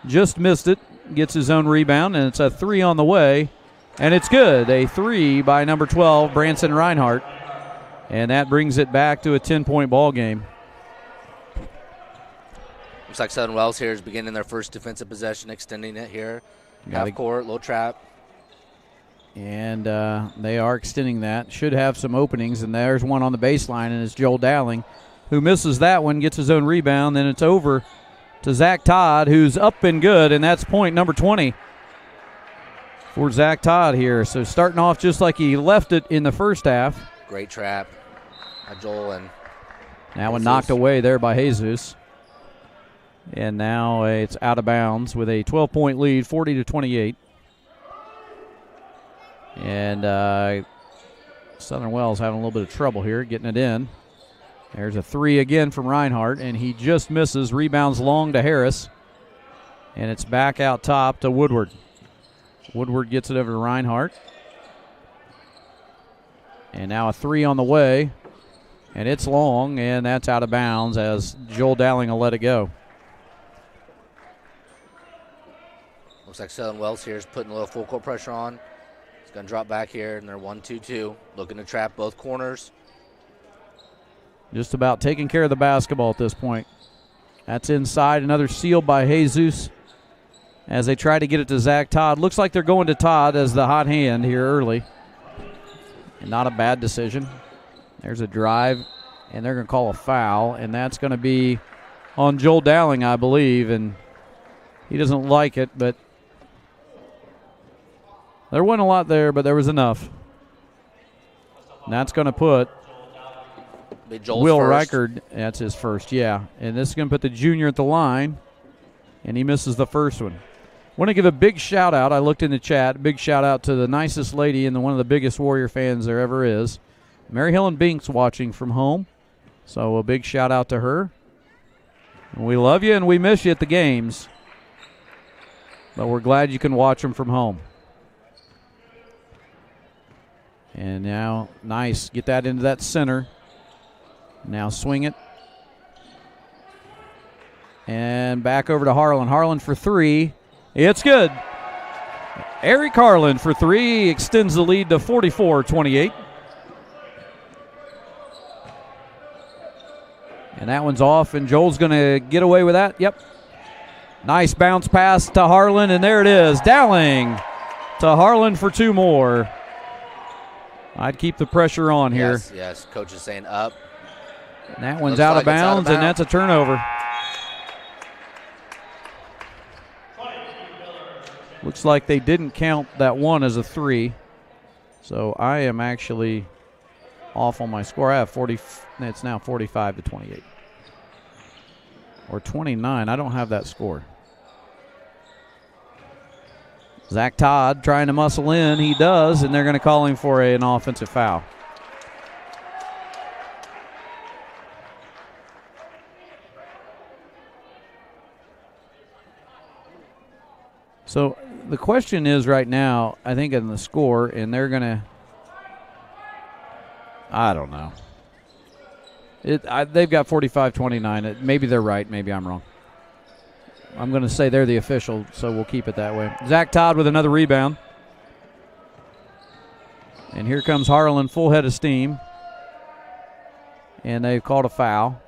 Just missed it. Gets his own rebound, and it's a 3 on the way. And it's good. A 3 by number 12, Branson Reinhardt. And that brings it back to a 10-point ball game. Looks like Southern Wells here is beginning their first defensive possession, extending it here. Half court, little trap. And they are extending that. Should have some openings, and there's one on the baseline, and it's Joel Dowling, who misses that one, gets his own rebound. Then it's over to Zach Todd, who's up and good, and that's point number 20 for Zach Todd here. So starting off just like he left it in the first half. Great trap by Joel. And that one knocked away there by Jesus. And now it's out of bounds with a 12-point lead, 40-28. And Southern Wells having a little bit of trouble here getting it in. There's a 3 again from Reinhardt, and he just misses. Rebounds long to Harris. And it's back out top to Woodward. Woodward gets it over to Reinhardt. And now a 3 on the way. And it's long, and that's out of bounds as Joel Dowling will let it go. Looks like Southern Wells here is putting a little full court pressure on. It's going to drop back here, and they're 1-2-2. Looking to trap both corners. Just about taking care of the basketball at this point. That's inside. Another steal by Jesus as they try to get it to Zach Todd. Looks like they're going to Todd as the hot hand here early. And not a bad decision. There's a drive, and they're going to call a foul, and that's going to be on Joel Dowling, I believe, and he doesn't like it, but there wasn't a lot there, but there was enough. And that's going to put Will Reichard, that's his first, yeah. And this is going to put the junior at the line, and he misses the first one. Want to give a big shout out. I looked in the chat. Big shout out to the nicest lady and one of the biggest Warrior fans there ever is. Mary Helen Binks watching from home. So a big shout out to her. We love you and we miss you at the games. But we're glad you can watch them from home. And now, nice. Get that into that center. Now swing it. And back over to Harlan. Harlan for three. It's good. Eric Harlan for three extends the lead to 44-28. And that one's off, and Joel's going to get away with that. Yep. Nice bounce pass to Harlan, and there it is. Dowling to Harlan for two more. I'd keep the pressure on here. Yes. Coach is saying up. And that one's out of bounds, and that's a turnover. Looks like they didn't count that one as a three. So I am actually off on my score. I have 40. It's now 45-28. Or 29. I don't have that score. Zach Todd trying to muscle in. He does, and they're going to call him for an offensive foul. So the question is right now, I think in the score, and they're going to, I don't know. They've got 45-29. Maybe they're right. Maybe I'm wrong. I'm going to say they're the official, so we'll keep it that way. Zach Todd with another rebound. And here comes Harlan, full head of steam. And they've called a foul.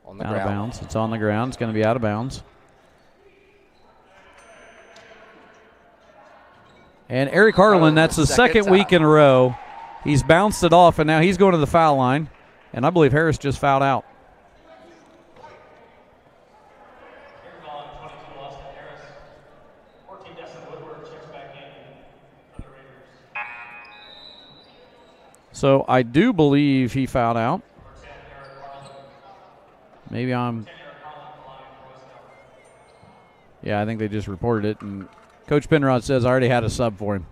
On the out ground. Of bounds. It's on the ground. It's going to be out of bounds. And Eric Harlan, that's the second week in a row. He's bounced it off, and now he's going to the foul line. And I believe Harris just fouled out. So I do believe he fouled out. Maybe I'm. Yeah, I think they just reported it. And Coach Penrod says I already had a sub for him.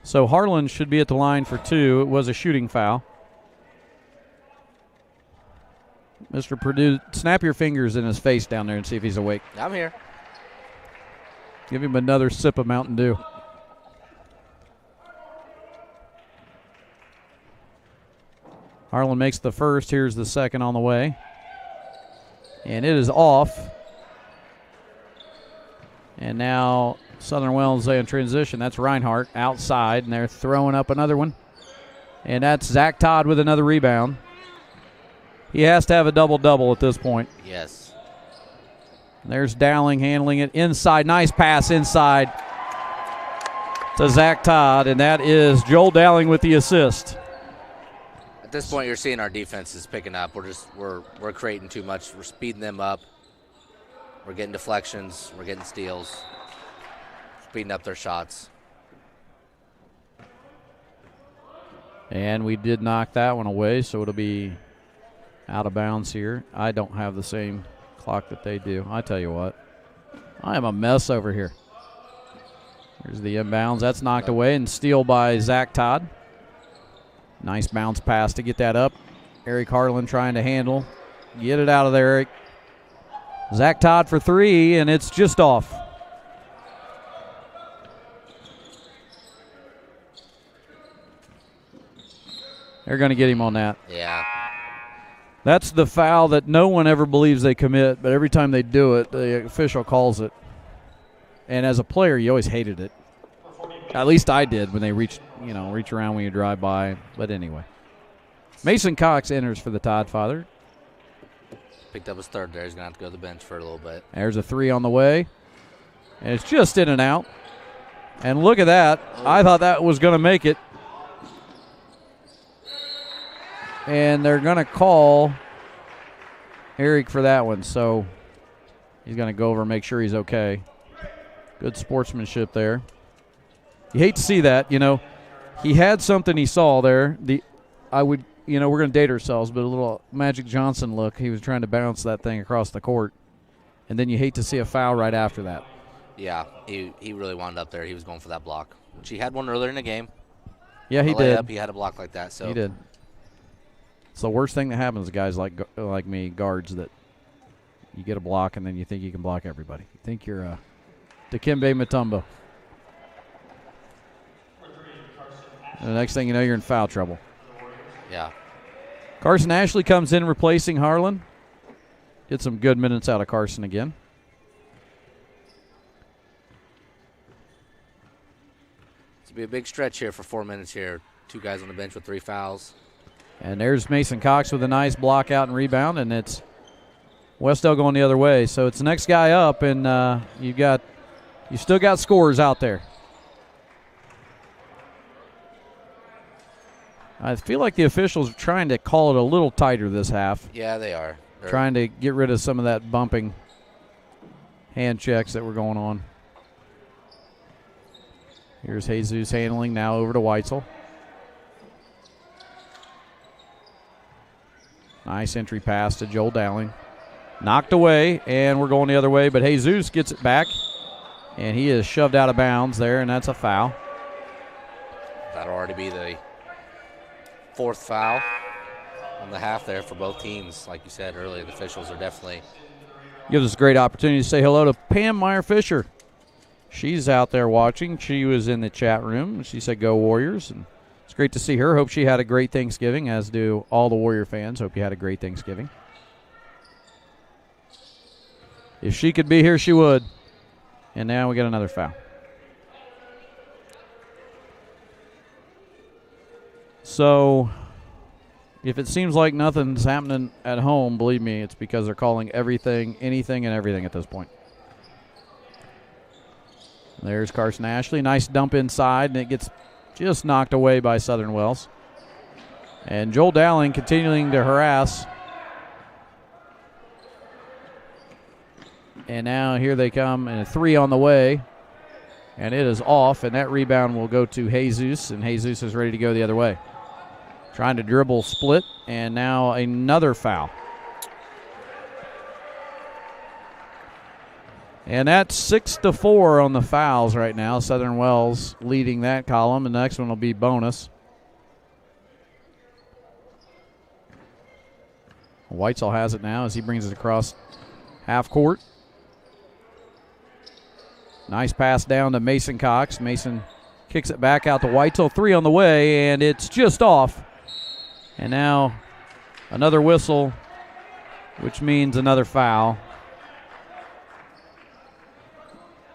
So Harlan should be at the line for two. It was a shooting foul. Mr. Purdue, snap your fingers in his face down there and see if he's awake. I'm here. Give him another sip of Mountain Dew. Harlan makes the first. Here's the second on the way. And it is off. And now Southern Wells in transition. That's Reinhardt outside, and they're throwing up another one. And that's Zach Todd with another rebound. He has to have a double-double at this point. Yes. There's Dowling handling it inside. Nice pass inside to Zach Todd, and that is Joel Dowling with the assist. At this point, you're seeing our defense is picking up. We're creating too much. We're speeding them up. We're getting deflections. We're getting steals. Speeding up their shots. And we did knock that one away, so it'll be out of bounds here. I don't have the same clock that they do. I tell you what, I am a mess over here. Here's the inbounds. That's knocked away and steal by Zach Todd. Nice bounce pass to get that up. Eric Harlan trying to handle. Get it out of there, Eric. Zach Todd for three, and it's just off. They're going to get him on that. Yeah. That's the foul that no one ever believes they commit, but every time they do it, the official calls it. And as a player, you always hated it. At least I did when they reach around when you drive by. But anyway. Mason Cox enters for the Todd father. Picked up his third there. He's going to have to go to the bench for a little bit. There's a three on the way. And it's just in and out. And look at that. I thought that was going to make it. And they're going to call Eric for that one. So he's going to go over and make sure he's okay. Good sportsmanship there. You hate to see that. He had something he saw there. we're going to date ourselves, but a little Magic Johnson look. He was trying to bounce that thing across the court. And then you hate to see a foul right after that. Yeah, he really wound up there. He was going for that block, which he had one earlier in the game. Yeah, he did. He had a block like that. So he did. It's the worst thing that happens to guys like me, guards, that you get a block and then you think you can block everybody. You think you're Dikembe Mutombo. And the next thing you know, you're in foul trouble. Yeah. Carson Ashley comes in replacing Harlan. Get some good minutes out of Carson again. It's going to be a big stretch here for 4 minutes here. 2 guys on the bench with 3 fouls. And there's Mason Cox with a nice block out and rebound, and it's Wes-Del going the other way. So it's the next guy up, and you still got scorers out there. I feel like the officials are trying to call it a little tighter this half. Yeah, they are. They're trying to get rid of some of that bumping hand checks that were going on. Here's Jesus handling now over to Weitzel. Nice entry pass to Joel Dowling. Knocked away, and we're going the other way, but Jesus gets it back, and he is shoved out of bounds there, and that's a foul. That'll already be the 4th foul on the half there for both teams. Like you said earlier, the officials are definitely. Gives us a great opportunity to say hello to Pam Meyer-Fisher. She's out there watching. She was in the chat room. She said, "Go Warriors." And it's great to see her. Hope she had a great Thanksgiving, as do all the Warrior fans. Hope you had a great Thanksgiving. If she could be here, she would. And now we got another foul. So if it seems like nothing's happening at home, believe me, it's because they're calling everything, anything, and everything at this point. There's Carson Ashley. Nice dump inside, and it gets just knocked away by Southern Wells. And Joel Dowling continuing to harass. And now here they come, and a 3 on the way. And it is off, and that rebound will go to Jesus, and Jesus is ready to go the other way. Trying to dribble split, and now another foul. And that's 6-4 on the fouls right now. Southern Wells leading that column, and the next one will be bonus. Weitzel has it now as he brings it across half court. Nice pass down to Mason Cox. Mason kicks it back out to Weitzel. 3 on the way, and it's just off. And now another whistle, which means another foul.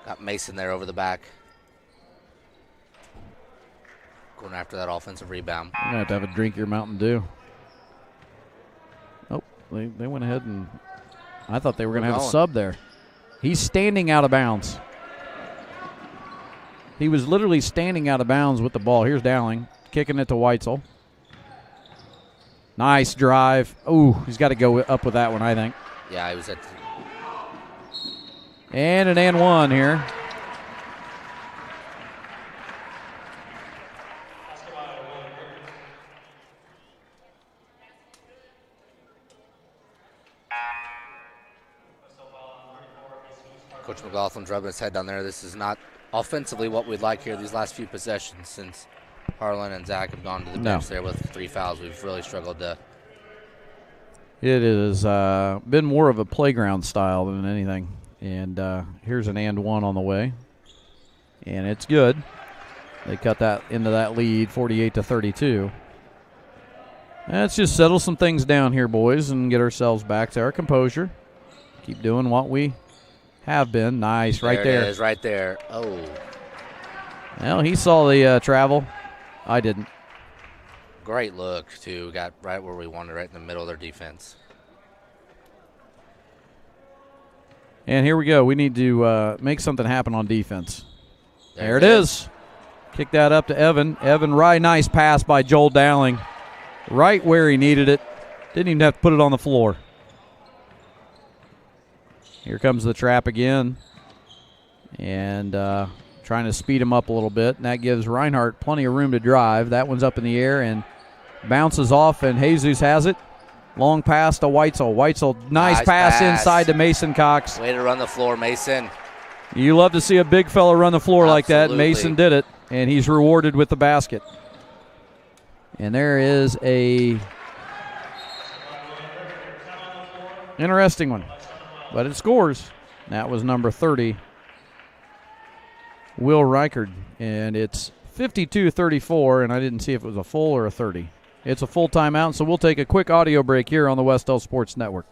Got Mason there over the back. Going after that offensive rebound. You're going to have a drink of your Mountain Dew. Oh, they went ahead, and I thought they were going to have a sub there. He's standing out of bounds. He was literally standing out of bounds with the ball. Here's Dowling kicking it to Weitzel. Nice drive. Ooh, he's got to go up with that one, I think. Yeah, he was at. And an and one here. Coach McLaughlin rubbing his head down there. This is not offensively what we'd like here these last few possessions since Harlan and Zach have gone to the bench there with 3 fouls. We've really struggled to. It has been more of a playground style than anything. And here's an and one on the way. And it's good. They cut that into that lead, 48-32. Let's just settle some things down here, boys, and get ourselves back to our composure. Keep doing what we have been. Nice, right there. It is, right there. Oh. Well, he saw the travel. I didn't. Great look, too. Got right where we wanted, right in the middle of their defense. And here we go. We need to make something happen on defense. There it is. Kick that up to Evan. Evan Rye, nice pass by Joel Dowling. Right where he needed it. Didn't even have to put it on the floor. Here comes the trap again. And trying to speed him up a little bit. And that gives Reinhardt plenty of room to drive. That one's up in the air, and Bounces off, and Jesus has it. Long pass to Weitzel. Weitzel, nice pass inside to Mason Cox. Way to run the floor, Mason. You love to see a big fella run the floor like that. Mason did it, and he's rewarded with the basket. And there is a interesting one, but it scores. That was number 30, Will Reichard, and it's 52-34, and I didn't see if it was a full or a 30. It's a full timeout, so we'll take a quick audio break here on the Wes-Del Sports Network.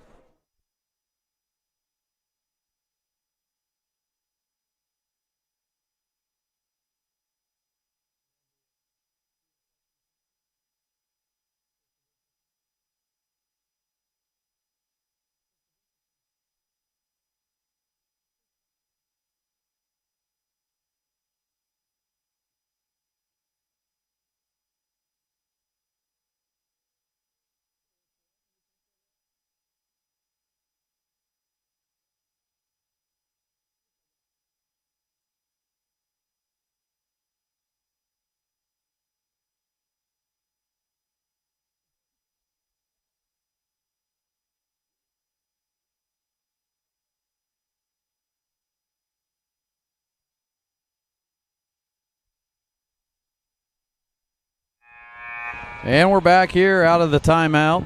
And we're back here out of the timeout.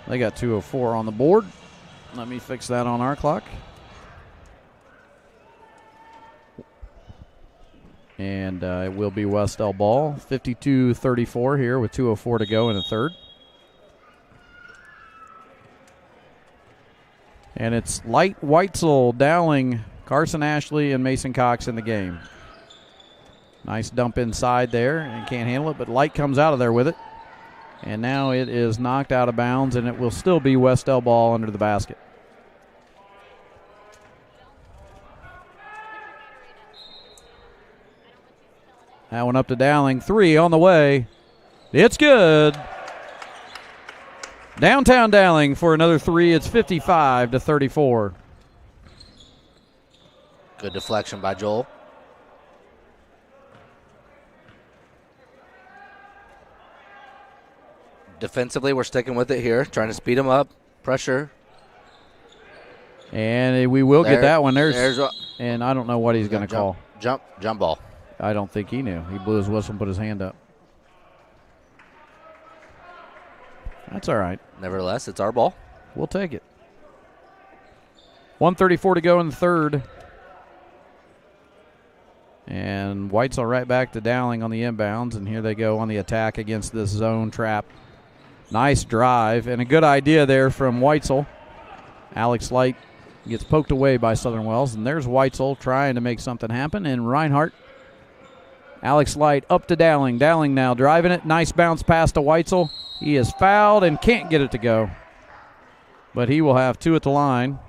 They got 2:04 on the board. Let me fix that on our clock. And it will be Wes-Del ball. 52-34 here with 2:04 to go in the third. And it's Light, Weitzel, Dowling, Carson Ashley, and Mason Cox in the game. Nice dump inside there, and can't handle it, but Light comes out of there with it. And now it is knocked out of bounds, and it will still be Wes-Del ball under the basket. That one up to Dowling. 3 on the way. It's good. Downtown Dowling for another 3. It's 55-34. Good deflection by Joel. Defensively, we're sticking with it here, trying to speed them up, pressure. And we will get that one. And I don't know what he's going to call. Jump ball. I don't think he knew. He blew his whistle and put his hand up. That's all right. Nevertheless, it's our ball. We'll take it. 1:34 to go in the third. And Weitzel right back to Dowling on the inbounds, and here they go on the attack against this zone trap. Nice drive, and a good idea there from Weitzel. Alex Light gets poked away by Southern Wells, and there's Weitzel trying to make something happen, and Reinhardt. Alex Light up to Dowling. Dowling now driving it. Nice bounce pass to Weitzel. He is fouled and can't get it to go. But he will have 2 at the line.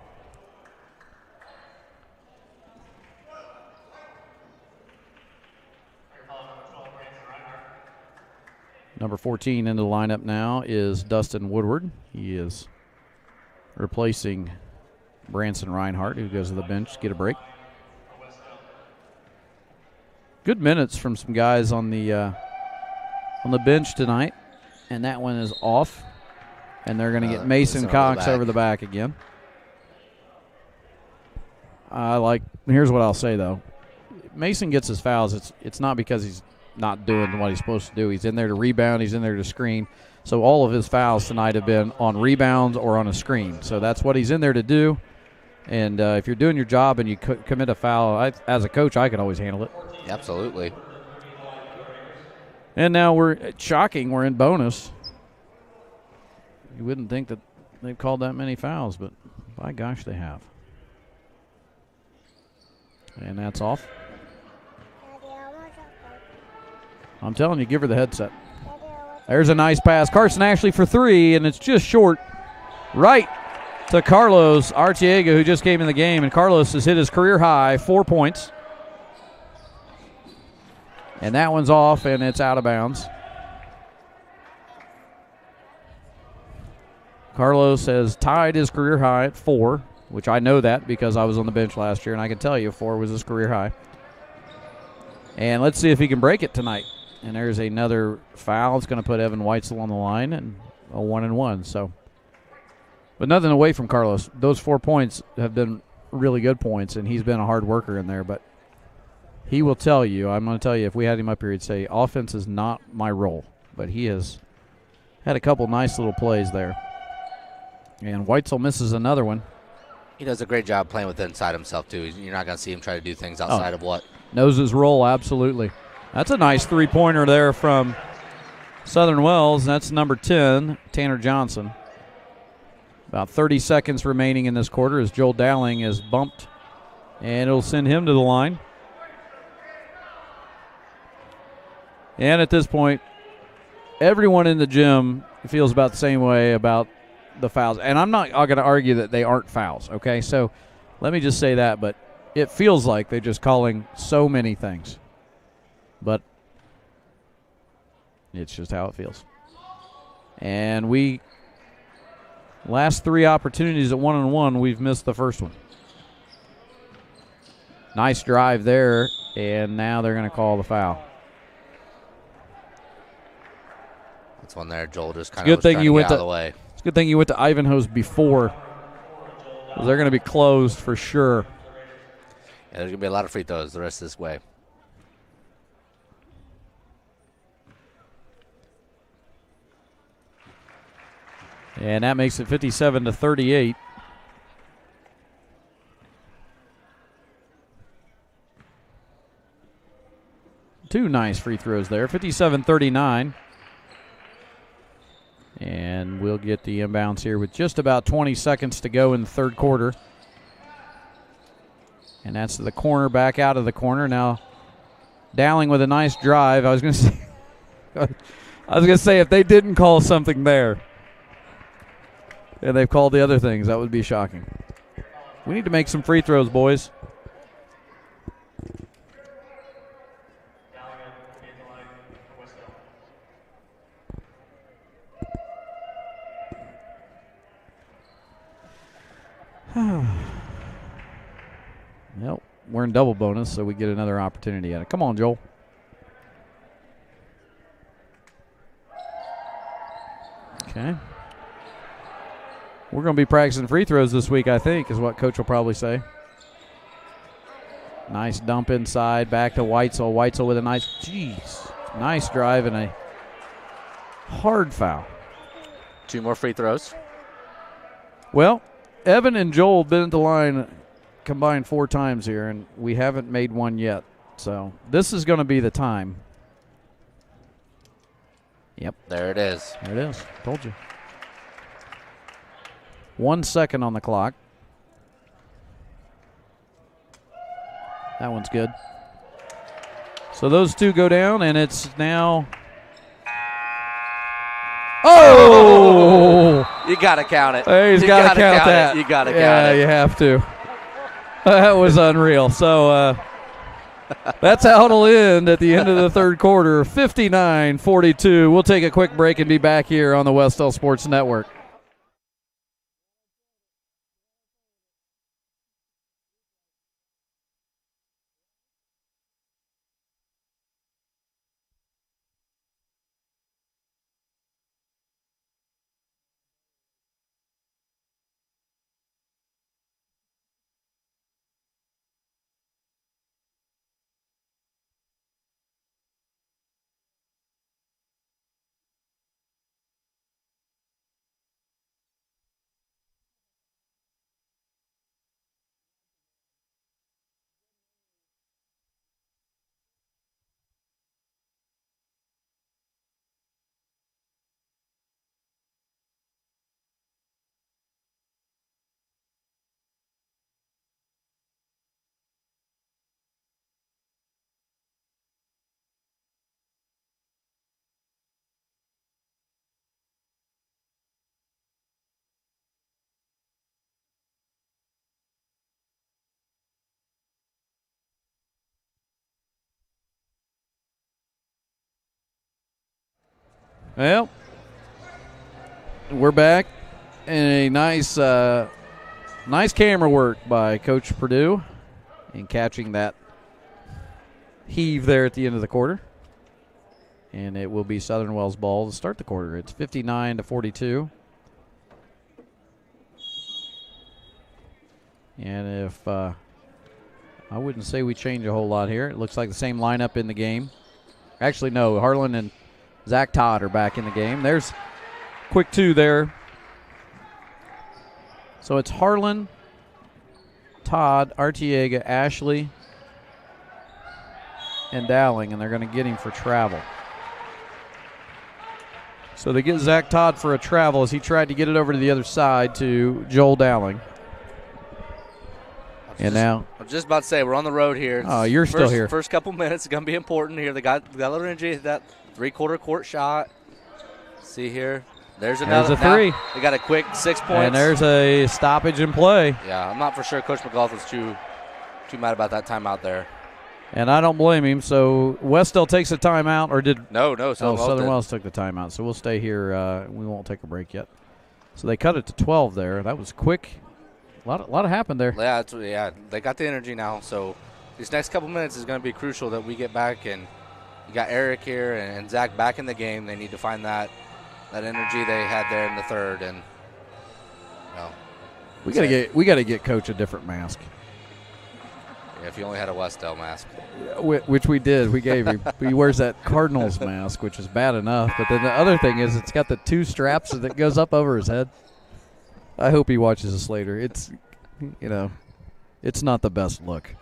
Number 14 in the lineup now is Dustin Woodward. He is replacing Branson Reinhardt, who goes to the bench, get a break. Good minutes from some guys on the bench tonight, and that one is off. And they're going to get Mason Cox over the back again. Here's what I'll say, though. Mason gets his fouls. It's not because he's not doing what he's supposed to do. He's in there to rebound. He's in there to screen. So all of his fouls tonight have been on rebounds or on a screen. So that's what he's in there to do. And if you're doing your job and you commit a foul, as a coach, I can always handle it. Absolutely. And now we're in bonus. You wouldn't think that they've called that many fouls, but by gosh, they have. And that's off. I'm telling you, give her the headset. There's a nice pass. Carson Ashley for 3, and it's just short. Right to Carlos Artiega, who just came in the game, and Carlos has hit his career high, 4 points. And that one's off, and it's out of bounds. Carlos has tied his career high at 4, which I know that because I was on the bench last year, and I can tell you 4 was his career high. And let's see if he can break it tonight. And there's another foul. It's going to put Evan Weitzel on the line, and a 1-and-1. So, but nothing away from Carlos. Those 4 points have been really good points, and he's been a hard worker in there. But he will tell you, I'm going to tell you, if we had him up here, he'd say, offense is not my role. But he has had a couple nice little plays there. And Weitzel misses another one. He does a great job playing with inside himself, too. You're not going to see him try to do things outside of what. Knows his role, absolutely. That's a nice three-pointer there from Southern Wells. That's number 10, Tanner Johnson. About 30 seconds remaining in this quarter as Joel Dowling is bumped, and it'll send him to the line. And at this point, everyone in the gym feels about the same way about the fouls. And I'm not going to argue that they aren't fouls, okay? So let me just say that, but it feels like they're just calling so many things. But it's just how it feels. And last 3 opportunities at 1-on-1, we've missed the first one. Nice drive there, and now they're going to call the foul. That's one there. Joel just kind of was trying to get out of the way. It's a good thing you went to Ivanhoe's before. They're going to be closed for sure. Yeah, there's going to be a lot of free throws the rest of this way. And that makes it 57-38. Two nice free throws there, 57-39. And we'll get the inbounds here with just about 20 seconds to go in the third quarter. And that's to the corner, back out of the corner. Now Dowling with a nice drive. I was going to say if they didn't call something there, and they've called the other things, that would be shocking. We need to make some free throws, boys. Well, we're in double bonus, so we get another opportunity at it. Come on, Joel. Okay. We're going to be practicing free throws this week, I think, is what Coach will probably say. Nice dump inside, back to Weitzel. Weitzel with a nice drive and a hard foul. 2 more free throws. Well, Evan and Joel have been at the line combined 4 times here, and we haven't made one yet. So this is going to be the time. Yep. There it is. There it is. Told you. 1 second on the clock. That one's good. So those 2 go down, and it's now. Oh! You got to count it. Hey, he's got to count that. You got to count it. Yeah, you have to. That was unreal. So that's how it'll end at the end of the third quarter, 59-42. We'll take a quick break and be back here on the Wes-Del Sports Network. Well, we're back, and a nice camera work by Coach Purdue in catching that heave there at the end of the quarter. and it will be Southern Wells ball to start the quarter. It's 59-42. And if I wouldn't say we change a whole lot here. It looks like the same lineup in the game. Actually, no, Harlan and Zach Todd are back in the game. There's quick two there. So it's Harlan, Todd, Artiega, Ashley, and Dowling, and they're going to get him for travel. So they get Zach Todd for a travel as he tried to get it over to the other side to Joel Dowling. And now, I'm just about to say, we're on the road here. Oh, you're still here. First couple minutes is going to be important here. They got a little energy, that three-quarter court shot. See here. There's another. There's a three. They got a quick 6 points. And there's a stoppage in play. Yeah, I'm not for sure Coach McLaughlin's too mad about that timeout there. And I don't blame him. So Wes-Del takes a timeout, or did? No. Southern Wells took the timeout. So we'll stay here. We won't take a break yet. So they cut it to 12 there. That was quick. A lot happened there. Yeah, they got the energy now. So these next couple minutes is going to be crucial that we get back, and you got Eric here and Zach back in the game. They need to find that energy they had there in the third, and we gotta get Coach a different mask. Yeah, if he only had a Wes-Del mask, which we did, we gave him. He wears that Cardinals mask, which is bad enough. But then the other thing is, it's got the two straps that goes up over his head. I hope he watches this later. It's, it's not the best look.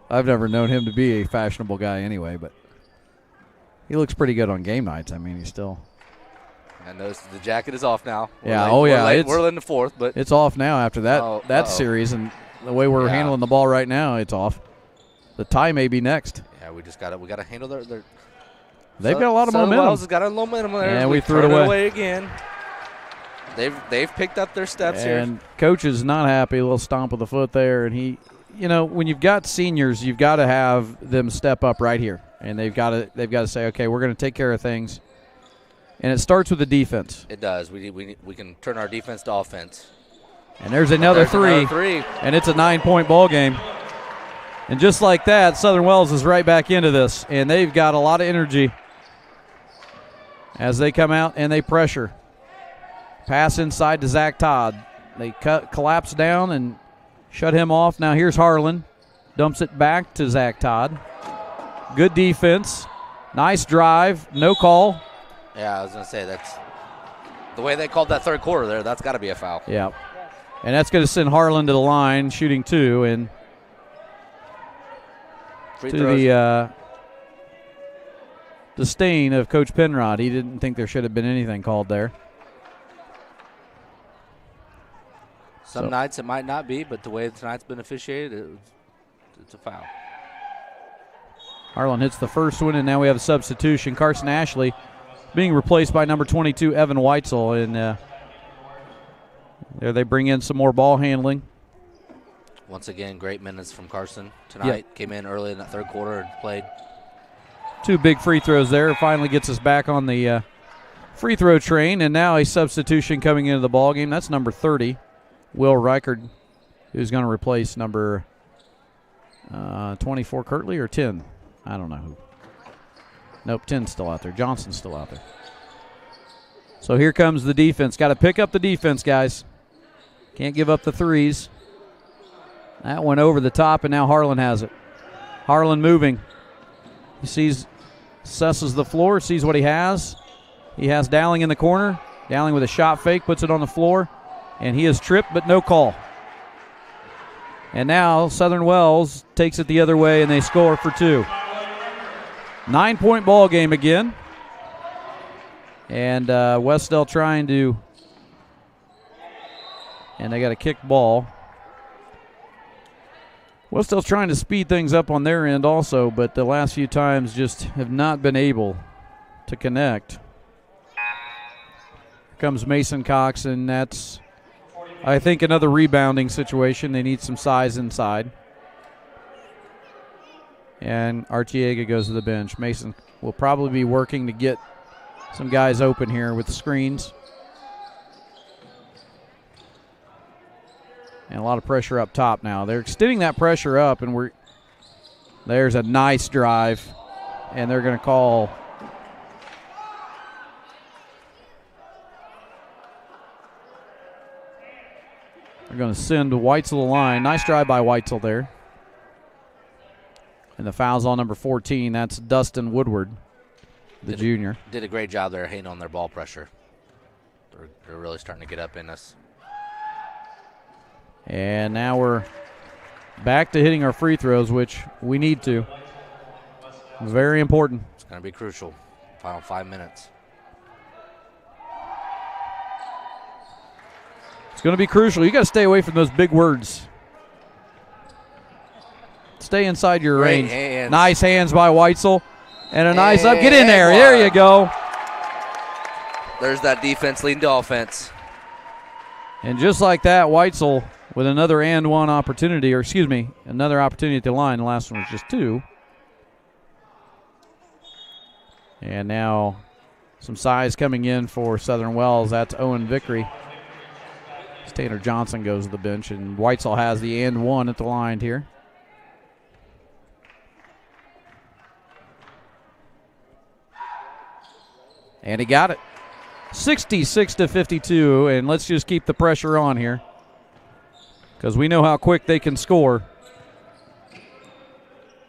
I've never known him to be a fashionable guy anyway, but he looks pretty good on game nights. I mean, he's still. And the jacket is off now. We're in the fourth, but it's off now after that series, and the way we're handling the ball right now, it's off. The tie may be next. Yeah, we got to handle their. They've got a lot of momentum. Wells has got a momentum there. And we threw it away again. They've picked up their steps here. And Coach is not happy. A little stomp of the foot there, and he, when you've got seniors, you've got to have them step up right here, and they've got to say, okay, we're going to take care of things. And it starts with the defense. It does. We can turn our defense to offense. And there's another three, and it's a 9-point ball game. And just like that, Southern Wells is right back into this, and they've got a lot of energy as they come out and they pressure. Pass inside to Zach Todd. They collapse down and shut him off. Now here's Harlan. Dumps it back to Zach Todd. Good defense. Nice drive. No call. Yeah, I was going to say, that's the way they called that third quarter there. That's got to be a foul. Yeah. And that's going to send Harlan to the line, shooting two. And free to throws. The disdain of Coach Penrod. He didn't think there should have been anything called there. Some nights it might not be, but the way tonight's been officiated, it's a foul. Harlan hits the first one, and now we have a substitution. Carson Ashley being replaced by number 22, Evan Weitzel. And there they bring in some more ball handling. Once again, great minutes from Carson tonight. Came in early in that third quarter and played. Two big free throws there. Finally gets us back on the free throw train, and now a substitution coming into the ball game. That's number 30. Will Reichard, who's going to replace number 24, Kirtley, or 10? I don't know who. Nope, 10's still out there. Johnson's still out there. So here comes the defense. Got to pick up the defense, guys. Can't give up the threes. That went over the top, and now Harlan has it. Harlan moving. He assesses the floor, sees what he has. He has Dowling in the corner. Dowling with a shot fake, puts it on the floor. And he is tripped, but no call. And now Southern Wells takes it the other way, and they score for two. 9-point ball game again. And Wes-Del trying to, and they got a kick ball. Wes-Del's trying to speed things up on their end also, but the last few times just have not been able to connect. Here comes Mason Cox, and that's, I think, another rebounding situation. They need some size inside. And Artiega goes to the bench. Mason will probably be working to get some guys open here with the screens. And a lot of pressure up top now. They're extending that pressure up, and there's a nice drive. And they're going to call They're going to send Weitzel to the line. Nice drive by Weitzel there. And the foul's on number 14. That's Dustin Woodward, the junior. Did a great job there hating on their ball pressure. They're really starting to get up in us. And now we're back to hitting our free throws, which we need to. Very important. It's going to be crucial. Final 5 minutes. It's going to be crucial. You got to stay away from those big words. Stay inside your range. Hands. Nice hands by Weitzel. And a nice up. Get in there. There you go. There's that defense leading to offense. And just like that, Weitzel with another and one opportunity, or excuse me, another opportunity at the line. The last one was just 2. And now some size coming in for Southern Wells. That's Owen Vickery. Tanner Johnson goes to the bench, and Weitzel has the and one at the line here. And he got it. 66-52, and let's just keep the pressure on here because we know how quick they can score.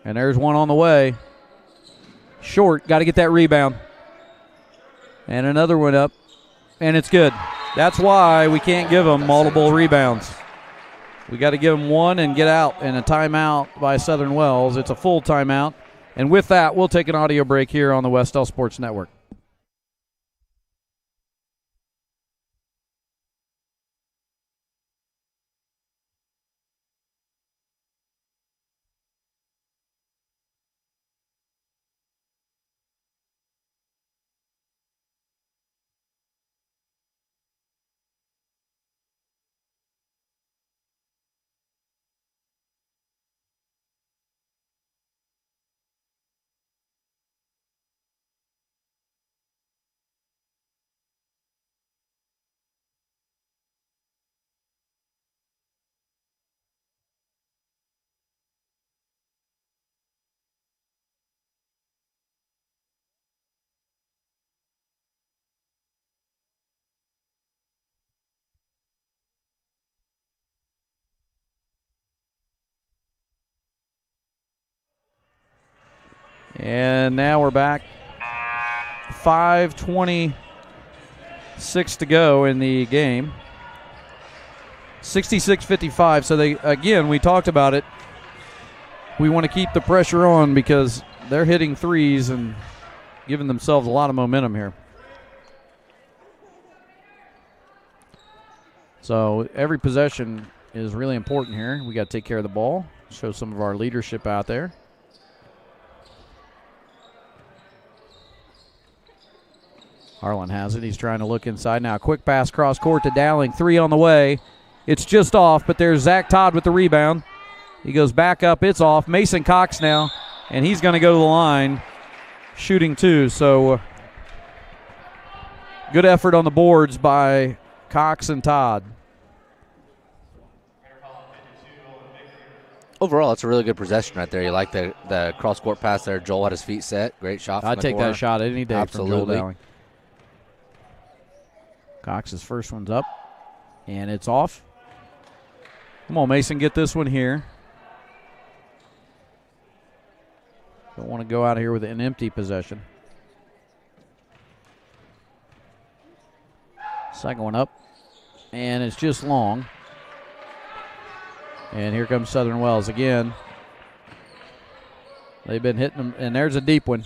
And there's one on the way. Short, got to get that rebound. And another one up, and it's good. That's why we can't give them multiple rebounds. We got to give them one and get out. And a timeout by Southern Wells. It's a full timeout. And with that, we'll take an audio break here on the Wes-Del Sports Network. And now we're back. 5:26 to go in the game. 66-55. So we talked about it. We want to keep the pressure on because they're hitting threes and giving themselves a lot of momentum here. So every possession is really important here. We got to take care of the ball, show some of our leadership out there. Harlan has it. He's trying to look inside now. Quick pass cross court to Dowling. 3 on the way. It's just off, but there's Zach Todd with the rebound. He goes back up. It's off. Mason Cox now, and he's going to go to the line shooting 2. So good effort on the boards by Cox and Todd. Overall, it's a really good possession right there. You like the cross-court pass there. Joel had his feet set. Great shot from I'd take that shot any day. Absolutely. From Joel Dowling. Cox's first one's up, and it's off. Come on, Mason, get this one here. Don't want to go out here with an empty possession. Second one up, and it's just long. And here comes Southern Wells again. They've been hitting them, and there's a deep one.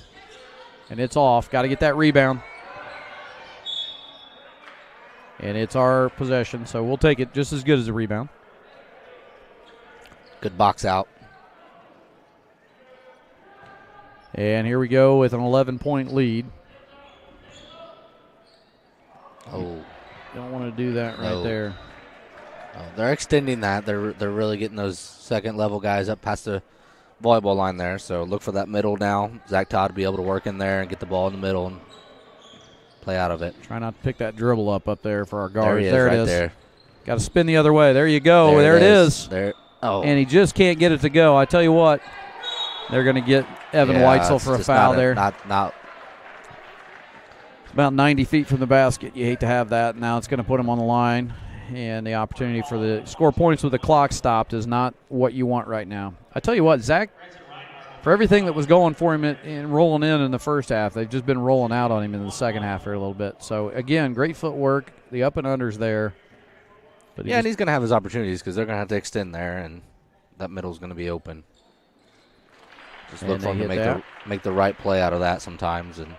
And it's off. Got to get that rebound. And it's our possession, so we'll take it just as good as a rebound. Good box out. And here we go with an 11-point lead. Oh. Don't want to do that right there. Oh, they're extending that. They're really getting those second-level guys up past the volleyball line there. So look for that middle now. Zach Todd to be able to work in there and get the ball in the middle and play out of it. Try not to pick that dribble up there for our guards. There it is. There. Got to spin the other way. There you go. There it is. There. Oh. And he just can't get it to go. I tell you what, they're going to get Evan Weitzel for a foul there. Not. It's about 90 feet from the basket. You hate to have that. Now it's going to put him on the line. and the opportunity for the score points with the clock stopped is not what you want right now. I tell you what, Zach, for everything that was going for him in rolling in the first half, they've just been rolling out on him in the second half here a little bit. So, again, great footwork. The up and under's there. But and he's going to have his opportunities because they're going to have to extend there, and that middle's going to be open. Just look for him to make the right play out of that sometimes. And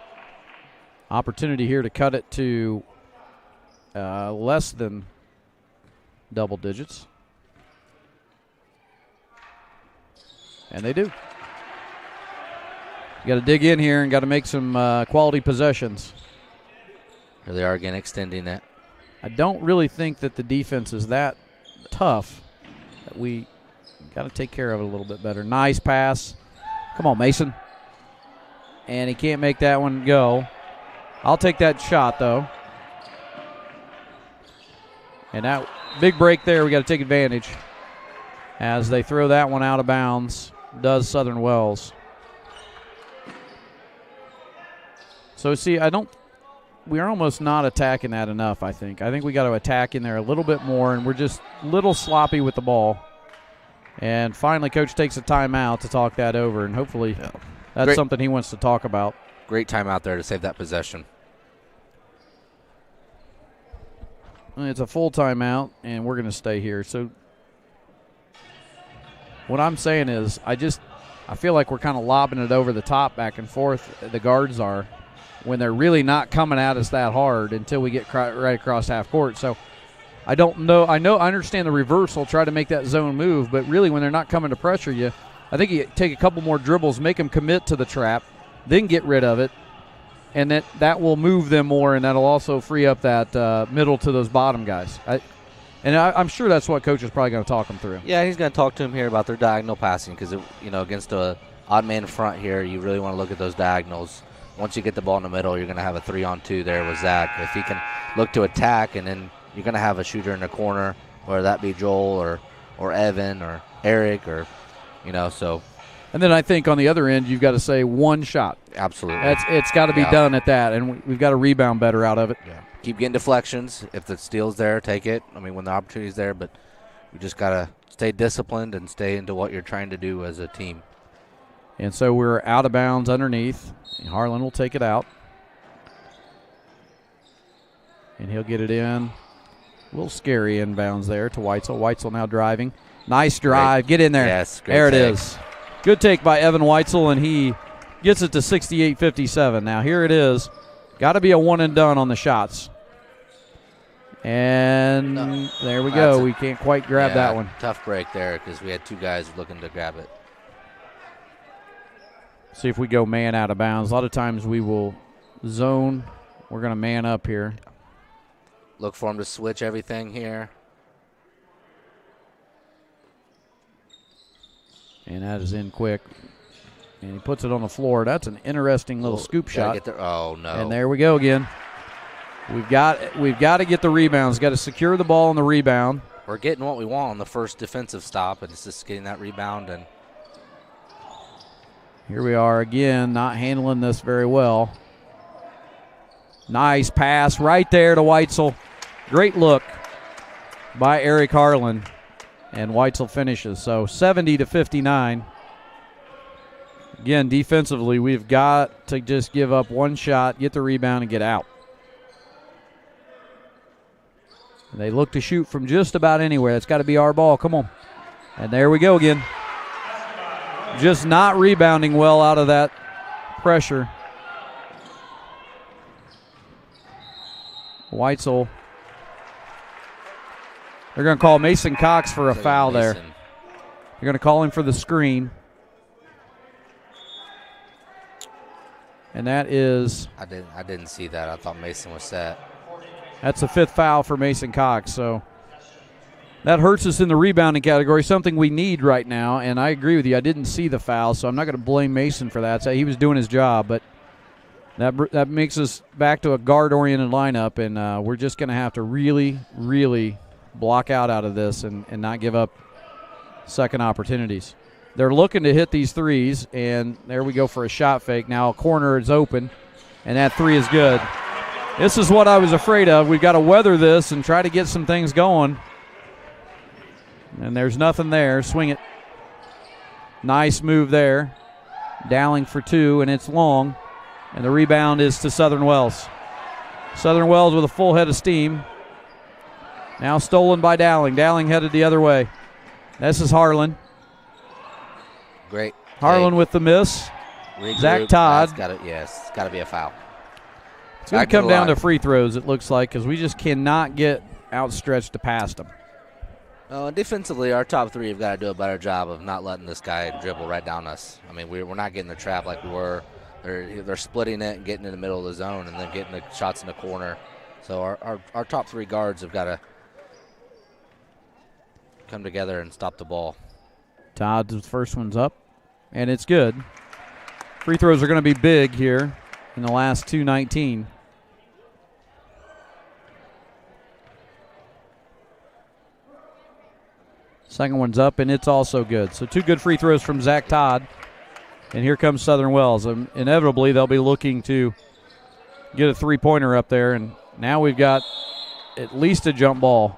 opportunity here to cut it to less than double digits. And they do. You got to dig in here and got to make some quality possessions. Here they are again extending it. I don't really think that the defense is that tough. That we got to take care of it a little bit better. Nice pass. Come on, Mason. And he can't make that one go. I'll take that shot, though. And that big break there, we got to take advantage. As they throw that one out of bounds, does Southern Wells. So, see, we are almost not attacking that enough, I think. I think we got to attack in there a little bit more, and we're just a little sloppy with the ball. And finally, Coach takes a timeout to talk that over, and hopefully that's something he wants to talk about. Great timeout there to save that possession. It's a full timeout, and we're going to stay here. So what I'm saying is I feel like we're kind of lobbing it over the top back and forth, the guards are, when they're really not coming at us that hard until we get right across half court. So I don't know. I understand the reversal, try to make that zone move, but really when they're not coming to pressure you, I think you take a couple more dribbles, make them commit to the trap, then get rid of it, and that will move them more, and that'll also free up that middle to those bottom guys. I'm sure that's what Coach is probably going to talk them through. Yeah, he's going to talk to him here about their diagonal passing because, against a odd man front here, you really want to look at those diagonals. Once you get the ball in the middle, you're going to have a 3-on-2 there with Zach. If he can look to attack, and then you're going to have a shooter in the corner, whether that be Joel or Evan or Eric or, so. And then I think on the other end, you've got to say one shot. Absolutely. It's got to be done at that, and we've got to rebound better out of it. Yeah. Keep getting deflections. If the steal's there, take it. I mean, when the opportunity's there, but you just got to stay disciplined and stay into what you're trying to do as a team. And so we're out of bounds underneath. Harlan will take it out. And he'll get it in. A little scary inbounds there to Weitzel. Weitzel now driving. Nice drive. Get in there. Yes, great there it take. is. Good take by Evan Weitzel, and he gets it to 68-57. Now here it is. Got to be a one and done on the shots. And there we go. We can't quite grab that one. Tough break there because we had two guys looking to grab it. See if we go man out of bounds. A lot of times we will zone. We're going to man up here. Look for him to switch everything here. And that is in quick. And he puts it on the floor. That's an interesting little scoop shot. Oh, no. And there we go again. We've got to get the rebounds. Got to secure the ball on the rebound. We're getting what we want on the first defensive stop, and it's just getting that rebound. And here we are again, not handling this very well. Nice pass right there to Weitzel. Great look by Eric Harlan. And Weitzel finishes. So 70-59. Again, defensively, we've got to just give up one shot, get the rebound, and get out. They look to shoot from just about anywhere. That's got to be our ball. Come on. And there we go again. Just not rebounding well out of that pressure. Weitzel. They're going to call Mason Cox for a foul there. They're going to call him for the screen. And that is... I didn't see that. I thought Mason was set. That's the fifth foul for Mason Cox. So that hurts us in the rebounding category, something we need right now. And I agree with you. I didn't see the foul, so I'm not going to blame Mason for that. So he was doing his job, but that makes us back to a guard-oriented lineup, and we're just going to have to really, really block out of this and not give up second opportunities. They're looking to hit these threes, and there we go for a shot fake. Now a corner is open, and that three is good. This is what I was afraid of. We've got to weather this and try to get some things going. And there's nothing there. Swing it. Nice move there. Dowling for 2, and it's long. And the rebound is to Southern Wells. Southern Wells with a full head of steam. Now stolen by Dowling. Dowling headed the other way. This is Harlan. Great. Harlan with the miss. Regroup. Zach Todd. It's got to be a foul. It's going to come down to free throws, it looks like, because we just cannot get outstretched to pass them. Defensively, our top three have got to do a better job of not letting this guy dribble right down us. I mean, we're not getting the trap like we were. They're splitting it and getting in the middle of the zone and then getting the shots in the corner. So our top three guards have got to come together and stop the ball. Todd's first one's up, and it's good. Free throws are going to be big here in the last 2:19. Second one's up, and it's also good. So 2 good free throws from Zach Todd. And here comes Southern Wells. Inevitably, they'll be looking to get a three-pointer up there, and now we've got at least a jump ball.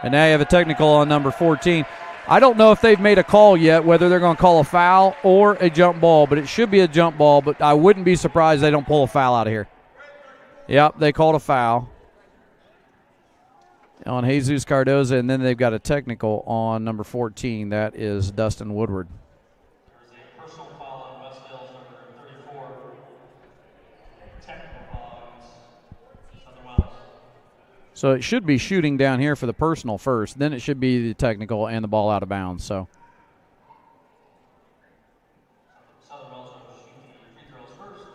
And now you have a technical on number 14. I don't know if they've made a call yet, whether they're going to call a foul or a jump ball, but it should be a jump ball, but I wouldn't be surprised they don't pull a foul out of here. Yep, they called a foul on Jesus Cardoza, and then they've got a technical on number 14. That is Dustin Woodward. There's a personal foul on Wes-Del's number 34. Technical foul on Southern Wells. So it should be shooting down here for the personal first. Then it should be the technical and the ball out of bounds. So Southern Wells will shoot the free throws first.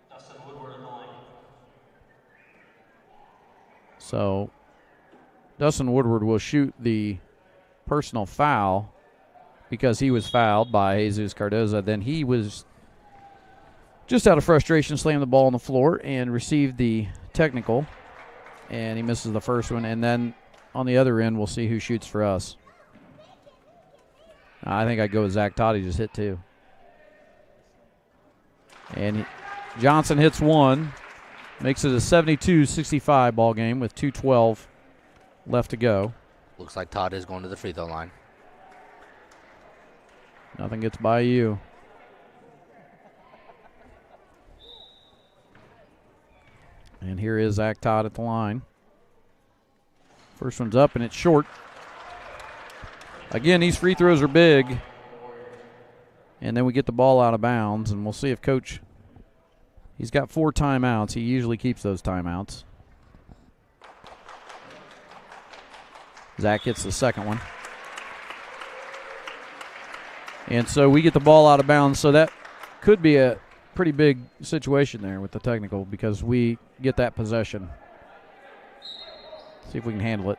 Dustin Woodward at the line. So Dustin Woodward will shoot the personal foul because he was fouled by Jesus Cardoza. Then he was just out of frustration, slammed the ball on the floor and received the technical. And he misses the first one. And then on the other end, we'll see who shoots for us. I think I'd go with Zach Todd. He just hit 2. And Johnson hits 1. Makes it a 72-65 ball game with 2:12 left to go. Looks like Todd is going to the free throw line. Nothing gets by you. And here is Zach Todd at the line. First one's up, and it's short. Again, these free throws are big. And then we get the ball out of bounds, and we'll see if Coach, he's got 4 timeouts. He usually keeps those timeouts. Zach hits the second one. And so we get the ball out of bounds, so that could be a pretty big situation there with the technical because we get that possession. See if we can handle it.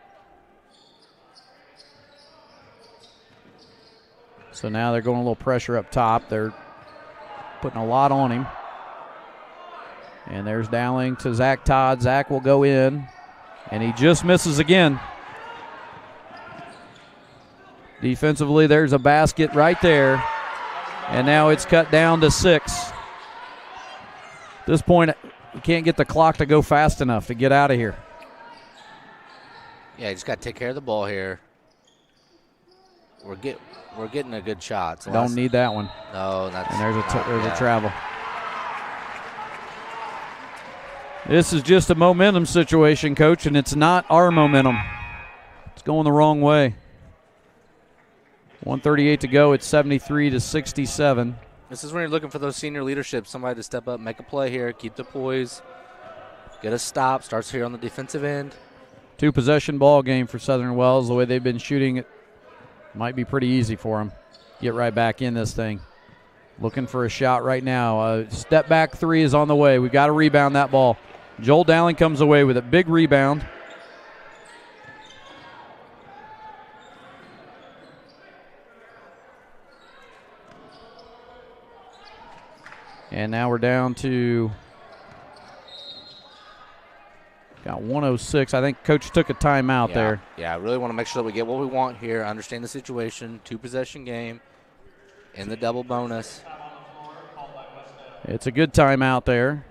So now they're going a little pressure up top. They're putting a lot on him. And there's Dowling to Zach Todd. Zach will go in, and he just misses again. Defensively, there's a basket right there. And now it's cut down to 6. At this point, you can't get the clock to go fast enough to get out of here. Yeah, you just got to take care of the ball here. We're getting a good shot. So don't need that one. No, that's. And there's a travel. This is just a momentum situation, Coach, and it's not our momentum. It's going the wrong way. 1:38 to go. It's 73-67. This is when you're looking for those senior leadership, somebody to step up, make a play here, keep the poise, get a stop. Starts here on the defensive end. 2-possession ball game for Southern Wells. The way they've been shooting it might be pretty easy for them. Get right back in this thing. Looking for a shot right now. A step back 3 is on the way. We've got to rebound that ball. Joel Dowling comes away with a big rebound. And now we're down to got 106. I think Coach took a timeout there. Yeah, I really want to make sure that we get what we want here. Understand the situation. 2-possession game in the double bonus. It's a good timeout there.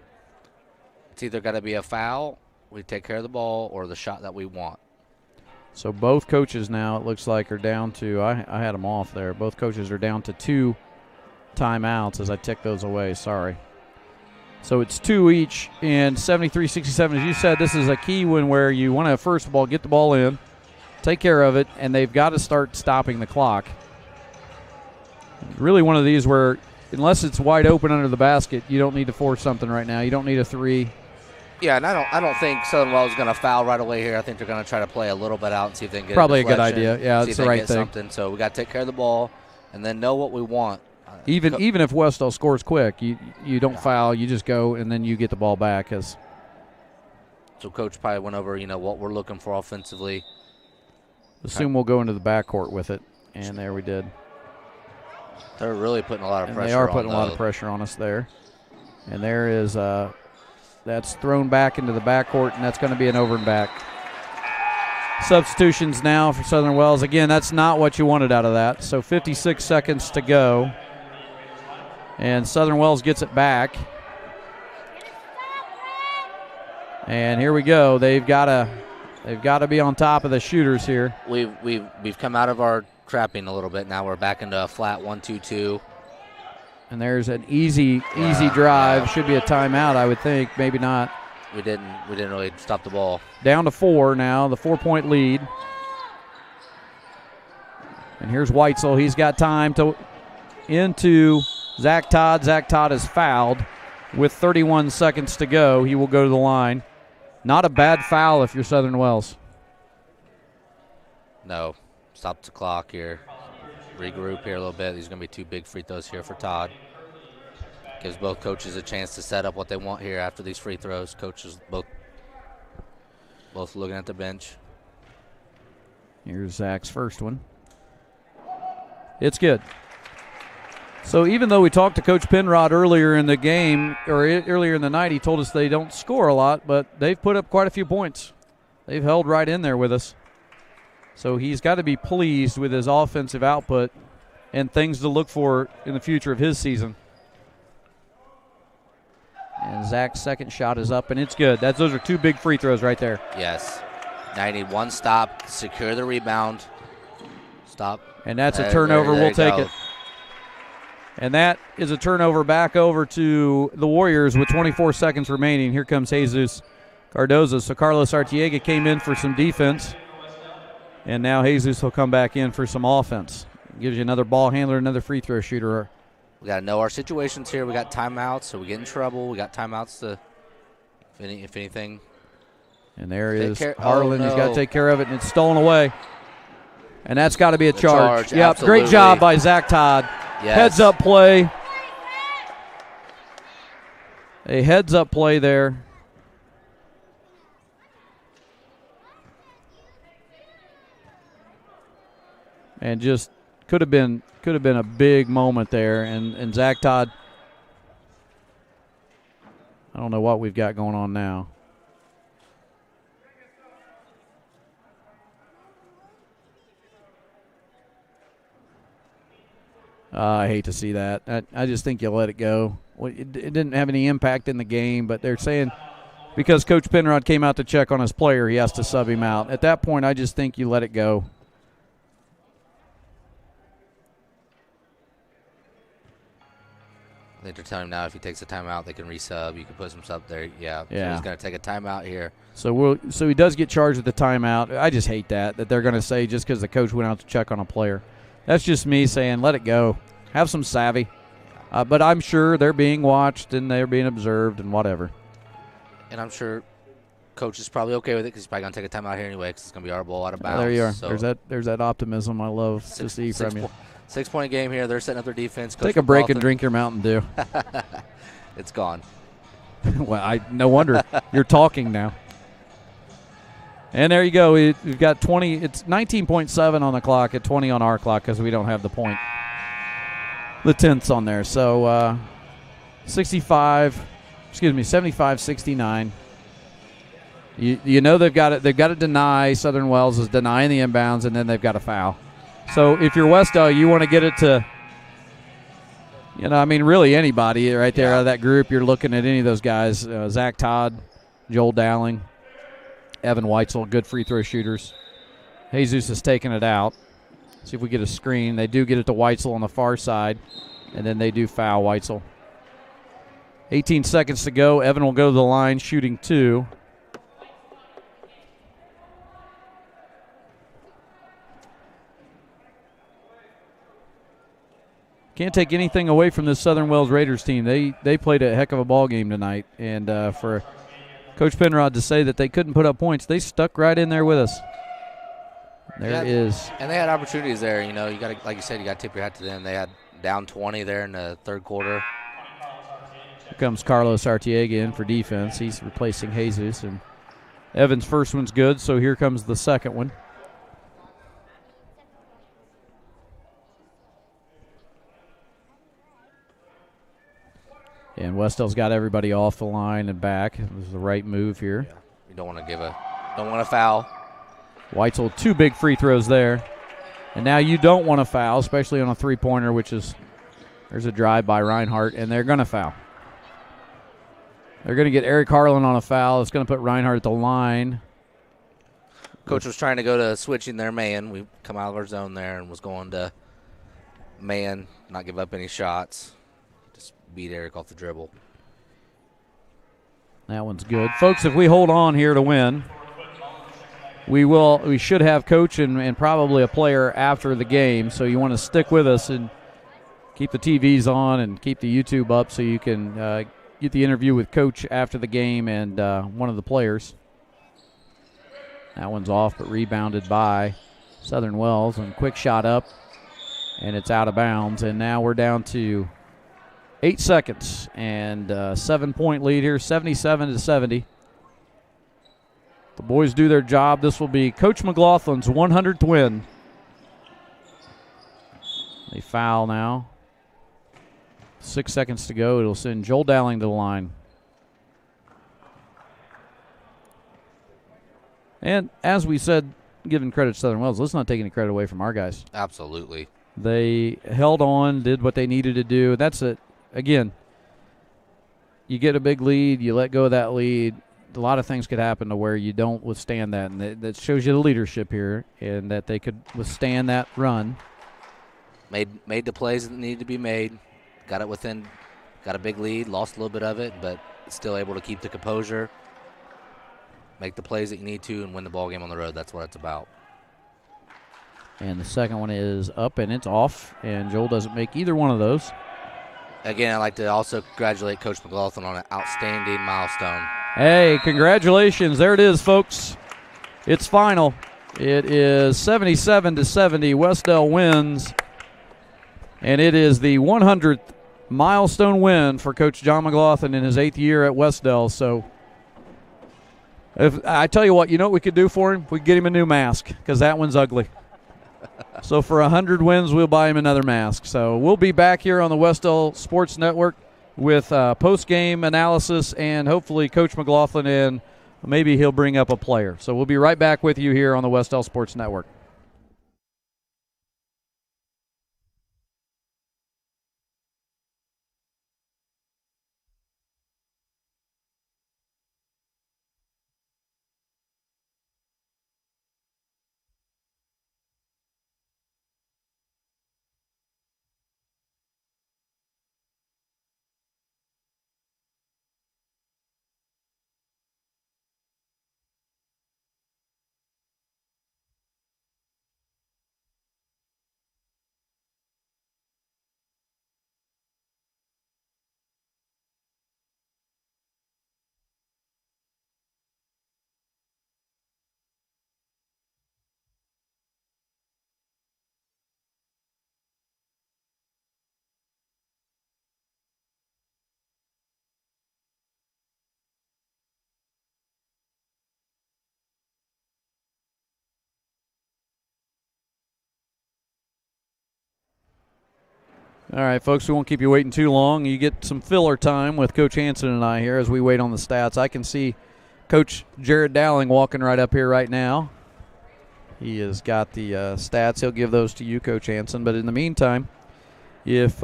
It's either got to be a foul, we take care of the ball, or the shot that we want. So both coaches now, it looks like, are down to, I had them off there. Both coaches are down to 2 timeouts as I tick those away. Sorry. So it's 2 each, and 73-67, as you said, this is a key one where you want to, first of all, get the ball in, take care of it, and they've got to start stopping the clock. Really one of these where, unless it's wide open under the basket, you don't need to force something right now. You don't need a 3. Yeah, and I don't think Southern Wells is going to foul right away here. I think they're going to try to play a little bit out and see if they can get probably a a good idea. Yeah, that's the right thing. Something. So we got to take care of the ball and then know what we want. Even if Wes-Del scores quick, you don't foul. You just go and then you get the ball back. So Coach probably went over, what we're looking for offensively. Assume we'll go into the backcourt with it, and there we did. They're really putting a lot of pressure. They are putting a lot of pressure on us there, and there is that's thrown back into the backcourt, and that's going to be an over and back. Substitutions now for Southern Wells. Again, that's not what you wanted out of that. So 56 seconds to go. And Southern Wells gets it back. And here we go. They've got to be on top of the shooters here. We've come out of our trapping a little bit. Now we're back into a flat 1-2-2. And there's an easy drive. Should be a timeout, I would think. Maybe not. We didn't really stop the ball. Down to 4 now, the 4-point lead. And here's Weitzel. He's got time into Zach Todd. Zach Todd is fouled with 31 seconds to go. He will go to the line. Not a bad foul if you're Southern Wells. No. Stop the clock here. Regroup here a little bit. These are going to be 2 big free throws here for Todd. Gives both coaches a chance to set up what they want here after these free throws. Coaches both looking at the bench. Here's Zach's first one. It's good. So even though we talked to Coach Penrod earlier in the game, or earlier in the night, he told us they don't score a lot, but they've put up quite a few points. They've held right in there with us. So he's got to be pleased with his offensive output and things to look for in the future of his season. And Zach's second shot is up, and it's good. Those are 2 big free throws right there. Yes. Now you need 1 stop, secure the rebound. Stop. And that's a turnover. We'll take it. And that is a turnover back over to the Warriors with 24 seconds remaining. Here comes Jesus Cardozo. So Carlos Artiega came in for some defense, and now Jesus will come back in for some offense. Gives you another ball handler, another free throw shooter. We got to know our situations here. We got timeouts, so we get in trouble. We got timeouts to, if anything. And there is Harlan. He's got to take care of it, and it's stolen away. And that's got to be a charge. Yep, absolutely. Great job by Zach Todd. Yes. Heads-up play. A heads-up play there. And just could have been a big moment there. And Zach Todd, I don't know what we've got going on now. I hate to see that. I just think you let it go. It didn't have any impact in the game, but they're saying because Coach Penrod came out to check on his player, he has to sub him out. At that point, I just think you let it go. I think they're telling him now if he takes a timeout, they can resub. You can put some sub there. Yeah. So he's going to take a timeout here. So he does get charged with the timeout. I just hate that they're going to say just because the coach went out to check on a player. That's just me saying let it go. Have some savvy. But I'm sure they're being watched and they're being observed and whatever. And I'm sure Coach is probably okay with it because he's probably going to take a timeout here anyway because it's going to be our ball out of bounds. There you are. So There's that optimism I love to see from you. 6-point game here. They're setting up their defense. Take a break and drink your Mountain Dew. It's gone. Well, no wonder. You're talking now. And there you go. We've got 20. It's 19.7 on the clock at 20 on our clock because we don't have the tenths on there. So 75-69. You know they've got to deny. Southern Wells is denying the inbounds, and then they've got to foul. So if you're Wes-Del, you want to get it to You know, I mean, really anybody right there Yeah. out of that group, you're looking at any of those guys. Zach Todd, Joel Dowling, Evan Weitzel, good free throw shooters. Jesus has taken it out. See if we get a screen. They do get it to Weitzel on the far side, and then they do foul Weitzel. 18 seconds to go. Evan will go to the line shooting 2. Can't take anything away from this Southern Wells Raiders team. They played a heck of a ball game tonight, and for Coach Penrod to say that they couldn't put up points, they stuck right in there with us. There it is. And they had opportunities there. You know, you got to, like you said, you got to tip your hat to them. They had down 20 there in the third quarter. Here comes Carlos Artiega in for defense. He's replacing Jesus, and Evan's first one's good, so here comes the second one. And Wes-Del's got everybody off the line and back. This is the right move here. Yeah. You don't want to foul. Weitzel, 2 big free throws there. And now you don't want to foul, especially on a three-pointer, which is, there's a drive by Reinhardt, and they're going to foul. They're going to get Eric Harlan on a foul. It's going to put Reinhardt at the line. Coach was trying to go to switching their man. We come out of our zone there and was going to man, not give up any shots. Just beat Eric off the dribble. That one's good. Folks, if we hold on here to win, we should have coach and probably a player after the game. So you want to stick with us and keep the TVs on and keep the YouTube up so you can get the interview with coach after the game and one of the players. That one's off but rebounded by Southern Wells, and quick shot up, and it's out of bounds. And now we're down to 8 seconds and 7-point lead here, 77-70. The boys do their job. This will be Coach McLaughlin's 100th win. They foul now. 6 seconds to go. It'll send Joel Dowling to the line. And as we said, giving credit to Southern Wells, let's not take any credit away from our guys. Absolutely. They held on, did what they needed to do. That's it. Again, you get a big lead, you let go of that lead. A lot of things could happen to where you don't withstand that, and that shows you the leadership here and that they could withstand that run. Made the plays that needed to be made. Got it within, got a big lead, lost a little bit of it, but still able to keep the composure, make the plays that you need to, and win the ball game on the road. That's what it's about. And the second one is up, and it's off, and Joel doesn't make either one of those. Again, I'd like to also congratulate Coach McLaughlin on an outstanding milestone. Hey, congratulations. There it is, folks. It's final. It is 77-70. Wes-Del wins, and it is the 100th milestone win for Coach John McLaughlin in his 8th year at Wes-Del. So if I tell you what we could do for him? We could get him a new mask because that one's ugly. So for 100 wins, we'll buy him another mask. So we'll be back here on the Wes-Del Sports Network with post-game analysis and hopefully Coach McLaughlin, and maybe he'll bring up a player. So we'll be right back with you here on the Wes-Del Sports Network. All right, folks, we won't keep you waiting too long. You get some filler time with Coach Hanson and I here as we wait on the stats. I can see Coach Jared Dowling walking right up here right now. He has got the stats. He'll give those to you, Coach Hanson. But in the meantime, if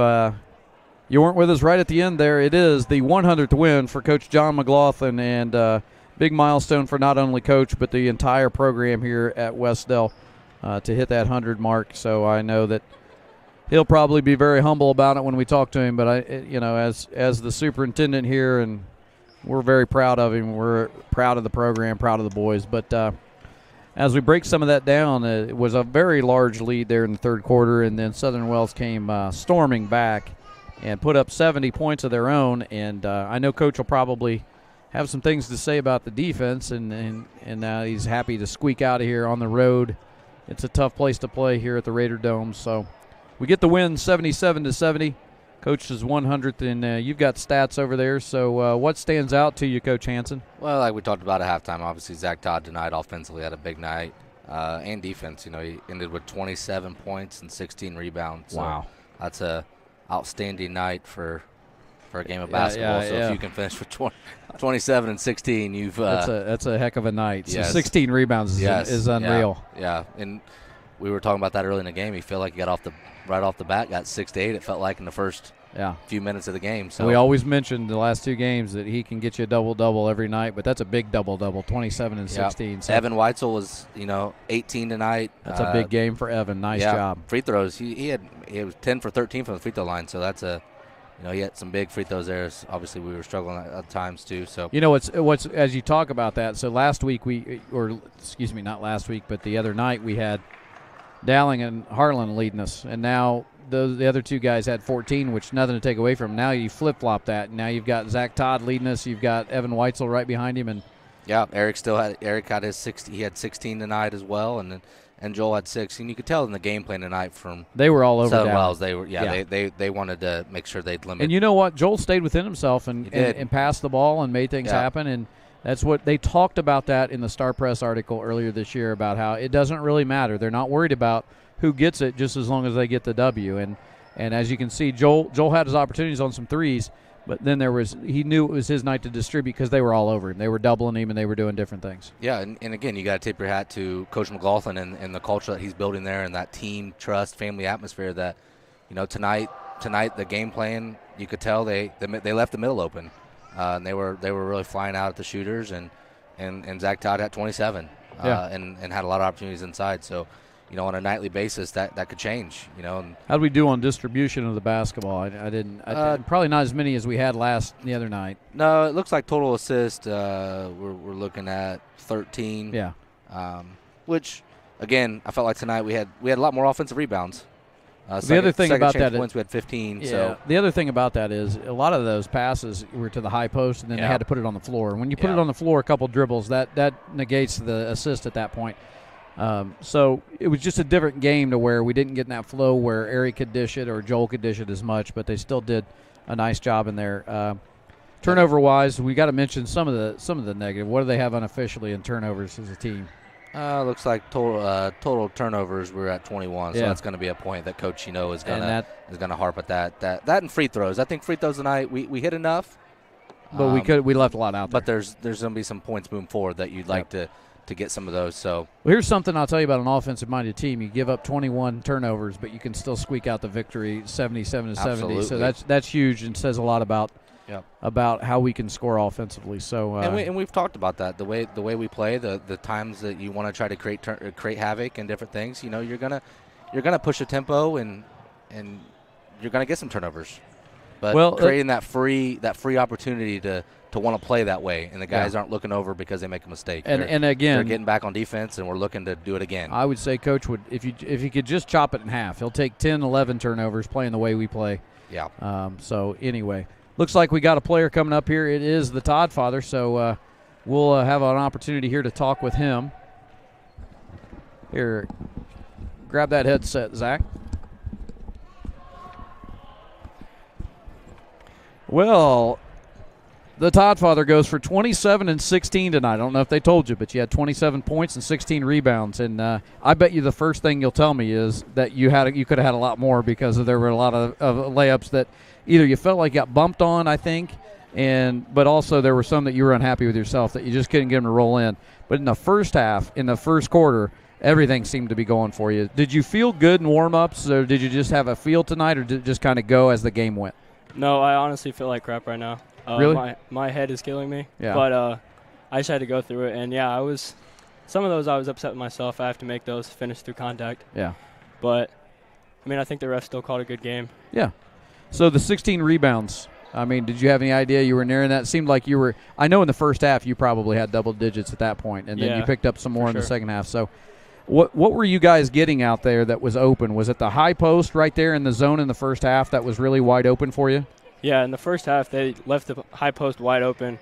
you weren't with us right at the end there. It is the 100th win for Coach John McLaughlin, and big milestone for not only Coach but the entire program here at Wes-Del to hit that 100 mark. So I know that he'll probably be very humble about it when we talk to him. But as the superintendent here, and we're very proud of him. We're proud of the program, proud of the boys. But as we break some of that down, it was a very large lead there in the third quarter, and then Southern Wells came storming back and put up 70 points of their own. And I know Coach will probably have some things to say about the defense, and he's happy to squeak out of here on the road. It's a tough place to play here at the Raider Dome. So we get the win 77-70. Coach's 100th, and you've got stats over there. So what stands out to you, Coach Hansen? Well, like we talked about at halftime, obviously Zach Todd tonight offensively had a big night, and defense. He ended with 27 points and 16 rebounds. So wow. That's a outstanding night for a game of basketball. If you can finish with 27 and 16, you've that's a heck of a night. Yes. So 16 rebounds is unreal. Yeah, and we were talking about that early in the game. He felt like he got right off the bat, got 6 to 8. It felt like in the first few minutes of the game. So we always mentioned the last two games that he can get you a double-double every night, but that's a big double-double, 27 and 16. So Evan Weitzel was 18 tonight. That's a big game for Evan. Nice job. Free throws. He was 10 for 13 from the free throw line, so that's he had some big free throws there. Obviously, we were struggling at times too. So what's as you talk about that. So last week not last week, but the other night we had Dowling and Harlan leading us, and now the other two guys had 14, which nothing to take away from. Now you flip-flop that. Now you've got Zach Todd leading us. You've got Evan Weitzel right behind him, and Eric had his 60. He had 16 tonight as well, and Joel had 6. And you could tell in the game plan tonight from they were all over Southern Dowling. Wells. They were they wanted to make sure they'd limit. And you know what? Joel stayed within himself and passed the ball and made things happen. And that's what they talked about that in the Star Press article earlier this year about how it doesn't really matter. They're not worried about who gets it just as long as they get the W. And as you can see, Joel had his opportunities on some threes, but then he knew it was his night to distribute because they were all over him. They were doubling him and they were doing different things. Yeah, and again, you got to tip your hat to Coach McLaughlin and the culture that he's building there and that team trust, family atmosphere that, tonight the game plan, you could tell they left the middle open. And they were really flying out at the shooters, and Zach Todd had 27 and had a lot of opportunities inside. So, on a nightly basis, that could change. How did we do on distribution of the basketball? I didn't probably not as many as we had the other night. No, it looks like total assist. We're looking at 13. Yeah. Which again, I felt like tonight we had a lot more offensive rebounds. The other thing about that points, we had 15. Yeah. So the other thing about that is a lot of those passes were to the high post, and then they had to put it on the floor. And when you put it on the floor, a couple dribbles, that negates the assist at that point. So it was just a different game to where we didn't get in that flow where Eric could dish it or Joel could dish it as much, but they still did a nice job in there. Turnover-wise, we got to mention some of the negative. What do they have unofficially in turnovers as a team? Looks like total turnovers we're at 21, so that's going to be a point that Coach is going to harp at that and free throws. I think free throws tonight we hit enough, but we left a lot out there. But there's going to be some points moving forward that you'd like to get some of those. So here's something I'll tell you about an offensive-minded team. You give up 21 turnovers, but you can still squeak out the victory 77-70. Absolutely. So that's huge and says a lot about how we can score offensively. So and we've talked about that the way we play, the times that you want to try to create havoc and different things. You're gonna push a tempo and you're gonna get some turnovers, but creating that free opportunity to want to play that way, and the guys aren't looking over because they make a mistake. And again, they're getting back on defense, and we're looking to do it again. I would say Coach would if you could just chop it in half, he'll take 10, 11 turnovers playing the way we play. Yeah. So anyway. Looks like we got a player coming up here. It is the Todd father, so we'll have an opportunity here to talk with him. Here, grab that headset, Zach. Well, the Todd father goes for 27 and 16 tonight. I don't know if they told you, but you had 27 points and 16 rebounds. And I bet you the first thing you'll tell me is that you could have had a lot more because there were a lot of layups that either you felt like you got bumped on, I think, but also there were some that you were unhappy with yourself that you just couldn't get them to roll in. But in the first half, in the first quarter, everything seemed to be going for you. Did you feel good in warm-ups, or did you just have a feel tonight, or did it just kind of go as the game went? No, I honestly feel like crap right now. Really? My head is killing me. Yeah. But I just had to go through it. And, yeah, some of those I was upset with myself. I have to make those finish through contact. Yeah. But, I mean, I think the ref still called a good game. Yeah. So the 16 rebounds, I mean, did you have any idea you were nearing that? It seemed like you were – I know in the first half you probably had double digits at that point, and then you picked up some more in the second half. So what were you guys getting out there that was open? Was it the high post right there in the zone in the first half that was really wide open for you? Yeah, in the first half they left the high post wide open.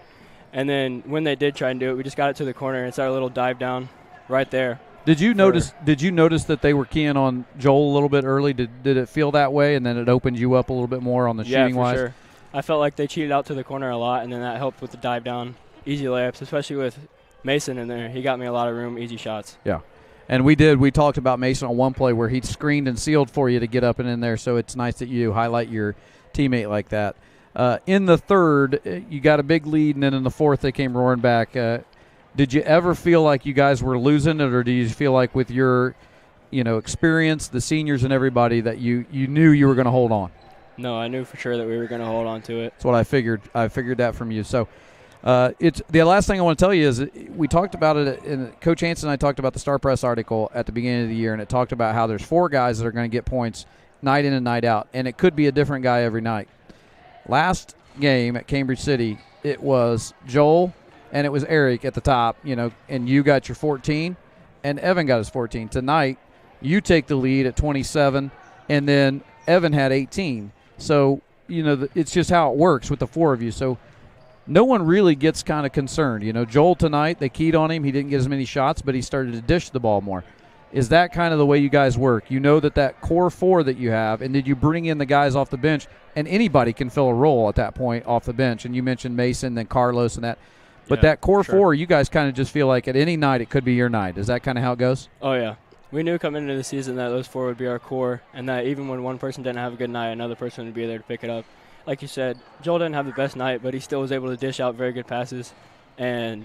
And then when they did try and do it, we just got it to the corner, and it's our little dive down right there. Did you notice that they were keying on Joel a little bit early? Did it feel that way, and then it opened you up a little bit more on the shooting wise? Yeah, for sure. I felt like they cheated out to the corner a lot, and then that helped with the dive down, easy layups, especially with Mason in there. He got me a lot of room, easy shots. Yeah. And we talked about Mason on one play where he screened and sealed for you to get up and in there, so it's nice that you highlight your teammate like that. In the third, you got a big lead, and then in the fourth they came roaring back. Did you ever feel like you guys were losing it, or do you feel like with your experience, the seniors and everybody, that you knew you were going to hold on? No, I knew for sure that we were going to hold on to it. That's what I figured. I figured that from you. So it's the last thing I want to tell you is we talked about it, and Coach Hansen and I talked about the Star Press article at the beginning of the year, and it talked about how there's 4 guys that are going to get points night in and night out, and it could be a different guy every night. Last game at Cambridge City, it was Joel and it was Eric at the top, and you got your 14, and Evan got his 14. Tonight, you take the lead at 27, and then Evan had 18. So, it's just how it works with the 4 of you. So, no one really gets kind of concerned. Joel tonight, they keyed on him. He didn't get as many shots, but he started to dish the ball more. Is that kind of the way you guys work? You know that core 4 that you have, and did you bring in the guys off the bench? And anybody can fill a role at that point off the bench. And you mentioned Mason, then Carlos and that. But that core 4, you guys kind of just feel like at any night it could be your night. Is that kind of how it goes? Oh, yeah. We knew coming into the season that those 4 would be our core, and that even when one person didn't have a good night, another person would be there to pick it up. Like you said, Joel didn't have the best night, but he still was able to dish out very good passes. And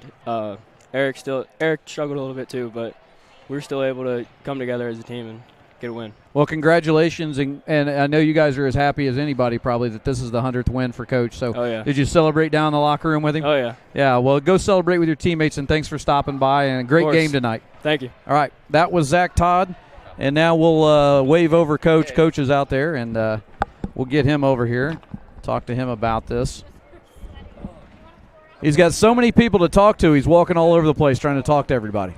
Eric struggled a little bit too, but we were still able to come together as a team and get a win. Well, congratulations, and I know you guys are as happy as anybody probably that this is the 100th win for Coach. So Did you celebrate down in the locker room with him? Oh, yeah. Yeah, well, go celebrate with your teammates, and thanks for stopping by, and a great game tonight. Thank you. All right, that was Zach Todd, and now we'll wave over Coach. Coach is out there, and we'll get him over here, talk to him about this. He's got so many people to talk to, he's walking all over the place trying to talk to everybody.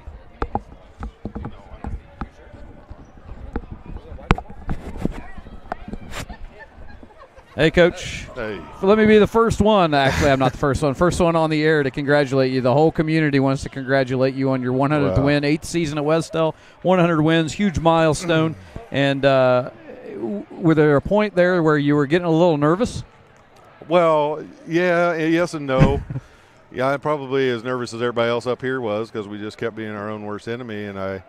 Hey, Coach. Hey. Let me be the first one. Actually, I'm not the first one. First one on the air to congratulate you. The whole community wants to congratulate you on your 100th win, 8th season at Wes-Del, 100 wins, huge milestone. And were there a point there where you were getting a little nervous? Well, yeah, yes and no. Yeah, I'm probably as nervous as everybody else up here was because we just kept being our own worst enemy. And I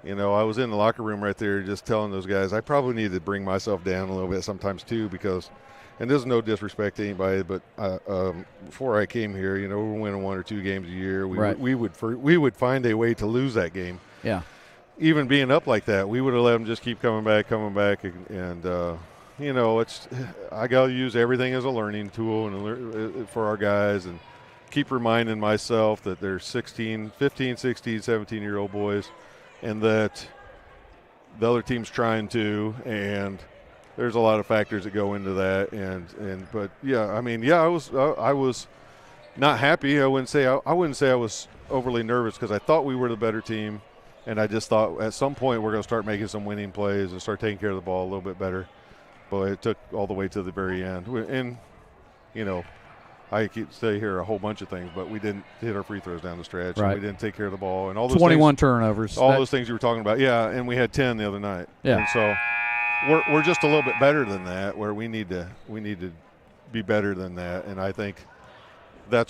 was in the locker room right there just telling those guys I probably need to bring myself down a little bit sometimes too because – and there's no disrespect to anybody, but before I came here, we were winning 1 or 2 games a year. We would find a way to lose that game. Yeah. Even being up like that, we would have let them just keep coming back, and it's I got to use everything as a learning tool and for our guys and keep reminding myself that they're 15, 16, 17-year-old boys and that the other team's trying to, and there's a lot of factors that go into that, but I was not happy. I wouldn't say I was overly nervous because I thought we were the better team, and I just thought at some point we're going to start making some winning plays and start taking care of the ball a little bit better. But it took all the way to the very end, and I keep say here a whole bunch of things, but we didn't hit our free throws down the stretch, and we didn't take care of the ball, and all those 21 turnovers, all those things you were talking about. Yeah, and we had 10 the other night. Yeah, and so. We're just a little bit better than that. Where we need to be better than that, and I think I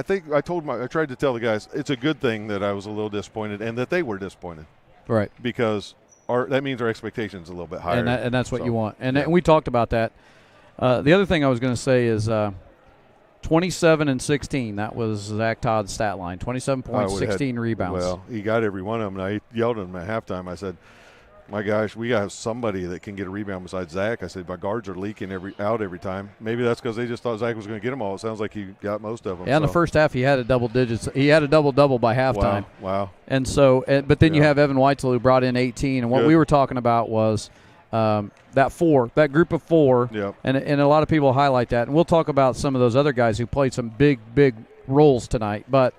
tried to tell the guys it's a good thing that I was a little disappointed and that they were disappointed, right? Because that means our expectations a little bit higher, and that's what you want. And we talked about that. The other thing I was going to say is 27 and 16. That was Zach Todd's stat line. 27 points, 16 rebounds. Well, he got every one of them. And I yelled at him at halftime. I said, my gosh, we got to have somebody that can get a rebound besides Zach. I said, my guards are leaking every time. Maybe that's because they just thought Zach was going to get them all. It sounds like he got most of them. Yeah, in the first half, he had a double digits. He had a double-double by halftime. Wow. And so, but then you have Evan Weitzel, who brought in 18. And what we were talking about was that group of four. Yep. And a lot of people highlight that. And we'll talk about some of those other guys who played some big roles tonight. But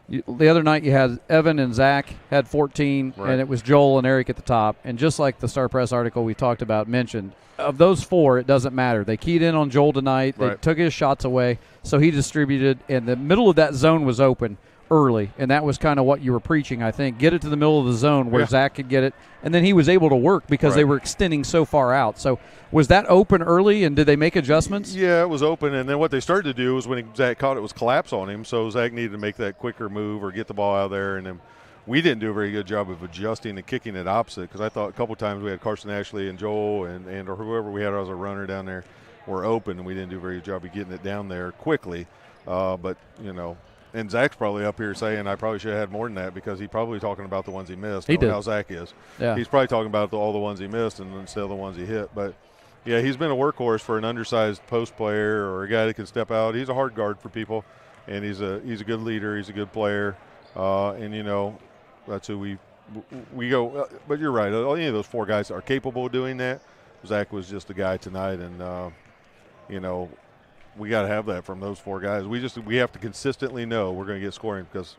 the other night you had Evan and Zach had 14, and it was Joel and Eric at the top. And just like the Star Press article we talked about mentioned, of those four, it doesn't matter. They keyed in on Joel tonight. They took his shots away, so he distributed. And the middle of that zone was open early, and that was kind of what you were preaching, I think. Get it to the middle of the zone where Zach could get it, and then he was able to work because they were extending so far out. So was that open early, and did they make adjustments? Yeah, it was open, and then what they started to do was when Zach caught it was collapse on him, so Zach needed to make that quicker move or get the ball out of there, and then we didn't do a very good job of adjusting and kicking it opposite because I thought a couple times we had Carson Ashley and Joel and or whoever we had as a runner down there were open, and we didn't do a very good job of getting it down there quickly. But, and Zach's probably up here saying I probably should have had more than that because he's probably talking about the ones he missed. He did. How Zach is. Yeah. He's probably talking about all the ones he missed instead of the ones he hit. But, yeah, he's been a workhorse for an undersized post player or a guy that can step out. He's a hard guard for people, and he's a good leader. He's a good player. And, that's who we go. But you're right. Any of those four guys are capable of doing that. Zach was just the guy tonight, and, we got to have that from those four guys. We have to consistently know we're going to get scoring because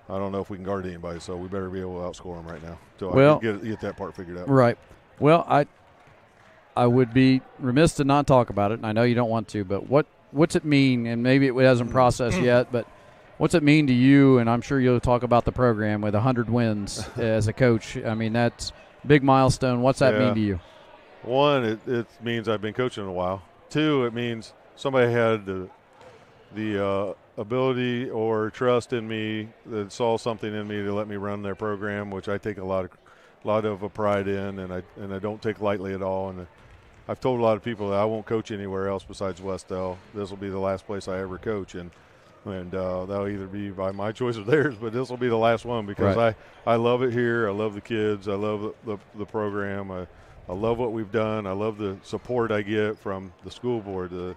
I don't know if we can guard anybody, so we better be able to outscore them right now until I can get that part figured out. Right. Well, I would be remiss to not talk about it, and I know you don't want to, but what's it mean, and maybe it hasn't processed yet, but what's it mean to you, and I'm sure you'll talk about the program with 100 wins as a coach. I mean, that's a big milestone. What's that mean to you? One, it means I've been coaching a while. Two, it means somebody had the ability or trust in me that saw something in me to let me run their program, which I take a lot of pride in, and I don't take lightly at all. And I've told a lot of people that I won't coach anywhere else besides Wes-Del. This will be the last place I ever coach, and that'll either be by my choice or theirs, but this will be the last one because I love it here. I love the kids. I love the program. I love what we've done. I love the support I get from the school board, the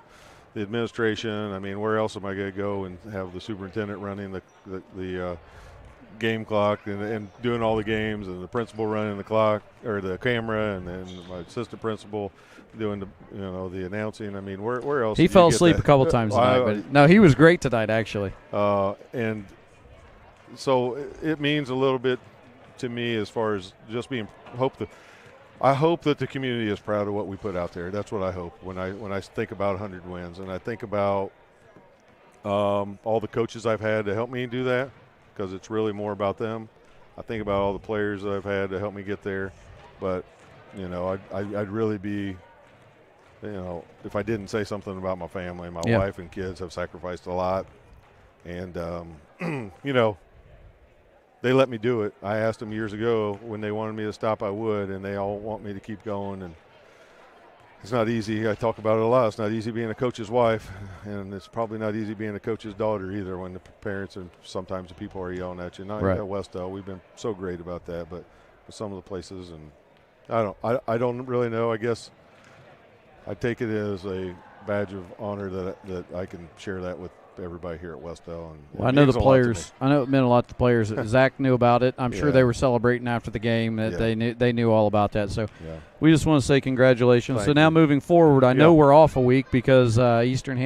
administration. I mean, where else am I going to go and have the superintendent running the game clock and doing all the games, and the principal running the clock or the camera, and then my assistant principal doing the announcing. I mean, where else? He fell asleep a couple times tonight, but no, he was great tonight actually. And so it means a little bit to me as far as just being I hope that the community is proud of what we put out there. That's what I hope when I think about 100 wins, and I think about all the coaches I've had to help me do that because it's really more about them. I think about all the players that I've had to help me get there, but I'd really be, if I didn't say something about my family, my wife and kids have sacrificed a lot, and they let me do it. I asked them years ago when they wanted me to stop, I would, and they all want me to keep going. And it's not easy. I talk about it a lot. It's not easy being a coach's wife, and it's probably not easy being a coach's daughter either when the parents and sometimes the people are yelling at you. Not at Wes-Del. We've been so great about that, but with some of the places, and I don't really know. I guess I take it as a badge of honor that I can share that with everybody here at Wes-Del. Well, I know the players. I know it meant a lot to the players. Zach knew about it. I'm sure they were celebrating after the game. That they knew all about that. So we just want to say congratulations. Thank now you. moving forward, I know we're off a week because Eastern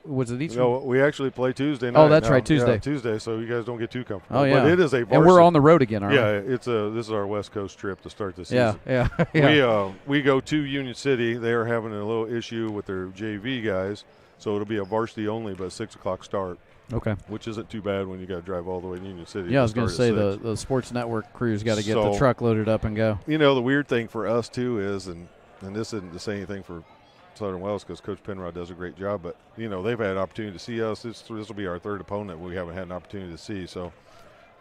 was it Eastern? No, we actually play Tuesday night. Oh, that's right, Tuesday. Yeah, Tuesday, so you guys don't get too comfortable. Oh yeah, but it is a varsity. And we're on the road again, aren't we? Yeah, this is our West Coast trip to start the season. Yeah. We go to Union City. They are having a little issue with their JV guys, so it'll be a varsity only, but 6 o'clock start. Okay. Which isn't too bad when you got to drive all the way to Union City. Yeah, I was going to say the Sports Network crew's got to get the truck loaded up and go. The weird thing for us too is, and this isn't to say anything for Southern Wells because Coach Penrod does a great job, but they've had an opportunity to see us. This will be our third opponent we haven't had an opportunity to see. So,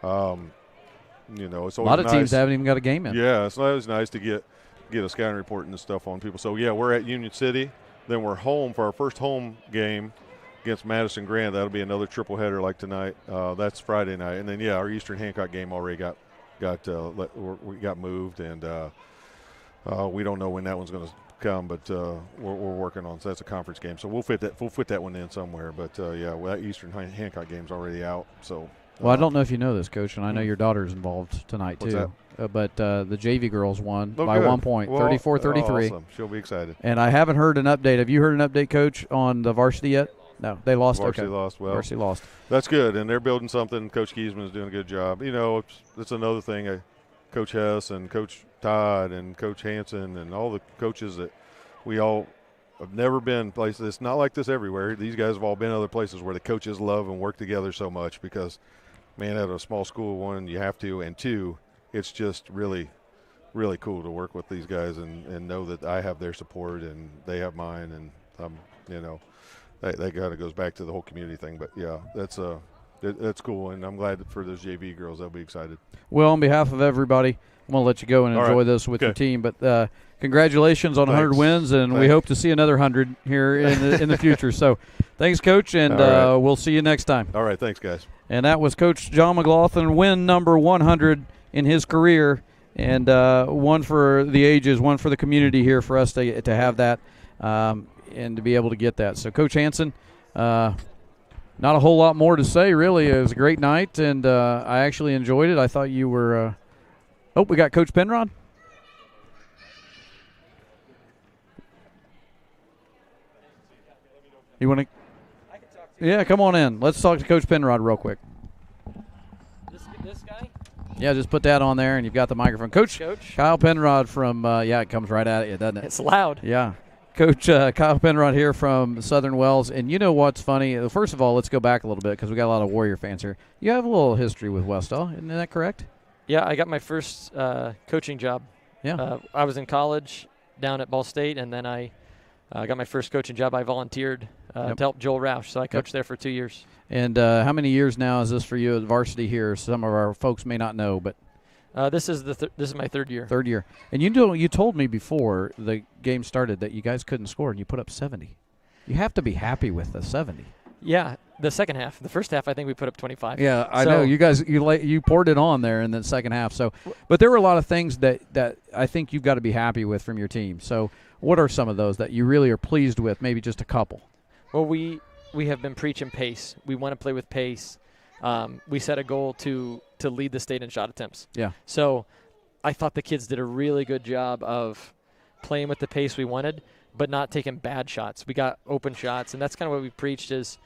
it's always a lot of nice. teams haven't even got a game in. Yeah, it's always nice to get a scouting report and stuff on people. So we're at Union City. Then we're home for our first home game against Madison Grant. That'll be another triple header like tonight. That's Friday night. And then, our Eastern Hancock game already got we got moved, and we don't know when that one's going to come, but we're working on. So that's a conference game, so we'll fit that one in somewhere. But that Eastern Hancock game's already out. So. Well, I don't know if you know this, Coach, and I know your daughter's involved tonight What's too. But the JV girls won Oh, by good. 1 point, Well, 34-33. Awesome. She'll be excited. And I haven't heard an update. Have you heard an update, Coach, on the varsity yet? No, they lost. Varsity okay. lost. Well, Varsity lost. That's good, and they're building something. Coach Kiesman's doing a good job. You know, it's another thing. Coach Hess and Coach Todd and Coach Hansen and all the coaches that we all have never been places. It's not like this everywhere. These guys have all been other places where the coaches love and work together so much because, man, at a small school, one, you have to, and two, it's just really, really cool to work with these guys and know that I have their support and they have mine, and that kind of goes back to the whole community thing. But yeah, that's cool, and I'm glad for those JV girls. They'll be excited. Well, on behalf of everybody, I'm going to let you go and enjoy this with your team. But congratulations on 100 wins, and we hope to see another 100 here in the future. So thanks, Coach, and we'll see you next time. All right, thanks, guys. And that was Coach John McLaughlin, win number 100 in his career, and one for the ages, one for the community here for us to have that and to be able to get that. So, Coach Hansen, not a whole lot more to say, really. It was a great night, and I actually enjoyed it. I thought you were we got Coach Penrod. You want to? Yeah, come on in. Let's talk to Coach Penrod real quick. This guy? Yeah, just put that on there, and you've got the microphone. Coach. Kyle Penrod from, it comes right at you, doesn't it? It's loud. Yeah. Coach Kyle Penrod here from Southern Wells. And you know what's funny? First of all, let's go back a little bit because we got a lot of Warrior fans here. You have a little history with Wes-Del, isn't that correct? Yeah, I got my first coaching job. Yeah. I was in college down at Ball State, and then I got my first coaching job. I volunteered to help Joel Roush, so I coached there for 2 years. And how many years now is this for you at varsity here? Some of our folks may not know, but this is my third year. Third year. And you told me before the game started that you guys couldn't score, and you put up 70. You have to be happy with the 70. Yeah, the second half. The first half, I think we put up 25. Yeah, I know. You guys, you poured it on there in the second half. So, but there were a lot of things that I think you've got to be happy with from your team. So, what are some of those that you really are pleased with? Maybe just a couple. Well, we have been preaching pace. We want to play with pace. We set a goal to lead the state in shot attempts. Yeah. So I thought the kids did a really good job of playing with the pace we wanted, but not taking bad shots. We got open shots, and that's kind of what we preached is,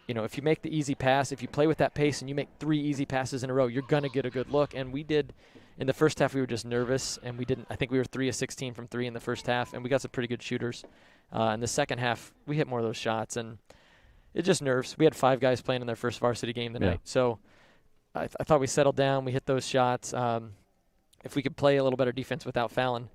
if you make the easy pass, if you play with that pace and you make 3 easy passes in a row, you're going to get a good look. And we did. In the first half, we were just nervous, and we didn't. I think we were 3 of 16 from 3 in the first half, and we got some pretty good shooters. In the second half, we hit more of those shots, and it just nerves. We had 5 guys playing in their first varsity game tonight. So I thought we settled down. We hit those shots. If we could play a little better defense without fouling,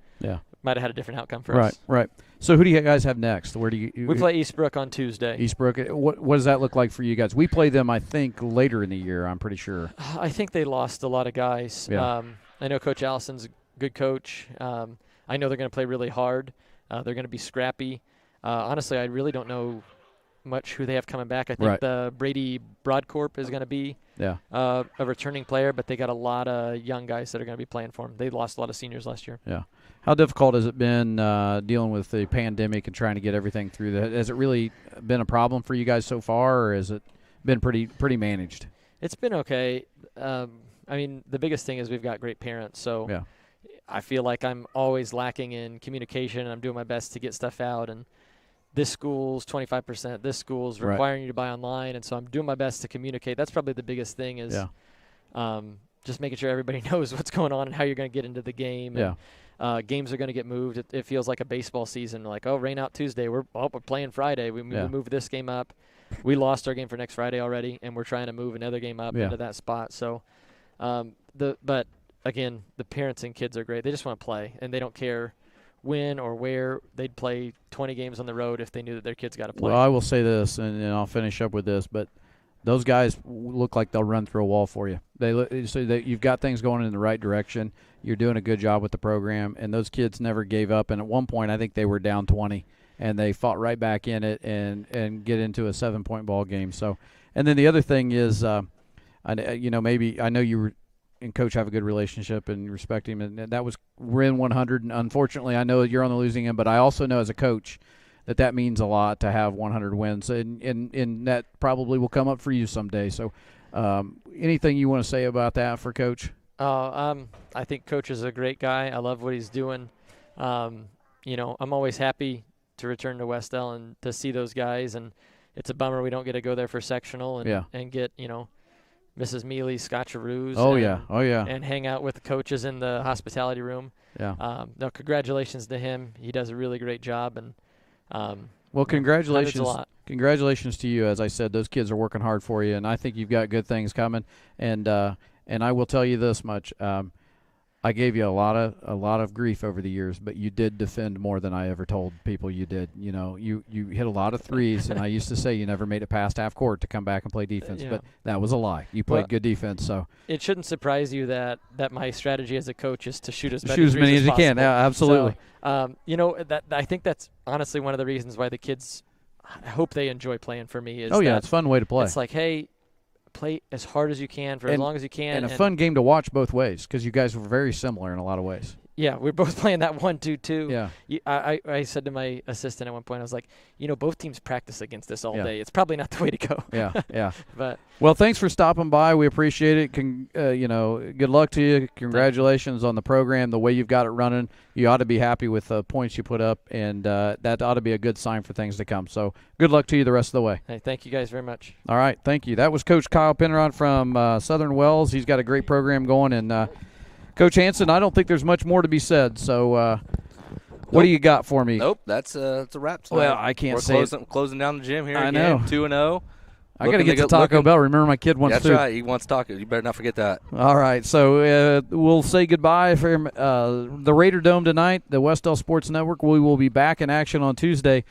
might have had a different outcome for us. Right. So who do you guys have next? Where do you? We play Eastbrook on Tuesday. Eastbrook. What does that look like for you guys? We play them, I think, later in the year. I'm pretty sure. I think they lost a lot of guys. Yeah. I know Coach Allison's a good coach. I know they're going to play really hard. They're going to be scrappy. Honestly, I really don't know much who they have coming back. I think the Brady Broadcorp is going to be a returning player, but they got a lot of young guys that are going to be playing for them. They lost a lot of seniors last year. Yeah. How difficult has it been dealing with the pandemic and trying to get everything through that? Has it really been a problem for you guys so far, or has it been pretty managed? It's been okay. I mean, the biggest thing is we've got great parents, so I feel like I'm always lacking in communication, and I'm doing my best to get stuff out. And this school's 25%, this school's requiring you to buy online, and so I'm doing my best to communicate. That's probably the biggest thing is just making sure everybody knows what's going on and how you're going to get into the game. Yeah. And, games are going to get moved. It feels like a baseball season. Like, rain out Tuesday. We're playing Friday. We moved this game up. We lost our game for next Friday already, and we're trying to move another game up into that spot. So, but again, the parents and kids are great. They just want to play, and they don't care when or where. They'd play 20 games on the road if they knew that their kids got to play. Well, I will say this, and I'll finish up with this, but those guys look like they'll run through a wall for you. So you've got things going in the right direction. You're doing a good job with the program, and those kids never gave up. And at one point, I think they were down 20, and they fought right back in it and get into a 7-point ball game. So, and then the other thing is, maybe I know you were and Coach have a good relationship and respect him. And that was we're in 100. And unfortunately, I know you're on the losing end, but I also know as a coach that means a lot to have 100 wins, and that probably will come up for you someday. So, anything you want to say about that for Coach? I think Coach is a great guy. I love what he's doing. I'm always happy to return to Wes-Del and to see those guys, and it's a bummer we don't get to go there for sectional and get Mrs. Mealy's scotcheroos. Oh yeah, and hang out with the coaches in the hospitality room. Yeah. No, congratulations to him. He does a really great job, and well, congratulations. A lot. Congratulations to you. As I said, those kids are working hard for you, and I think you've got good things coming. And I will tell you this much: I gave you a lot of grief over the years, but you did defend more than I ever told people you did. You hit a lot of threes, and I used to say you never made it past half court to come back and play defense, but that was a lie. You played good defense, so it shouldn't surprise you that my strategy as a coach is to shoot as many as you can. Yeah, absolutely. So, that I think that's honestly one of the reasons why the kids, I hope they enjoy playing for me. Is it's a fun way to play. It's like, hey, play as hard as you can for as long as you can. And a fun game to watch both ways because you guys were very similar in a lot of ways. Yeah, we're both playing that 1-2-2. Yeah. I said to my assistant at one point, I was like, both teams practice against this all day. It's probably not the way to go. Yeah. But well, thanks for stopping by. We appreciate it. Good luck to you. Congratulations on the program, the way you've got it running. You ought to be happy with the points you put up, and that ought to be a good sign for things to come. So good luck to you the rest of the way. Hey, thank you guys very much. All right, thank you. That was Coach Kyle Penneron from Southern Wells. He's got a great program going, and Coach Hanson, I don't think there's much more to be said. So what do you got for me? Nope, that's a wrap tonight. Well, I can't say We're closing down the gym here I again, know. 2-0. I got to get to Taco Bell. Remember, my kid wants That's food. right. He wants taco. You better not forget that. All right. So we'll say goodbye from the Raider Dome tonight, the Wes-Del Sports Network. We will be back in action on Tuesday.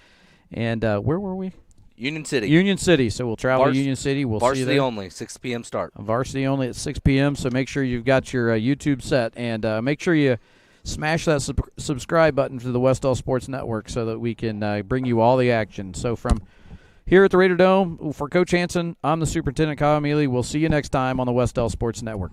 And where were we? Union City. Union City. So we'll travel to Union City. We'll see you there. Varsity only, 6 p.m. start. Varsity only at 6 p.m. So make sure you've got your YouTube set. And make sure you smash that subscribe button to the Wes-Del Sports Network so that we can bring you all the action. So from here at the Raider Dome, for Coach Hanson, I'm the Superintendent Kyle Mealy. We'll see you next time on the Wes-Del Sports Network.